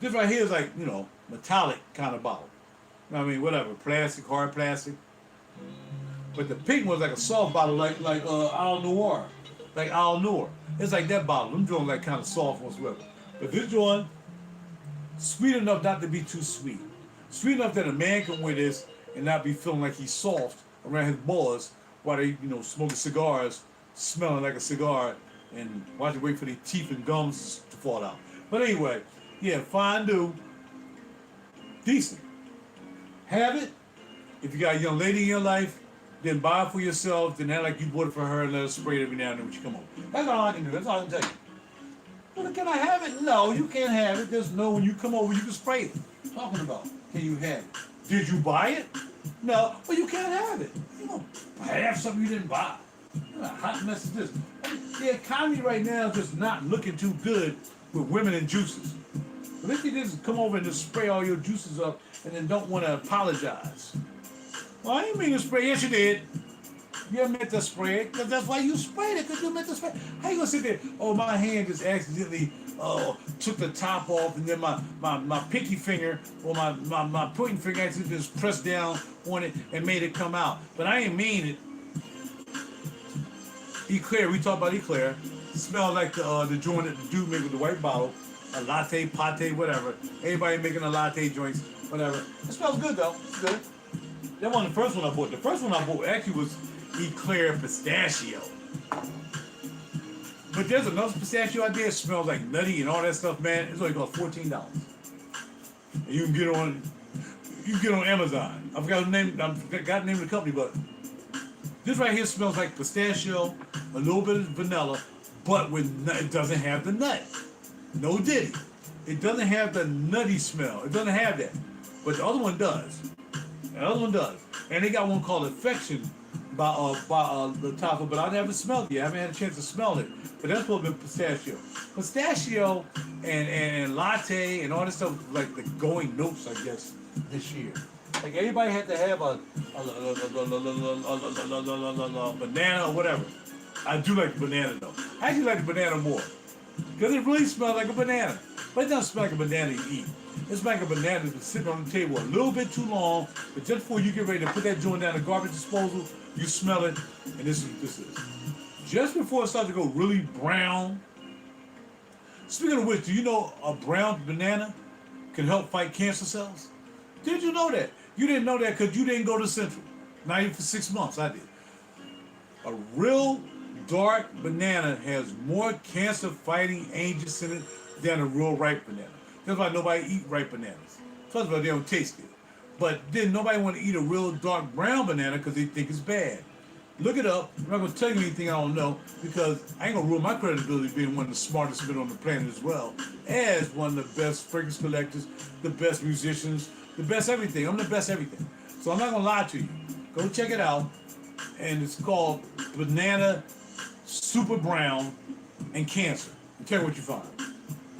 you know, metallic kind of bottle. I mean, whatever, plastic, hard plastic. But the pink one's like a soft bottle, like Al Noir, like Al Noir. It's like that bottle. I'm doing like kind of soft ones, whatever. But this one, sweet enough not to be too sweet. Sweet enough that a man can wear this and not be feeling like he's soft around his balls while they, you know, smoking cigars, smelling like a cigar, and watch it wait for their teeth and gums to fall out. But anyway, yeah, Fondue, decent. Have it. If you got a young lady in your life, then buy it for yourself, then act like you bought it for her and let her spray it every now and then when she come home. That's all I can do. That's all I can tell you. Well, can I have it? No, you can't have it. There's no, when you come over, you can spray it. What are you talking about? Can you have it? Did you buy it? No. Well, you can't have it. You don't have something you didn't buy. What a hot mess is this? The economy right now is just not looking too good with women and juices. But if you just come over and just spray all your juices up and then don't want to apologize. Well, I didn't mean to spray. Yes, you did. You meant to spray it, because that's why you sprayed it, because you meant to spray it. How you going to sit there, oh, my hand just accidentally took the top off, and then my pinky finger, or my pointing finger accidentally just pressed down on it and made it come out. But I didn't mean it. Eclair, we talked about Eclair. It smells like the joint that the dude made with the white bottle. A latte, pate, whatever. Everybody making a latte joints, whatever. It smells good though. It's good. That wasn't the first one I bought. The first one I bought actually was Eclair Pistachio. But there's another pistachio out there that smells like nutty and all that stuff, man. It's only cost $14. And you can get it on Amazon. I forgot the name of the company, but this right here smells like pistachio, a little bit of vanilla, but it doesn't have the nut. No diddy. It doesn't have the nutty smell. It doesn't have that. But the other one does. The other one does. And they got one called Affection by Lattafa, but I never smelled it yet. I haven't had a chance to smell it. But that's supposed to be pistachio. Pistachio and latte and all this stuff, like the going notes, I guess, this year. Like everybody had to have a banana or whatever. I do like the banana though. I actually like the banana more. Because it really smells like a banana. But it doesn't smell like a banana you eat. It's like a banana that's sitting on the table a little bit too long, but just before you get ready to put that joint down the garbage disposal, you smell it, and this is what this is. Just before it starts to go really brown. Speaking of which, do you know a brown banana can help fight cancer cells? Did you know that? You didn't know that because you didn't go to Central. Not even for 6 months, I did. A real dark banana has more cancer-fighting agents in it than a real ripe banana. That's why nobody eat ripe bananas. First of all, they don't taste good. But then nobody want to eat a real dark brown banana because they think it's bad. Look it up. I'm not going to tell you anything I don't know because I ain't going to ruin my credibility being one of the smartest men on the planet as well as one of the best fragrance collectors, the best musicians, the best everything. I'm the best everything. So I'm not going to lie to you. Go check it out. And it's called Banana Super Brown and Cancer. And tell me what you find.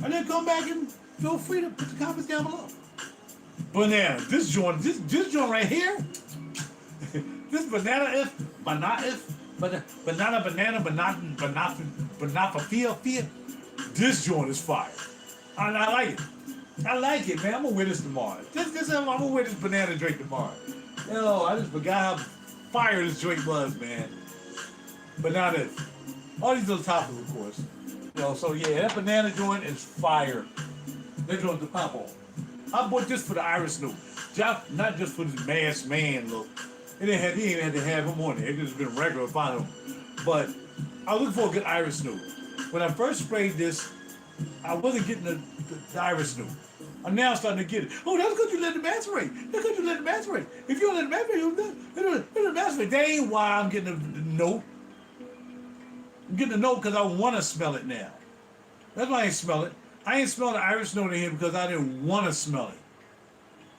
And then come back and feel free to put the comments down below. Banana. This joint right here. This banana fia. This joint is fire. I like it. I like it, man. I'm gonna wear this tomorrow. I'm gonna wear this banana drink tomorrow. Yo, I just forgot how fire this joint was, man. But now this. All these little toppers, of course. You know, so yeah, that banana joint is fire. That joint's the pop on. I bought this for the Iris Snoop. Not just for this masked man look. He didn't have to have him on there. It just been regular about him. But I was looking for a good Iris Snoop. When I first sprayed this I wasn't getting the iris note. I'm now starting to get it. Oh, that's because you let it macerate. That's because you let it macerate. If you don't let it macerate, it'll macerate. That ain't why I'm getting the note. I'm getting the note because I want to smell it now. That's why I ain't smell it. I ain't smell the iris note in here because I didn't want to smell it.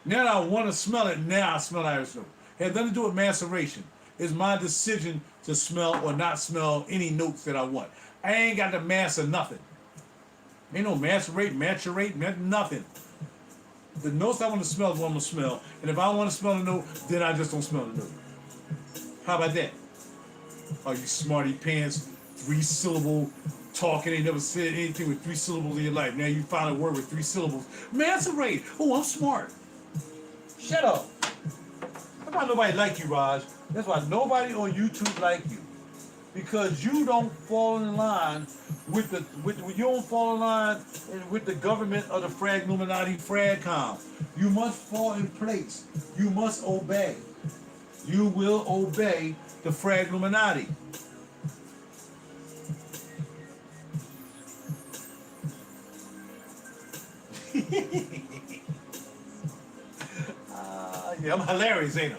Now that I want to smell it, now I smell the iris note. It has nothing to do with maceration. It's my decision to smell or not smell any notes that I want. I ain't got to macer nothing. Ain't no macerate, nothing. The notes I want to smell is what I'm going to smell. And if I don't want to smell the note, then I just don't smell the note. How about that? Oh, you smarty pants, 3-syllable talking, ain't never said anything with 3 syllables in your life. Now you find a word with 3 syllables. Macerate. Oh, I'm smart. Shut up. That's why nobody like you, Raj. That's why nobody on YouTube like you. Because you don't fall in line with you don't fall in line with the government of the Frag Illuminati Fragcom. You must fall in place. You must obey. You will obey the Frag Illuminati. Yeah, I'm hilarious, ain't I?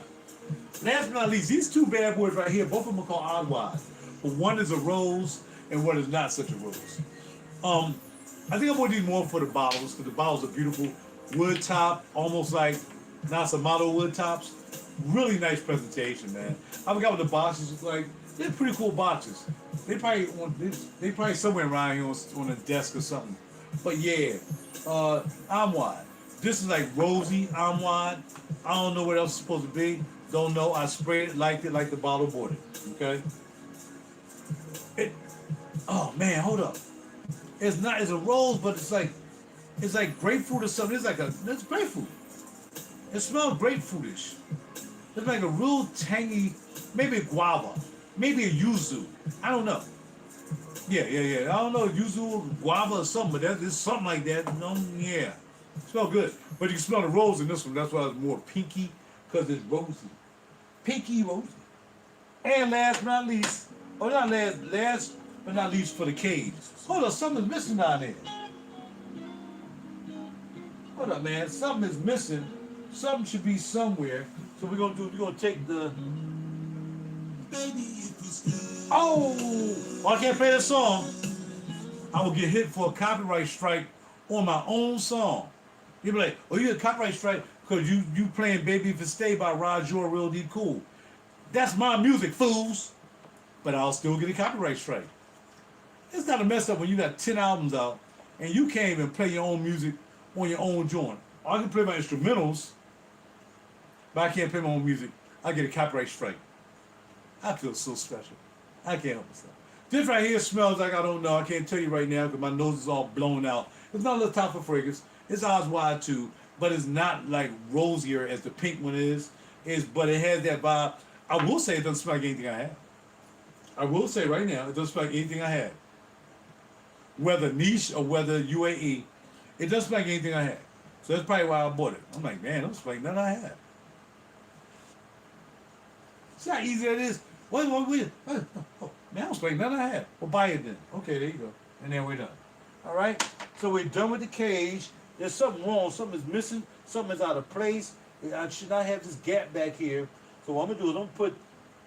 Last but not least, these two bad boys right here, both of them are called Oddwise. But one is a rose and one is not such a rose. I think I'm gonna do more for the bottles because the bottles are beautiful. Wood top, almost like Nasamado wood tops. Really nice presentation, man. I forgot what the boxes look like. They're pretty cool boxes. They probably somewhere around here on a desk or something. But yeah, Amwad. This is like rosy Amwad. I don't know what else it's supposed to be. Don't know. I sprayed it, liked it like the bottle bought it. Okay. Oh man, hold up. It's a rose, but it's like grapefruit or something. It's grapefruit. It smells grapefruitish. It's like a real tangy, maybe a guava, maybe a yuzu. I don't know. Yeah. I don't know, yuzu, guava, or something, but it's something like that. No, yeah. It smells good. But you can smell the rose in this one. That's why it's more pinky, because it's rosy. Pinky rosy. And last but not least, last but not least for the cage. Hold up, something's missing down there. Hold up, man. Something is missing. Something should be somewhere. So we're gonna take the. Oh, I can't play that song. I will get hit for a copyright strike on my own song. You'll be like, oh, you get a copyright strike because you playing Baby If It Stay by RaJuR Real Deep Cool. That's my music, fools. But I'll still get a copyright strike. It's not a mess up when you got 10 albums out and you can't even play your own music on your own joint. I can play my instrumentals, but I can't play my own music. I get a copyright strike. I feel so special. I can't help myself. This right here smells like I don't know. I can't tell you right now because my nose is all blown out. It's not a Lattafa fragrance. It's Eyes Wide too, but it's not like rosier as the pink one is. But it has that vibe. I will say it doesn't smell like anything I have. I will say right now, it doesn't smell like anything I had. Whether niche or whether UAE, it doesn't smell like anything I had. So that's probably why I bought it. I'm like, man, it doesn't smell like nothing I had. See how easy that is? Wait. Oh, man, I don't smell like nothing I had. Well, buy it then. Okay, there you go. And then we're done. All right? So we're done with the cage. There's something wrong. Something is missing. Something is out of place. I should not have this gap back here. So what I'm going to do is I'm going to put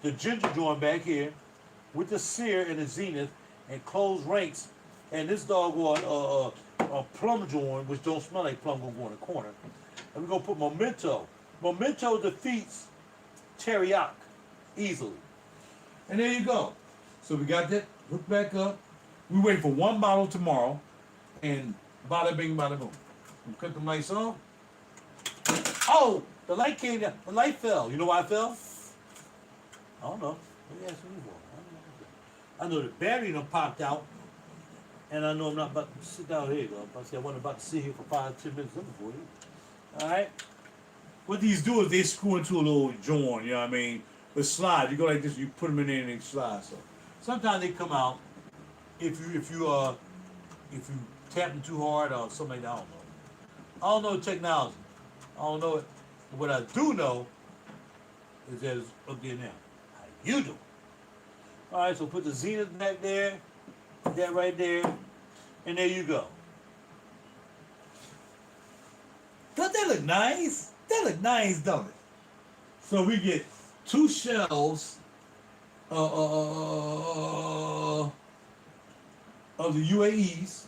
the ginger joint back here with the sear and the zenith and close ranks. And this doggone a plum joint, which don't smell like plum, gonna go in the corner. And we're gonna put memento. Memento defeats teriyaki easily. And there you go. So we got that. Look back up. We wait for one bottle tomorrow, and bada bing, bada boom. We cut the lights off. Oh, the light came down. The light fell. You know why it fell? I don't know. Maybe ask me more. I know the battery done popped out. And I know I'm not about to sit down here, though. I wasn't about to sit here for 5-10 minutes for you. All right? What these do is they screw into a little joint, you know what I mean? With slide. You go like this, you put them in there and they slide. So sometimes they come out if you tap them too hard or something like that. I don't know. I don't know technology. I don't know it. But what I do know is that it's up there now. How you do? All right, so put the zenith back there. That right there, and there you go. Don't that look nice? That look nice, don't it? So we get 2 shells of the UAEs,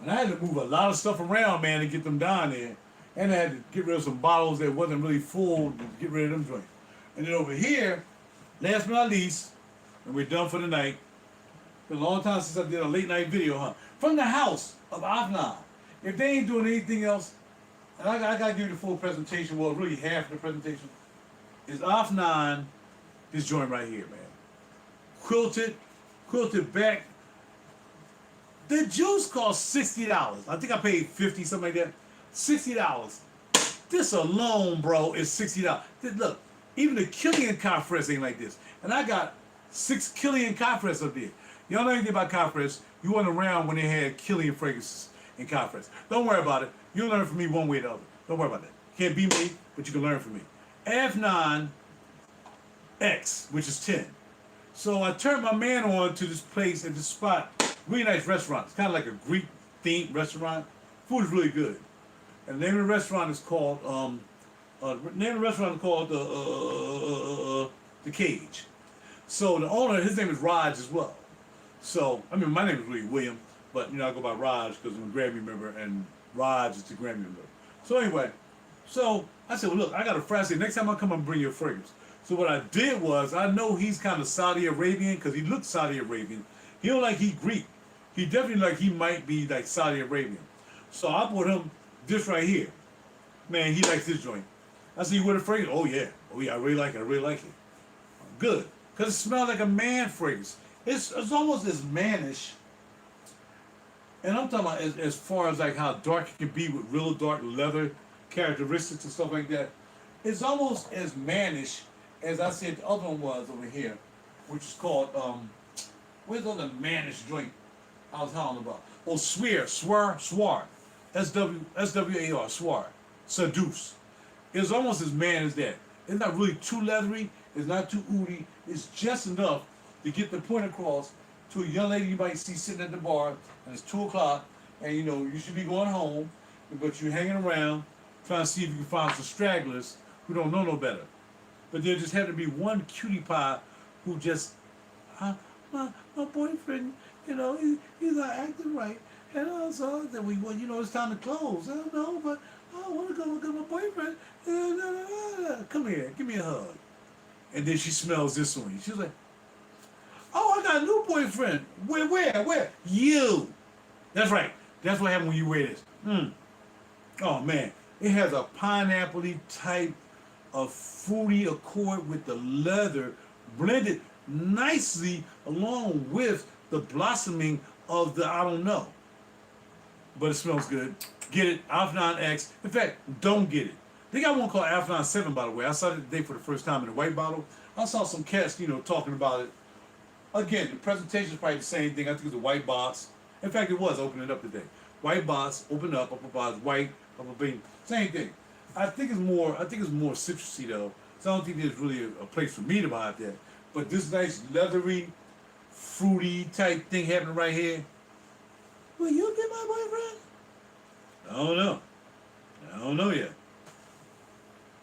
and I had to move a lot of stuff around, man, to get them down there. And I had to get rid of some bottles that wasn't really full to get rid of them joints. And then over here, last but not least, and we're done for the night. It's been a long time since I did a late night video, huh? From the house of Afnan. If they ain't doing anything else, and I gotta give you the full presentation, well, really half of the presentation, is Afnan, this joint right here, man. Quilted back. The juice cost $60. I think I paid $50, something like that. $60. This alone, bro, is $60. Look, even the Killian Compress ain't like this. And I got 6 Killian Compress up there. Y'all know anything about Compress? You weren't around when they had Killian fragrances in Compress. Don't worry about it. You'll learn from me one way or the other. Don't worry about that. Can't be me, but you can learn from me. F9X, which is 10. So I turned my man on to this place at this spot. Really nice restaurant. It's kind of like a Greek-themed restaurant. Food is really good. And the name of the restaurant is called the Cage. So the owner, his name is Raj as well. So I mean, my name is really William, but you know I go by Raj because I'm a Grammy member, and Raj is the Grammy member. So anyway, so I said, well, look, I got a fragrance. Next time I come, I'm bring you a fragrance. So what I did was, I know he's kind of Saudi Arabian because he looks Saudi Arabian. He don't like he Greek. He definitely like he might be like Saudi Arabian. So I bought him this right here. Man, he likes this joint. I said, you wear the fragrance? Oh yeah, I really like it. I really like it. Good, because it smells like a man fragrance. It's almost as mannish. And I'm talking about as far as like how dark it can be with real dark leather characteristics and stuff like that. It's almost as mannish as I said the other one was over here, which is called, where's the other mannish joint I was talking about? Oh, swar, S-W-A-R, swar, seduce. It's almost as man as that. It's not really too leathery, it's not too oody, it's just enough to get the point across to a young lady you might see sitting at the bar, and it's 2 o'clock, and you know, you should be going home, but you're hanging around, trying to see if you can find some stragglers who don't know no better. But there just had to be one cutie pie who just, my boyfriend, you know, he's not acting right. And also, that well, you know, it's time to close. I don't know, but I want to go look at my boyfriend. Come here, give me a hug. And then she smells this one. She's like, oh, I got a new boyfriend. Where? You. That's right. That's what happened when you wear this. Oh, man. It has a pineapple-y type of fruity accord with the leather blended nicely along with the blossoming of the I don't know. But it smells good. Get it, Afnan X. In fact, don't get it. They got one called Afnan 7, by the way. I saw it today for the first time in a white bottle. I saw some cats, you know, talking about it. Again, the presentation is probably the same thing. I think it's a white box. In fact, it was opening up today. White box, open up, upper box, white, upper beam. Same thing. I think it's more citrusy though. So I don't think there's really a place for me to buy it there. But this nice leathery, fruity type thing happening right here. Will you be my boyfriend? I don't know yet.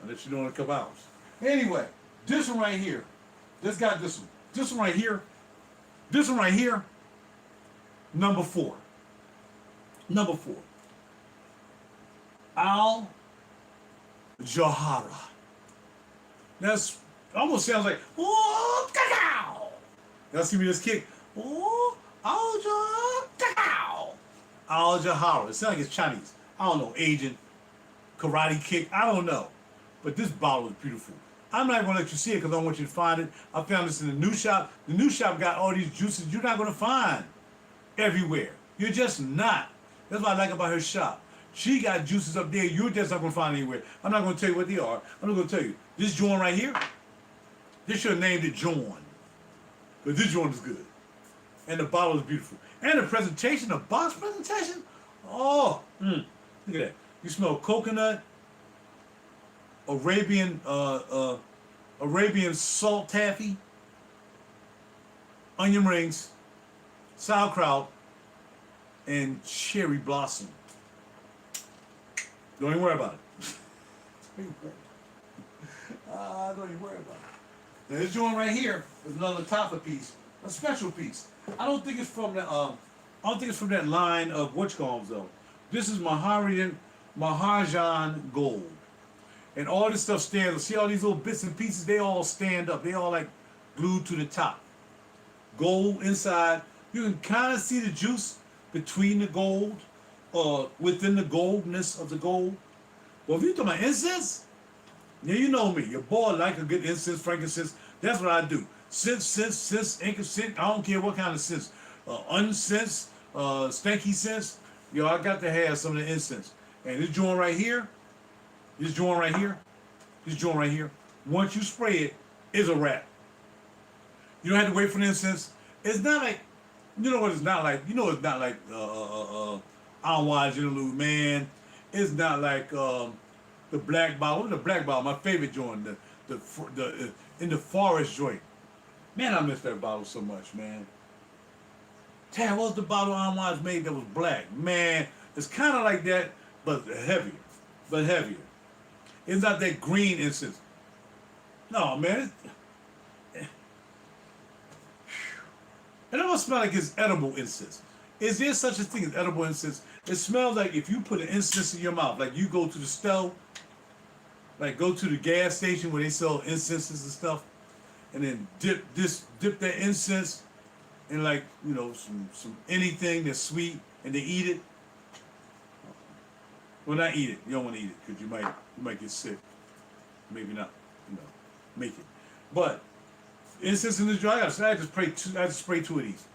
I'll let you know in a couple hours. Anyway, this one right here. This got this one. This one right here. This one right here. Number 4. Number 4. Al Jahara. That's almost sounds like, oh, cacao. Y'all see me this kick? Oh, Al Jahara. Al Jahara. It sounds like it's Chinese. I don't know, Asian, karate kick. I don't know. But this bottle is beautiful. I'm not going to let you see it because I don't want you to find it. I found this in the new shop. The new shop got all these juices you're not going to find everywhere. You're just not. That's what I like about her shop. She got juices up there you're just not going to find anywhere. I'm not going to tell you what they are. I'm not going to tell you. This joint right here, they should have named it Joan. But this joint is good. And the bottle is beautiful. And the presentation, the box presentation, oh, look at that. You smell coconut, Arabian salt taffy, onion rings, sauerkraut, and cherry blossom. Don't even worry about it. Don't even worry about it. Now, this joint right here is another Lattafa piece, a special piece. I don't think it's from the that line of whatchcoms though. This is Maharajan gold. And all this stuff stands. See all these little bits and pieces, they all stand up. They all like glued to the top. Gold inside. You can kind of see the juice between the gold, or within the goldness of the gold. Well, if you're talking about incense, yeah, you know me. Your boy like a good incense, frankincense. That's what I do. Sense, incense. I don't care what kind of sense. Unsense, stanky sense. Yo, I got to have some of the incense. And this joint right here, once you spray it, it's a wrap. You don't have to wait for the incense. It's not like, you know what it's not like? You know it's not like Anwaj Interlude, man. It's not like the black bottle. The black bottle, my favorite joint, the in the forest joint. Man, I miss that bottle so much, man. Damn, what was the bottle Anwaj made that was black? Man, it's kind of like that, but heavier. It's not that green incense. No, man. It almost smells like it's edible incense. Is there such a thing as edible incense? It smells like if you put an incense in your mouth, like you go to the stove, like go to the gas station where they sell incenses and stuff, and then dip that incense in, like, you know, some anything that's sweet, and they eat it. Well, not eat it. You don't want to eat it because you might get sick. Maybe not. You know, make it. But incense in the jar, I just spray two of these.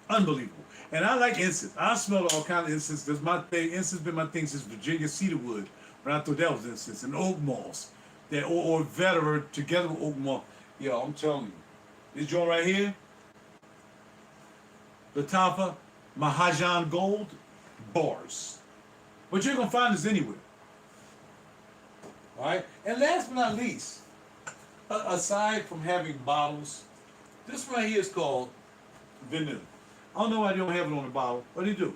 Unbelievable. And I like incense. I smell all kinds of incense. That's my thing. Incense been my thing since Virginia cedarwood, when I thought that was incense. And oak moss, that or vetiver together with oak moss. Yo, I'm telling you, this joint right here, Lattafa Maharajan Gold bars. But you're gonna find this anywhere. All right. And last but not least, aside from having bottles, this right here is called Veneno. I don't know why they don't have it on the bottle, but they do.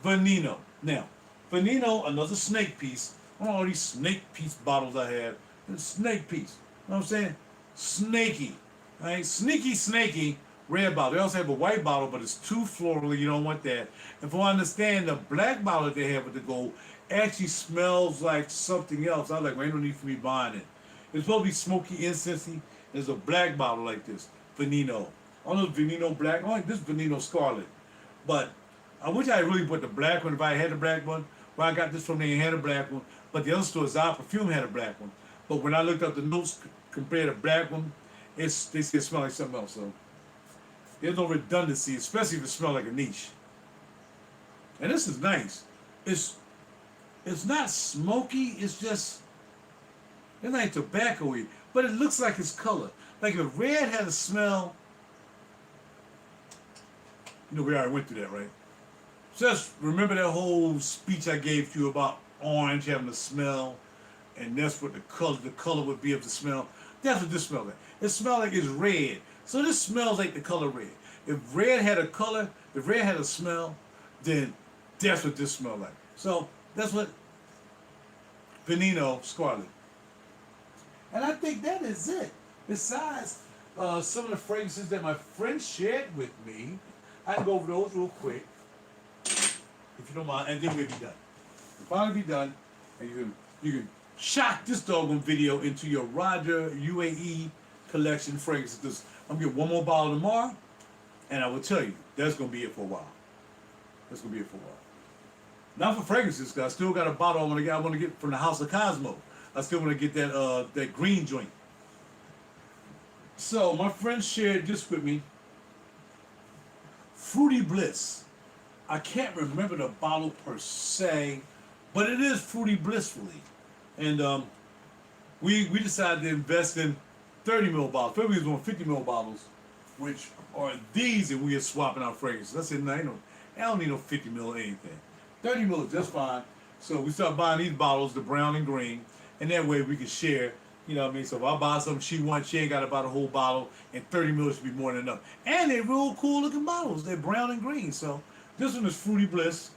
Veneno. Now, Veneno, another snake piece. All these snake piece bottles I have. It's snake piece. You know what I'm saying? Snaky. Right? Sneaky, red bottle. They also have a white bottle, but it's too floral. You don't want that. And from what I understand, the black bottle that they have with the gold actually smells like something else. I was like, well, ain't no need for me buying it. It's supposed to be smoky, incensey. There's a black bottle like this. Veneno. I don't know if Veneno black. I like this Veneno Scarlet. But I wish I really bought the black one if I had the black one. Well, I got this from there and had a black one. But the other store, Zara Perfume, had a black one. But when I looked up the notes compared to black one, they say it smells like something else. So there's no redundancy, especially if it smells like a niche. And this is nice. It's not smoky. It's not tobacco-y, but it looks like it's color. Like if red had a smell. You know, we already went through that, right? Just remember that whole speech I gave you about orange having a smell, and that's what the color would be of the smell. That's what this smells like. It smells like it's red. So this smells like the color red. If red had a color, if red had a smell, then that's what this smells like. So that's what Veneno Scarlet. And I think that is it. Besides some of the fragrances that my friends shared with me, I can go over those real quick, if you don't mind, and then we'll be done. We'll finally be done, and you can shock this doggone video into your RaJuR UAE collection fragrances. I'm gonna get one more bottle tomorrow, and I will tell you, that's gonna be it for a while. That's gonna be it for a while. Not for fragrances, because I still got a bottle I want to get from the House of Cosmo. I still want to get that green joint. So my friend shared this with me. Fruity Bliss. I can't remember the bottle per se, but it is Fruity Blissfully. And we decided to invest in 30 ml bottles. February was on 50 ml bottles, which are these, and we are swapping out fragrances. I said, no, I don't need no 50 ml or anything. 30 ml is just fine. So we started buying these bottles, the brown and green, and that way we can share. You know what I mean? So if I buy something she wants, she ain't got to buy the whole bottle, and 30 ml should be more than enough. And they're real cool looking bottles. They're brown and green. So this one is Fruity Bliss.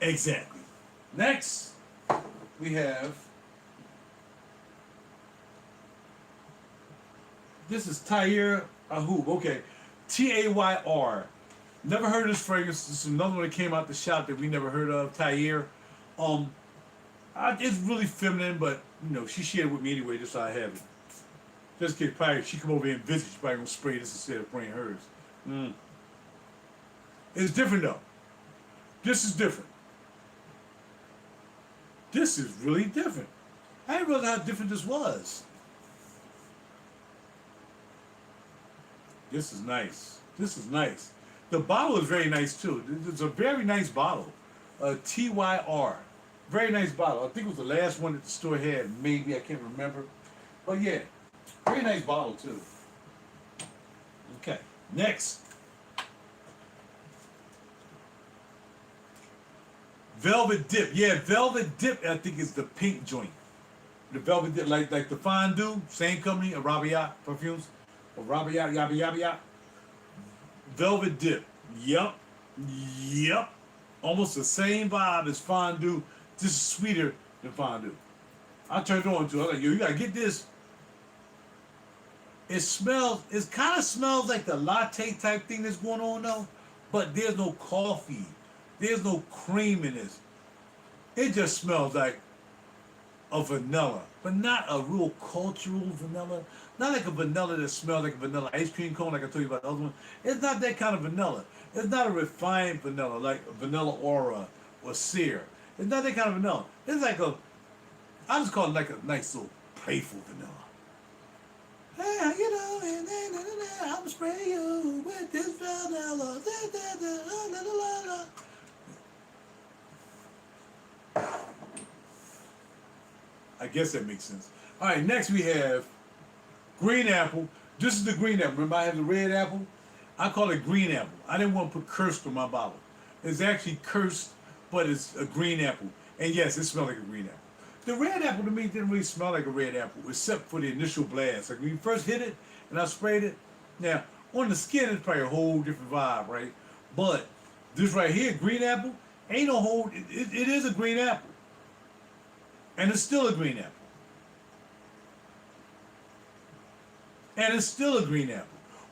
Exactly. Next, we have, this is Tayr Ahub. Okay. Tayr. Never heard of this fragrance. This is another one that came out the shop that we never heard of. Tayr. Um, it's really feminine, but you know, she shared it with me anyway, just so I have it. Just in case probably she come over here and visit, she probably gonna spray this instead of spraying hers. Mm. It's different though. This is different. This is really different. I didn't realize how different this was. This is nice. This is nice. The bottle is very nice too. It's a very nice bottle. TYR. Very nice bottle. I think it was the last one that the store had. Maybe, I can't remember. But yeah, very nice bottle too. Okay, next. Velvet Dip. Yeah, Velvet Dip, I think is the pink joint. The Velvet Dip, like the Fondue, same company, Arabiyat perfumes. Arabiyat, yabba yabba yabba. Velvet Dip. Yup. Yup. Almost the same vibe as Fondue. This is sweeter than Fondue. I turned on to it. I was like, yo, you gotta get this. It kind of smells like the latte type thing that's going on though, but there's no coffee. There's no cream in this. It just smells like a vanilla, but not a real cultural vanilla. Not like a vanilla that smells like a vanilla ice cream cone, like I told you about the other one. It's not that kind of vanilla. It's not a refined vanilla like vanilla aura or sear. It's not that kind of vanilla. It's like I just call it like a nice little playful vanilla. Hey, how you doing? I'm spraying you with this vanilla. I guess that makes sense. All right, next we have green apple. This is the green apple. Remember I have the red apple? I call it green apple. I didn't want to put cursed on my bottle. It's actually cursed, but it's a green apple. And yes, it smells like a green apple. The red apple to me didn't really smell like a red apple, except for the initial blast. Like when you first hit it and I sprayed it, now on the skin it's probably a whole different vibe, right? But this right here, green apple, ain't no whole, it is a green apple. And it's still a green apple. And it's still a green apple.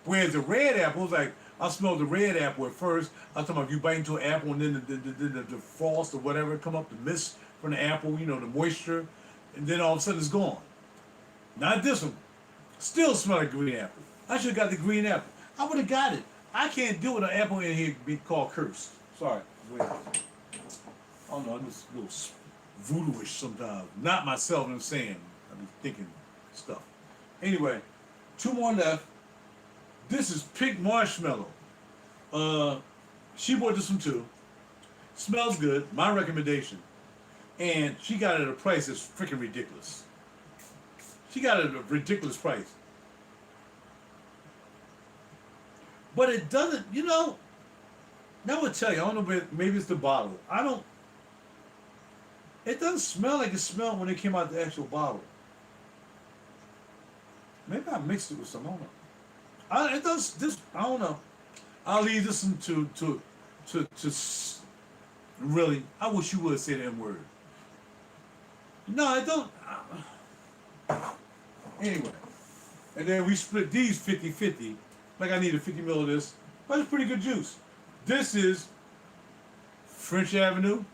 Whereas the red apple is like, I smelled the red apple at first. I was talking about if you bite into an apple and then the frost or whatever come up, the mist from the apple, you know, the moisture, and then all of a sudden it's gone. Not this one. Still smell like green apple. I should have got the green apple. I would have got it. I can't do with an apple in here be called cursed. Sorry. Wait. I don't know, I'm just a little voodoo-ish sometimes. Not myself, I'm saying. I be thinking stuff. Anyway, two more left. This is pink marshmallow. She bought this one too. Smells good. My recommendation. And she got it at a price that's freaking ridiculous. She got it at a ridiculous price. But it doesn't, you know, now I will tell you, I don't know, maybe it's the bottle. It doesn't smell like it smelled when it came out the actual bottle. Maybe I mixed it with some, I don't know. It does, this, I don't know. I'll leave this one to really, I wish you would say the M word. No, I don't. Anyway. And then we split these 50-50. Like I need a 50 ml of this. But it's pretty good juice. This is French Avenue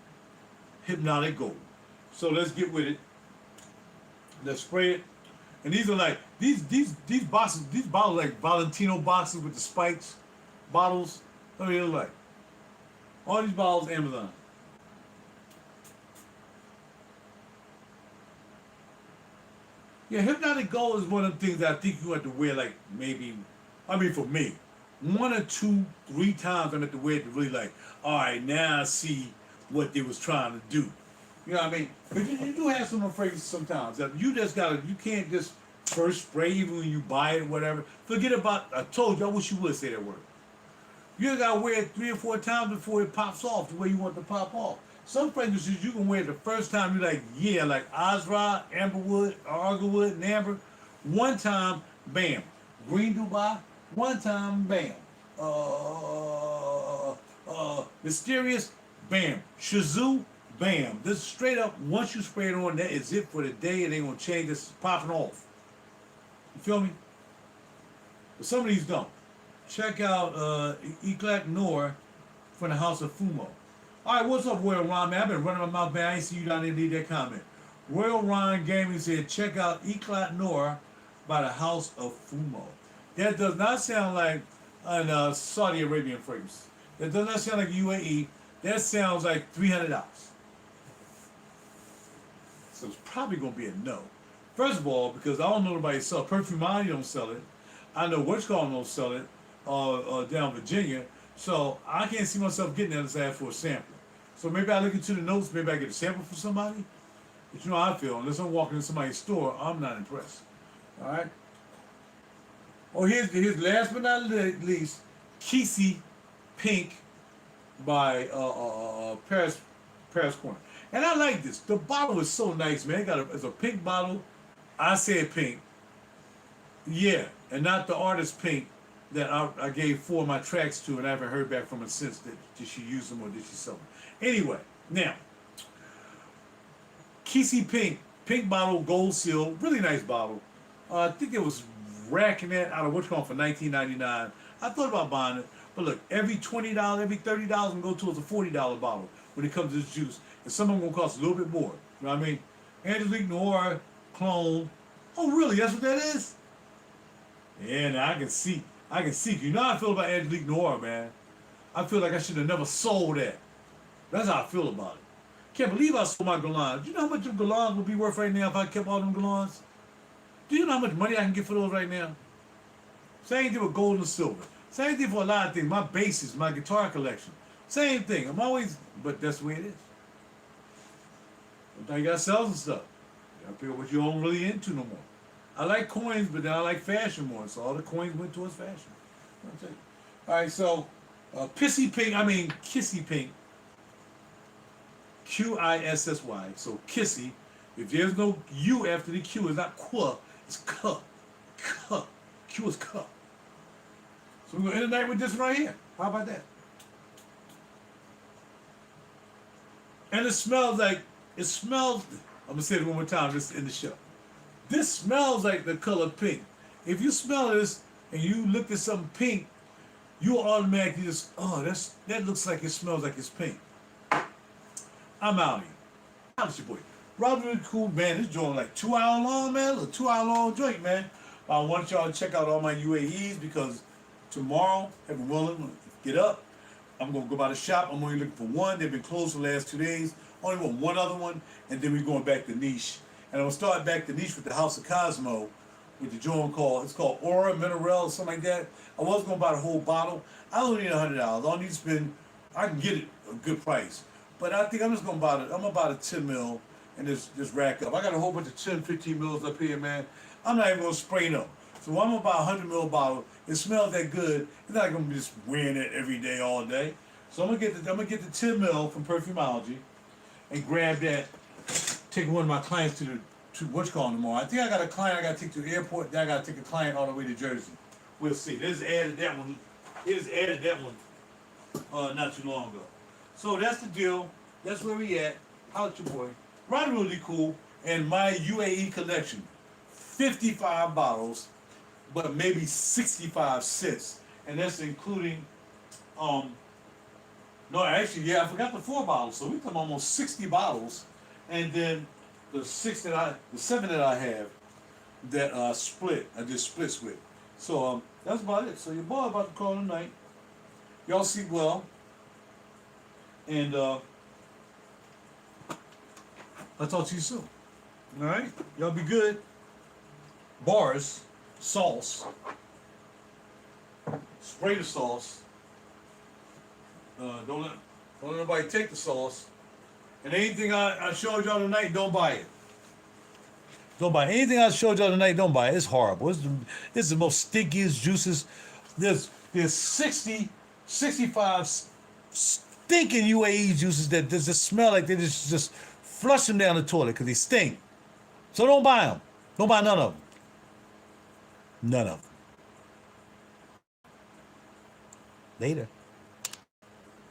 Hypnotic Gold. So let's get with it. Let's spray it. And these are like, these boxes, these bottles like Valentino boxes with the spikes bottles. What do they look like? All these bottles, Amazon. Yeah, Hypnotic Gold is one of the things that I think you have to wear like maybe, I mean for me, 1 or 2, 3 times I have to wear it to really like, all right, now I see what they was trying to do. You know what I mean? But you do have some fragrances sometimes that you just gotta, you can't just first spray even when you buy it or whatever. Forget about, I told you, I wish you would say that word. You gotta wear it 3 or 4 times before it pops off the way you want it to pop off. Some fragrances you can wear it the first time, you're like, yeah, like Azra, Amberwood, Argerwood, and Amber. One time, bam. Green Dubai, one time, bam. Mysterious, bam, shazoo, bam. This is straight up, once you spray it on, that is it for the day. It ain't gonna change. This is popping off. You feel me? But some of these don't. Check out Eclat Noor from the House of Fumo. All right, what's up, Royal Ron, man? I've been running my mouth, man. I ain't see you down there leave that comment. Royal Ron Gaming said, check out Eclat Noor by the House of Fumo. That does not sound like an Saudi Arabian phrase. That does not sound like UAE. That sounds like $300. So it's probably going to be a no. First of all, because I don't know nobody sell Perfumani don't sell it. I know What's Called don't sell it down in Virginia. So I can't see myself getting that aside for a sample. So maybe I look into the notes, maybe I get a sample for somebody. But you know how I feel. Unless I'm walking into somebody's store, I'm not impressed. All right? Oh, here's last but not least, Kissy Pink by Paris Corner. And I like this. The bottle is so nice, man. It's a pink bottle. I said pink. Yeah, and not the artist Pink that I gave 4 of my tracks to, and I haven't heard back from her since. Did she use them or did she sell them? Anyway, now, Kissy pink bottle, gold seal, really nice bottle. I think it was racking that out of what's called for $19.99. I thought about buying it, but look, every $20, every $30 can go towards a $40 bottle when it comes to this juice, and some of them gonna cost a little bit more. You know what I mean? Angelique Noir clone. Oh, really? That's what that is? Yeah, now I can see. You know how I feel about Angelique Noir, man. I feel like I should have never sold that. That's how I feel about it. Can't believe I sold my galons. Do you know how much them galons would be worth right now if I kept all them galons? Do you know how much money I can get for those right now? Same thing with gold and silver. Same thing for a lot of things. My basses, my guitar collection. Same thing. I'm always, but that's the way it is. Sometimes you gotta sell some stuff. You gotta figure what you don't really into no more. I like coins, but then I like fashion more. So all the coins went towards fashion. All right, so Kissy Pink. Qissy. So Kissy. If there's no U after the Q, it's not Qua, it's K. Q is K. So we're going to end the night with this one right here. How about that? And it smells, I'm going to say it one more time just in the show. This smells like the color pink. If you smell this and you look at something pink, you'll automatically just, that looks like it smells like it's pink. I'm out of here. How's your boy? RaJuR The Cool, man. This joint like 2 hour long, man. A 2 hour long joint, man. I want y'all to check out all my UAEs because tomorrow, heaven willing, get up. I'm going to go by the shop. I'm only looking for one. They've been closed for the last 2 days. Only want one other one, and then we're going back to niche. And I'm going to start back to niche with the House of Cosmo, with the joint it's called Aura Mineral or something like that. I was going to buy the whole bottle. I don't need $100. I don't need to spend, I can get it a good price. But I think I'm just going to buy it. I'm going to buy the 10 mil and just rack up. I got a whole bunch of 10, 15 mils up here, man. I'm not even going to spray them. So I'm going to buy a 100 mil bottle. It smells that good. It's not going to be just wearing it every day, all day. So I'm going to get the 10 mil from Perfumology and grab that. Take one of my clients to what's called tomorrow. I think I got a client I got to take to the airport. Then I got to take a client all the way to Jersey. We'll see. They just added that one. Not too long ago. So that's the deal. That's where we at. Holla at your boy. RaJuR The Cool and my UAE collection. 55 bottles, but maybe 65 cents. And that's including, I forgot the 4 bottles. So we come almost 60 bottles. And then the 7 that I have that I just splits with. So that's about it. So your boy about to call tonight. Y'all sleep well. And I'll talk to you soon. All right? Y'all be good. Bars, sauce. Spray the sauce. Don't let nobody take the sauce. And anything I showed y'all tonight, don't buy it. Don't buy it. Anything I showed y'all tonight, don't buy it. It's horrible. It's the most stinkiest juices. There's 65 stinking UAE juices that just smell like they just flush them down the toilet because they stink. So don't buy them. Don't buy none of them. None of them. Later.